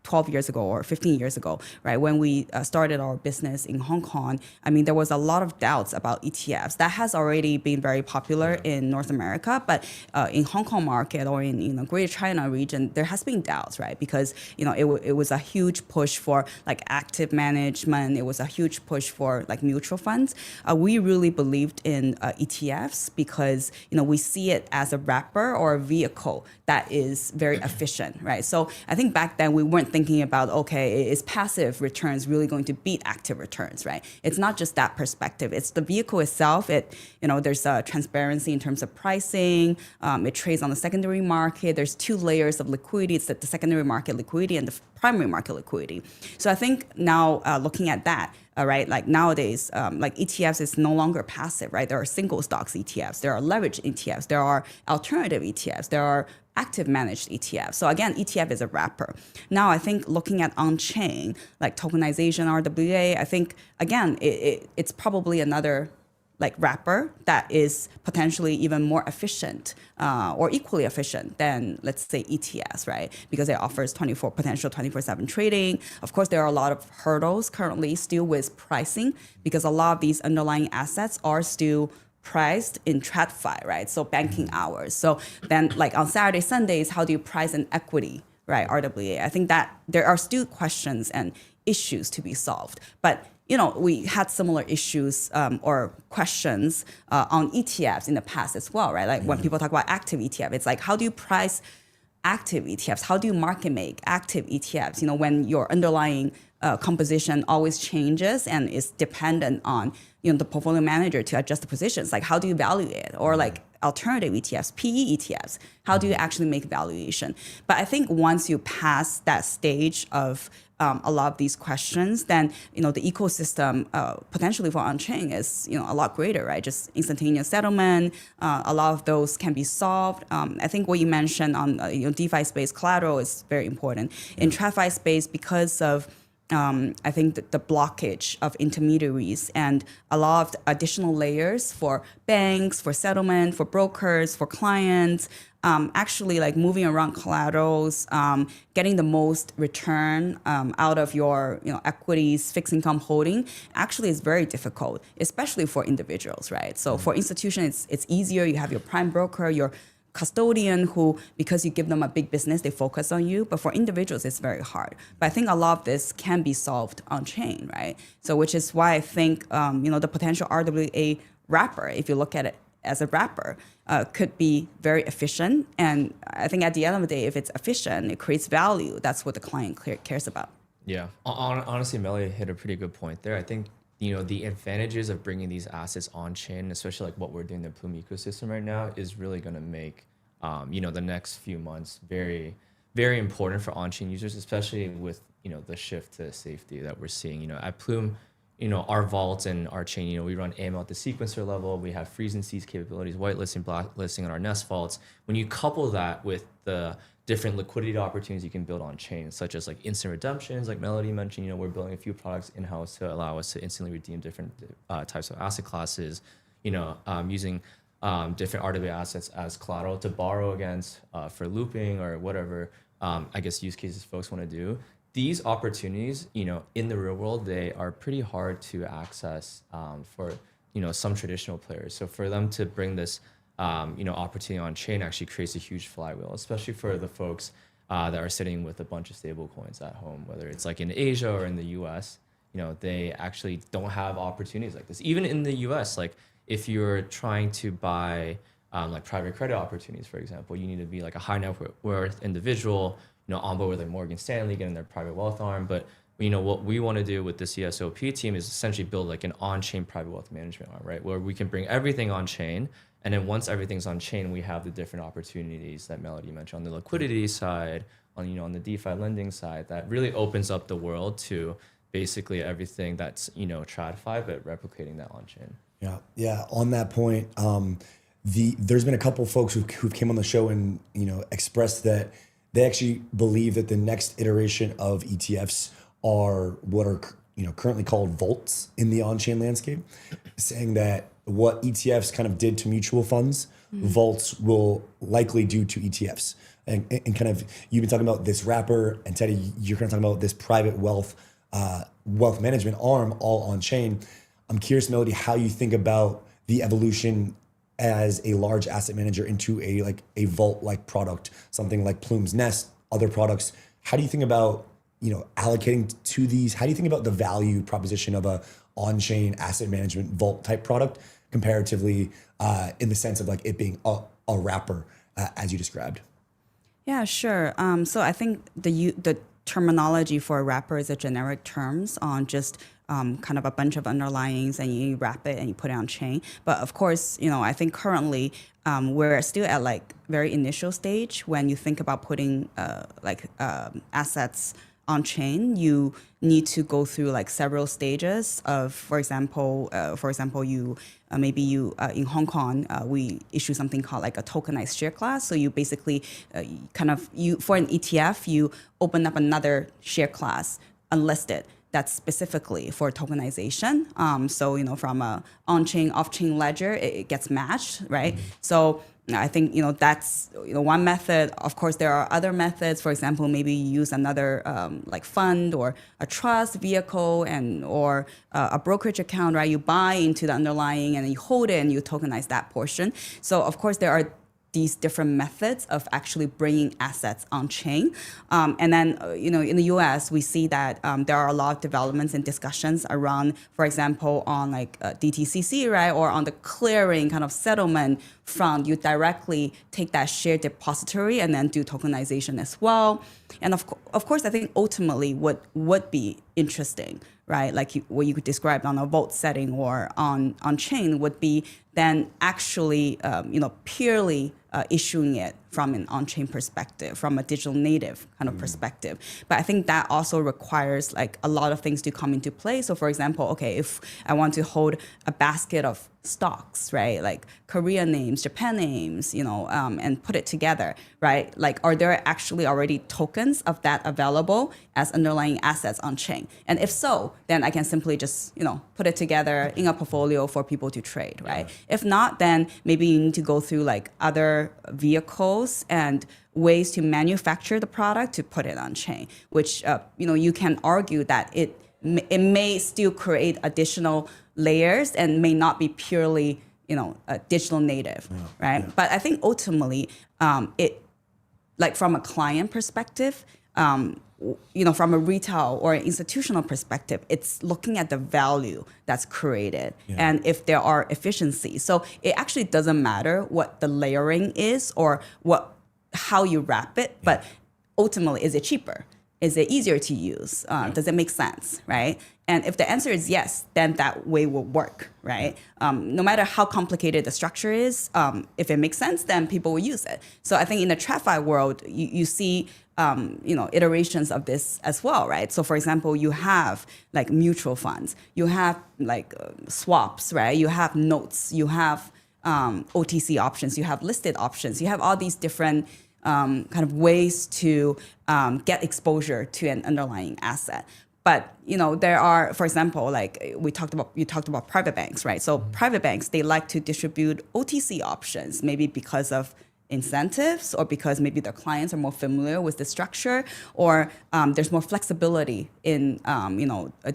12 years ago or 15 years ago, right? When we started our business in Hong Kong, I mean, there was a lot of doubts about ETFs. That has already been very popular in North America, but in Hong Kong market or in Greater China region, there has been doubts, right? Because, it was a huge push for like active management. It was a huge push for like mutual funds. We really believed in ETFs because, we see it as a wrapper or a vehicle that is very efficient, right? So I think back then we weren't thinking about, okay, is passive returns really going to beat active returns, right? It's not just that perspective. It's the vehicle itself. There's a transparency in terms of pricing. It trades on the secondary market. There's 2 layers of liquidity. It's the secondary market liquidity and the primary market liquidity. So I think now looking at that, right, like nowadays, like ETFs is no longer passive, right? There are single stocks ETFs. There are leverage ETFs. There are alternative ETFs. There are active managed ETFs. So again, ETF is a wrapper. Now, I think looking at on-chain, like tokenization, RWA, I think, again, it's probably another like wrapper that is potentially even more efficient or equally efficient than, let's say, ETFs, right? Because it offers potential 24/7 trading. Of course, there are a lot of hurdles currently still with pricing because a lot of these underlying assets are still priced in TradFi, right? So banking hours. So then like on Saturday, Sundays, how do you price an equity, right? RWA. I think that there are still questions and issues to be solved. But we had similar issues or questions on ETFs in the past as well, right? Like when people talk about active ETF, it's like, how do you price active ETFs? How do you market make active ETFs? When your underlying composition always changes and is dependent on the portfolio manager to adjust the positions. Like how do you evaluate it? Or like alternative ETFs, PE ETFs, how do you actually make valuation? But I think once you pass that stage of a lot of these questions, then the ecosystem potentially for on-chain is a lot greater, right? Just instantaneous settlement, a lot of those can be solved. I think what you mentioned on DeFi space, collateral is very important. In TradFi space, because of I think that the blockage of intermediaries and a lot of additional layers for banks, for settlement, for brokers, for clients, actually like moving around collaterals, getting the most return out of your equities, fixed income holding actually is very difficult, especially for individuals, right? So for institutions, it's easier. You have your prime broker, your custodian who, because you give them a big business, they focus on you. But for individuals, it's very hard. But I think a lot of this can be solved on chain, right? So which is why I think, the potential RWA wrapper, if you look at it as a wrapper, could be very efficient. And I think at the end of the day, if it's efficient, it creates value. That's what the client cares about. Yeah, honestly, Melly hit a pretty good point there. I think the advantages of bringing these assets on chain, especially like what we're doing in the Plume ecosystem right now, is really going to make the next few months very, very important for on-chain users, especially with the shift to safety that we're seeing. At Plume, our vault and our chain, we run AML at the sequencer level. We have freeze and seize capabilities, whitelisting, blacklisting on our Nest vaults. When you couple that with the different liquidity opportunities you can build on chain, such as like instant redemptions, like Melody mentioned, we're building a few products in-house to allow us to instantly redeem different types of asset classes, using different RWA assets as collateral to borrow against for looping or whatever, use cases folks want to do. These opportunities, in the real world, they are pretty hard to access for, some traditional players. So for them to bring this opportunity on chain actually creates a huge flywheel, especially for the folks that are sitting with a bunch of stable coins at home, whether it's like in Asia or in the US, they actually don't have opportunities like this. Even in the US, like if you're trying to buy like private credit opportunities, for example, you need to be like a high net worth individual, on board with like Morgan Stanley, getting their private wealth arm. But what we want to do with the CSOP team is essentially build like an on-chain private wealth management arm, right? Where we can bring everything on chain. And then once everything's on chain, we have the different opportunities that Melody mentioned on the liquidity side, on the DeFi lending side, that really opens up the world to basically everything that's, TradFi, but replicating that on chain. Yeah. On that point, there's been a couple folks who've came on the show and, expressed that they actually believe that the next iteration of ETFs are what are, currently called vaults in the on-chain landscape, saying that what ETFs kind of did to mutual funds, vaults will likely do to ETFs. And kind of, you've been talking about this wrapper, and Teddy, you're kind of talking about this private wealth management arm all on chain. I'm curious, Melody, how you think about the evolution as a large asset manager into a vault-like product, something like Plume's Nest, other products. How do you think about allocating to these? How do you think about the value proposition of a on-chain asset management vault type product comparatively in the sense of like it being a wrapper as you described? Yeah, sure. So I think the terminology for a wrapper is a generic terms on just kind of a bunch of underlyings, and you wrap it and you put it on chain. But of course, I think currently we're still at like very initial stage. When you think about putting assets on chain, you need to go through like several stages of, for example, you in Hong Kong, we issue something called like a tokenized share class. So you basically for an ETF, you open up another share class unlisted that's specifically for tokenization. From a on-chain, off-chain ledger, it gets matched, right? So I think that's one method. Of course, there are other methods. For example, maybe you use another like fund or a trust vehicle or a brokerage account, right? You buy into the underlying and then you hold it and you tokenize that portion. So of course, there are these different methods of actually bringing assets on chain. And then, in the US, we see that there are a lot of developments and discussions around, for example, on like DTCC, right? Or on the clearing kind of settlement front, you directly take that shared depository and then do tokenization as well. And of course, I think ultimately what would be interesting, right? Like what you could describe on a vault setting or on chain would be then actually, purely issuing it from an on-chain perspective, from a digital native kind of perspective. But I think that also requires like a lot of things to come into play. So for example, okay, if I want to hold a basket of stocks, right, like Korean names, Japan names, and put it together, right? Like, are there actually already tokens of that available as underlying assets on chain? And if so, then I can simply just, put it together in a portfolio for people to trade, right? If not, then maybe you need to go through like other vehicles and ways to manufacture the product to put it on chain, which, you can argue that it may still create additional layers and may not be purely, a digital native, right? Yeah. But I think ultimately, it, like from a client perspective, from a retail or institutional perspective, it's looking at the value that's created and if there are efficiencies. So it actually doesn't matter what the layering is or how you wrap it, but ultimately, is it cheaper? Is it easier to use? Does it make sense, right? And if the answer is yes, then that way will work, right? No matter how complicated the structure is, if it makes sense, then people will use it. So I think in the TradFi world, you see, iterations of this as well, right? So for example, you have like mutual funds, you have like swaps, right? You have notes, you have OTC options, you have listed options, you have all these different kind of ways to get exposure to an underlying asset. But there are, for example, like you talked about private banks, right? So private banks, they like to distribute OTC options, maybe because of incentives or because maybe their clients are more familiar with the structure, or there's more flexibility in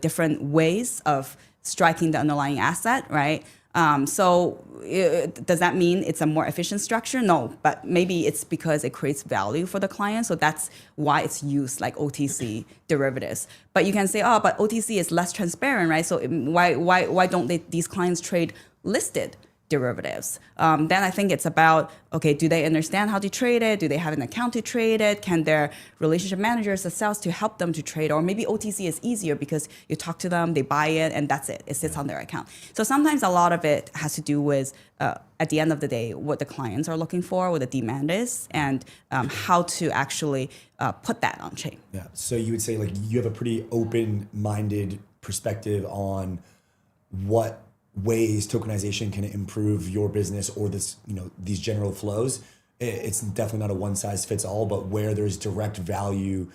different ways of striking the underlying asset, right? Does that mean it's a more efficient structure? No, but maybe it's because it creates value for the client. So that's why it's used like OTC derivatives. But you can say, oh, but OTC is less transparent, right? So why don't these clients trade listed derivatives? Then I think it's about, okay, do they understand how to trade it? Do they have an account to trade it? Can their relationship managers, the sales to help them to trade? Or maybe OTC is easier because you talk to them, they buy it, and that's it. It sits on their account. So sometimes a lot of it has to do with, at the end of the day, what the clients are looking for, what the demand is, and how to actually put that on chain. Yeah. So you would say like you have a pretty open-minded perspective on what ways tokenization can improve your business or this, these general flows. It's definitely not a one size fits all, but where there's direct value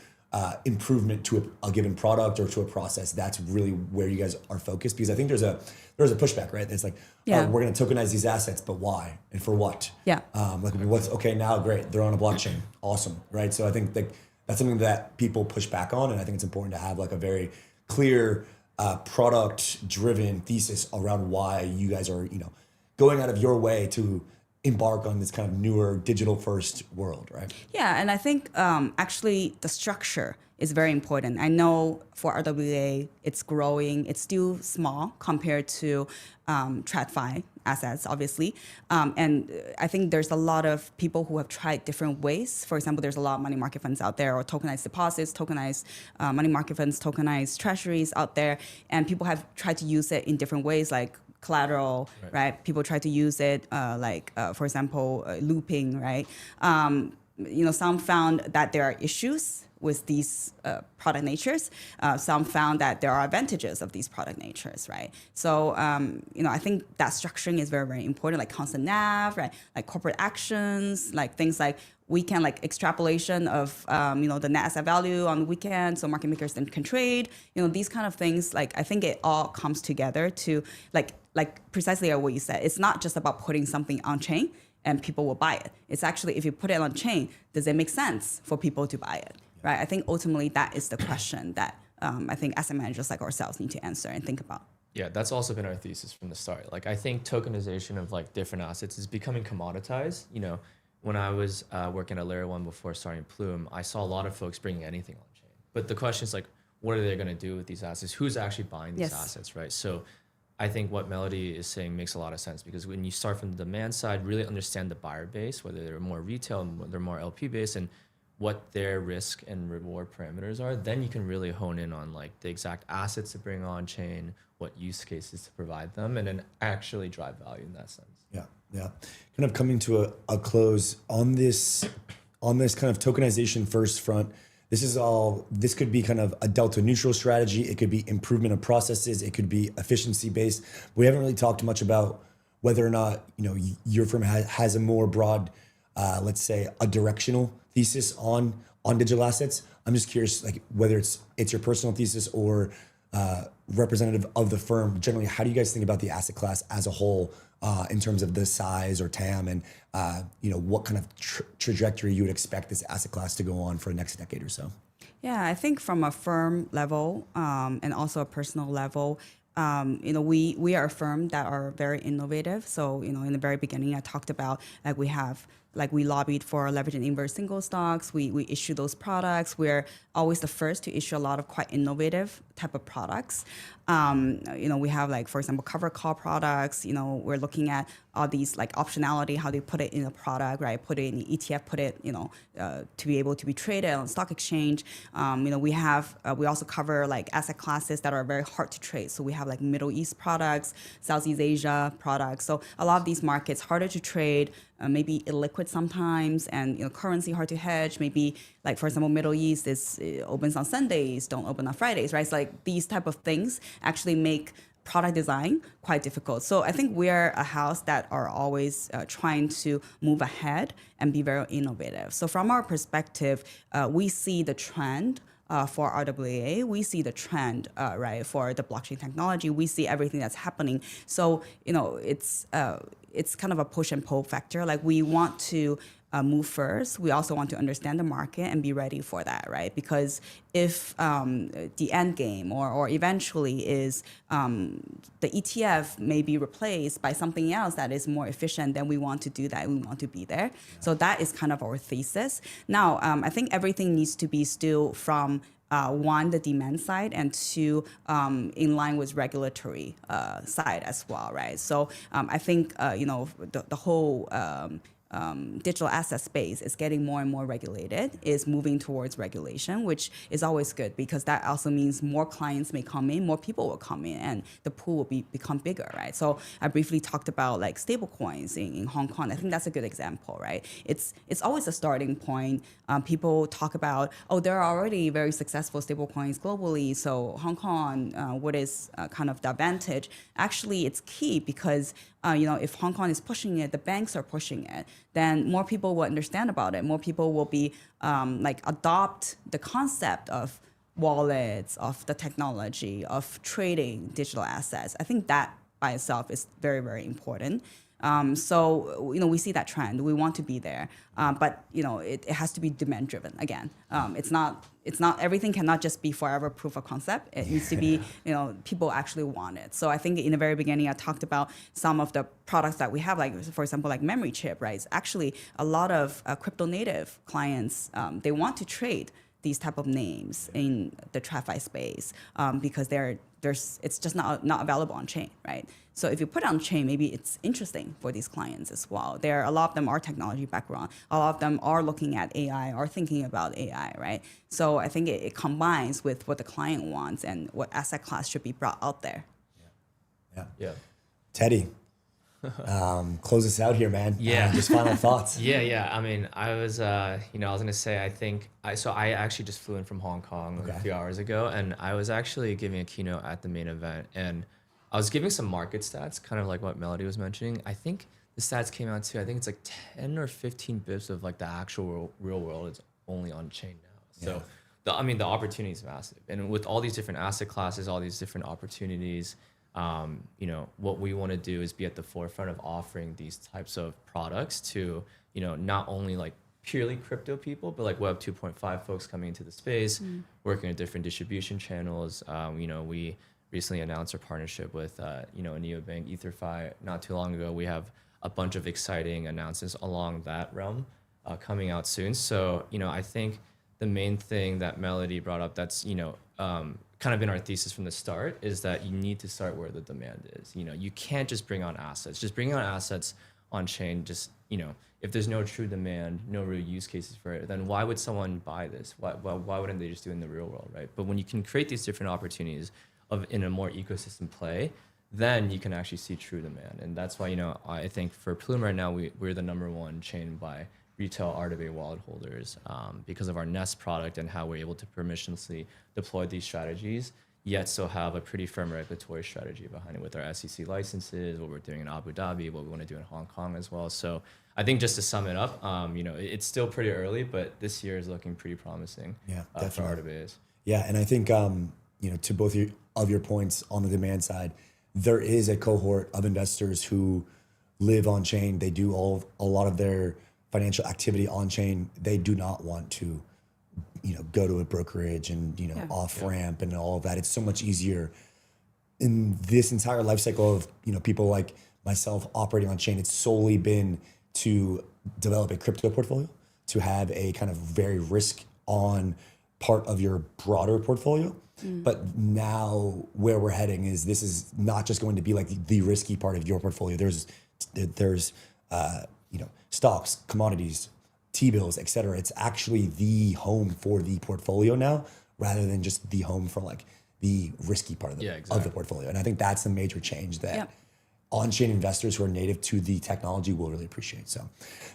improvement to a given product or to a process, that's really where you guys are focused. Because I think there's a pushback, right? It's like, oh, we're going to tokenize these assets, but why and for what? Yeah. What's okay now? Great, they're on a blockchain, awesome, right? So I think that's something that people push back on, and I think it's important to have like a very clear product-driven thesis around why you guys are, going out of your way to embark on this kind of newer digital-first world, right? Yeah, and I think actually the structure is very important. I know for RWA, it's growing. It's still small compared to TradFi assets, obviously. And I think there's a lot of people who have tried different ways. For example, there's a lot of money market funds out there, or tokenized deposits, tokenized money market funds, tokenized treasuries out there. And people have tried to use it in different ways, like collateral, right? People try to use it for example, looping, right? Some found that there are issues with these product natures. Some found that there are advantages of these product natures, right? So, I think that structuring is very, very important, like constant nav, right? Like corporate actions, like things like weekend, like extrapolation of, the net asset value on the weekend, so market makers then can trade, these kind of things. Like, I think it all comes together to like precisely what you said. It's not just about putting something on chain and people will buy it. It's actually, if you put it on chain, does it make sense for people to buy it? Right? I think ultimately that is the question that I think asset managers like ourselves need to answer and think about. Yeah, that's also been our thesis from the start. Like, I think tokenization of like different assets is becoming commoditized. When I was working at Layer 1 before starting Plume, I saw a lot of folks bringing anything on chain. But the question is like, what are they going to do with these assets? Who's actually buying these assets, right? So I think what Melody is saying makes a lot of sense, because when you start from the demand side, really understand the buyer base, whether they're more retail, they're more LP based, and what their risk and reward parameters are, then you can really hone in on like the exact assets to bring on chain, what use cases to provide them, and then actually drive value in that sense. Yeah. Yeah. Kind of coming to a close on this kind of tokenization first front. This could be kind of a delta neutral strategy. It could be improvement of processes. It could be efficiency based. We haven't really talked much about whether or not, your firm has a more broad, let's say a directional thesis on digital assets. I'm just curious, like whether it's your personal thesis or representative of the firm. Generally, how do you guys think about the asset class as a whole in terms of the size or TAM and what kind of trajectory you would expect this asset class to go on for the next decade or so? Yeah, I think from a firm level and also a personal level, we are a firm that are very innovative. So, in the very beginning, I talked about we lobbied for leverage and inverse single stocks. We issue those products. We're always the first to issue a lot of quite innovative type of products. We have for example, cover call products. We're looking at all these optionality, how they put it in a product, right? Put it in the ETF, put it, to be able to be traded on stock exchange. We also cover asset classes that are very hard to trade. So we have Middle East products, Southeast Asia products. So a lot of these markets harder to trade, maybe illiquid sometimes, and currency hard to hedge. Maybe for example, Middle East opens on Sundays, don't open on Fridays, right? So these type of things actually make product design quite difficult. So I think we're a house that are always trying to move ahead and be very innovative. So from our perspective, we see the trend for RWA, we see the trend, right, for the blockchain technology. We see everything that's happening. So it's kind of a push and pull factor. We want to move first. We also want to understand the market and be ready for that, right? Because if the end game or eventually is the ETF may be replaced by something else that is more efficient, then we want to do that. We want to be there. So that is kind of our thesis. Now, I think everything needs to be still from one, the demand side, and two, in line with regulatory side as well, right? So I think the whole digital asset space is getting more and more regulated, is moving towards regulation, which is always good because that also means more clients may come in, more people will come in, and the pool will become bigger, right? So I briefly talked about stable coins in Hong Kong. I think that's a good example, right? It's always a starting point. People talk about, there are already very successful stable coins globally, so Hong Kong, what is kind of the advantage? Actually, it's key because if Hong Kong is pushing it, the banks are pushing it, then more people will understand about it. More people will be adopt the concept of wallets, of the technology, of trading digital assets. I think that by itself is very, very important. So we see that trend. We want to be there, but it has to be demand driven. Again, it's not everything cannot just be forever proof of concept. It needs to be people actually want it. So I think in the very beginning I talked about some of the products that we have, for example memory chip, right? It's actually a lot of crypto native clients, they want to trade these type of names in the TradFi space because it's just not available on chain, right? So if you put it on chain, maybe it's interesting for these clients as well. A lot of them are technology background. A lot of them are looking at AI, are thinking about AI, right? So I think it combines with what the client wants and what asset class should be brought out there. Yeah. Teddy, close us out here, man. Yeah. Just final thoughts. Yeah. I mean, I was gonna say, I actually just flew in from Hong Kong a few hours ago, and I was actually giving a keynote at the main event, and I was giving some market stats, kind of like what Melody was mentioning. I think the stats came out to, I think it's 10 or 15 bips of the actual real world is only on chain now. So the opportunity is massive, and with all these different asset classes, all these different opportunities. What we want to do is be at the forefront of offering these types of products to, not only purely crypto people, but Web 2.5 folks coming into the space, working at different distribution channels. We recently announced our partnership with, a neobank, EtherFi, not too long ago. We have a bunch of exciting announcements along that realm coming out soon. So, I think the main thing that Melody brought up that's, kind of been our thesis from the start is that you need to start where the demand is. You can't just bring on assets. Just bringing on assets on chain, if there's no true demand, no real use cases for it, then why would someone buy this? Why wouldn't they just do it in the real world, right? But when you can create these different opportunities in a more ecosystem play, then you can actually see true demand. And that's why, I think for Plume right now, we're the #1 chain by retail RWA wallet holders because of our Nest product and how we're able to permissionlessly deploy these strategies, yet still have a pretty firm regulatory strategy behind it with our SEC licenses, what we're doing in Abu Dhabi, what we want to do in Hong Kong as well. So I think just to sum it up, it's still pretty early, but this year is looking pretty promising for RWAs. Yeah, and I think, to both of your points on the demand side, there is a cohort of investors who live on chain. They do a lot of their financial activity on chain. They do not want to, go to a brokerage and, off ramp and all of that. It's so much easier in this entire life cycle of, people like myself operating on chain. It's solely been to develop a crypto portfolio, to have a kind of very risk on part of your broader portfolio. But now where we're heading is this is not just going to be like the risky part of your portfolio. There's stocks, commodities, T-bills, et cetera. It's actually the home for the portfolio now, rather than just the home for like the risky part of the portfolio. And I think that's the major change that on-chain investors who are native to the technology will really appreciate. So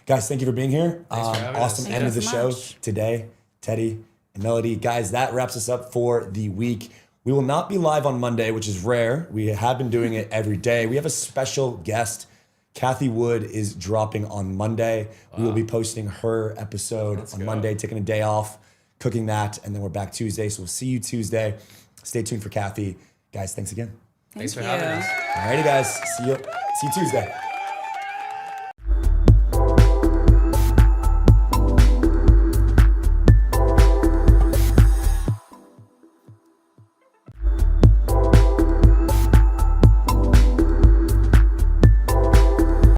guys, thank you for being here. Awesome end of the show today, Teddy and Melody. Guys, that wraps us up for the week. We will not be live on Monday, which is rare. We have been doing it every day. We have a special guest. Kathy Wood is dropping on Monday. Wow. We will be posting her episode on Monday, taking a day off, cooking that, and then we're back Tuesday. So we'll see you Tuesday. Stay tuned for Kathy. Guys, thanks again. Thanks for having us. Alrighty, guys. See you Tuesday.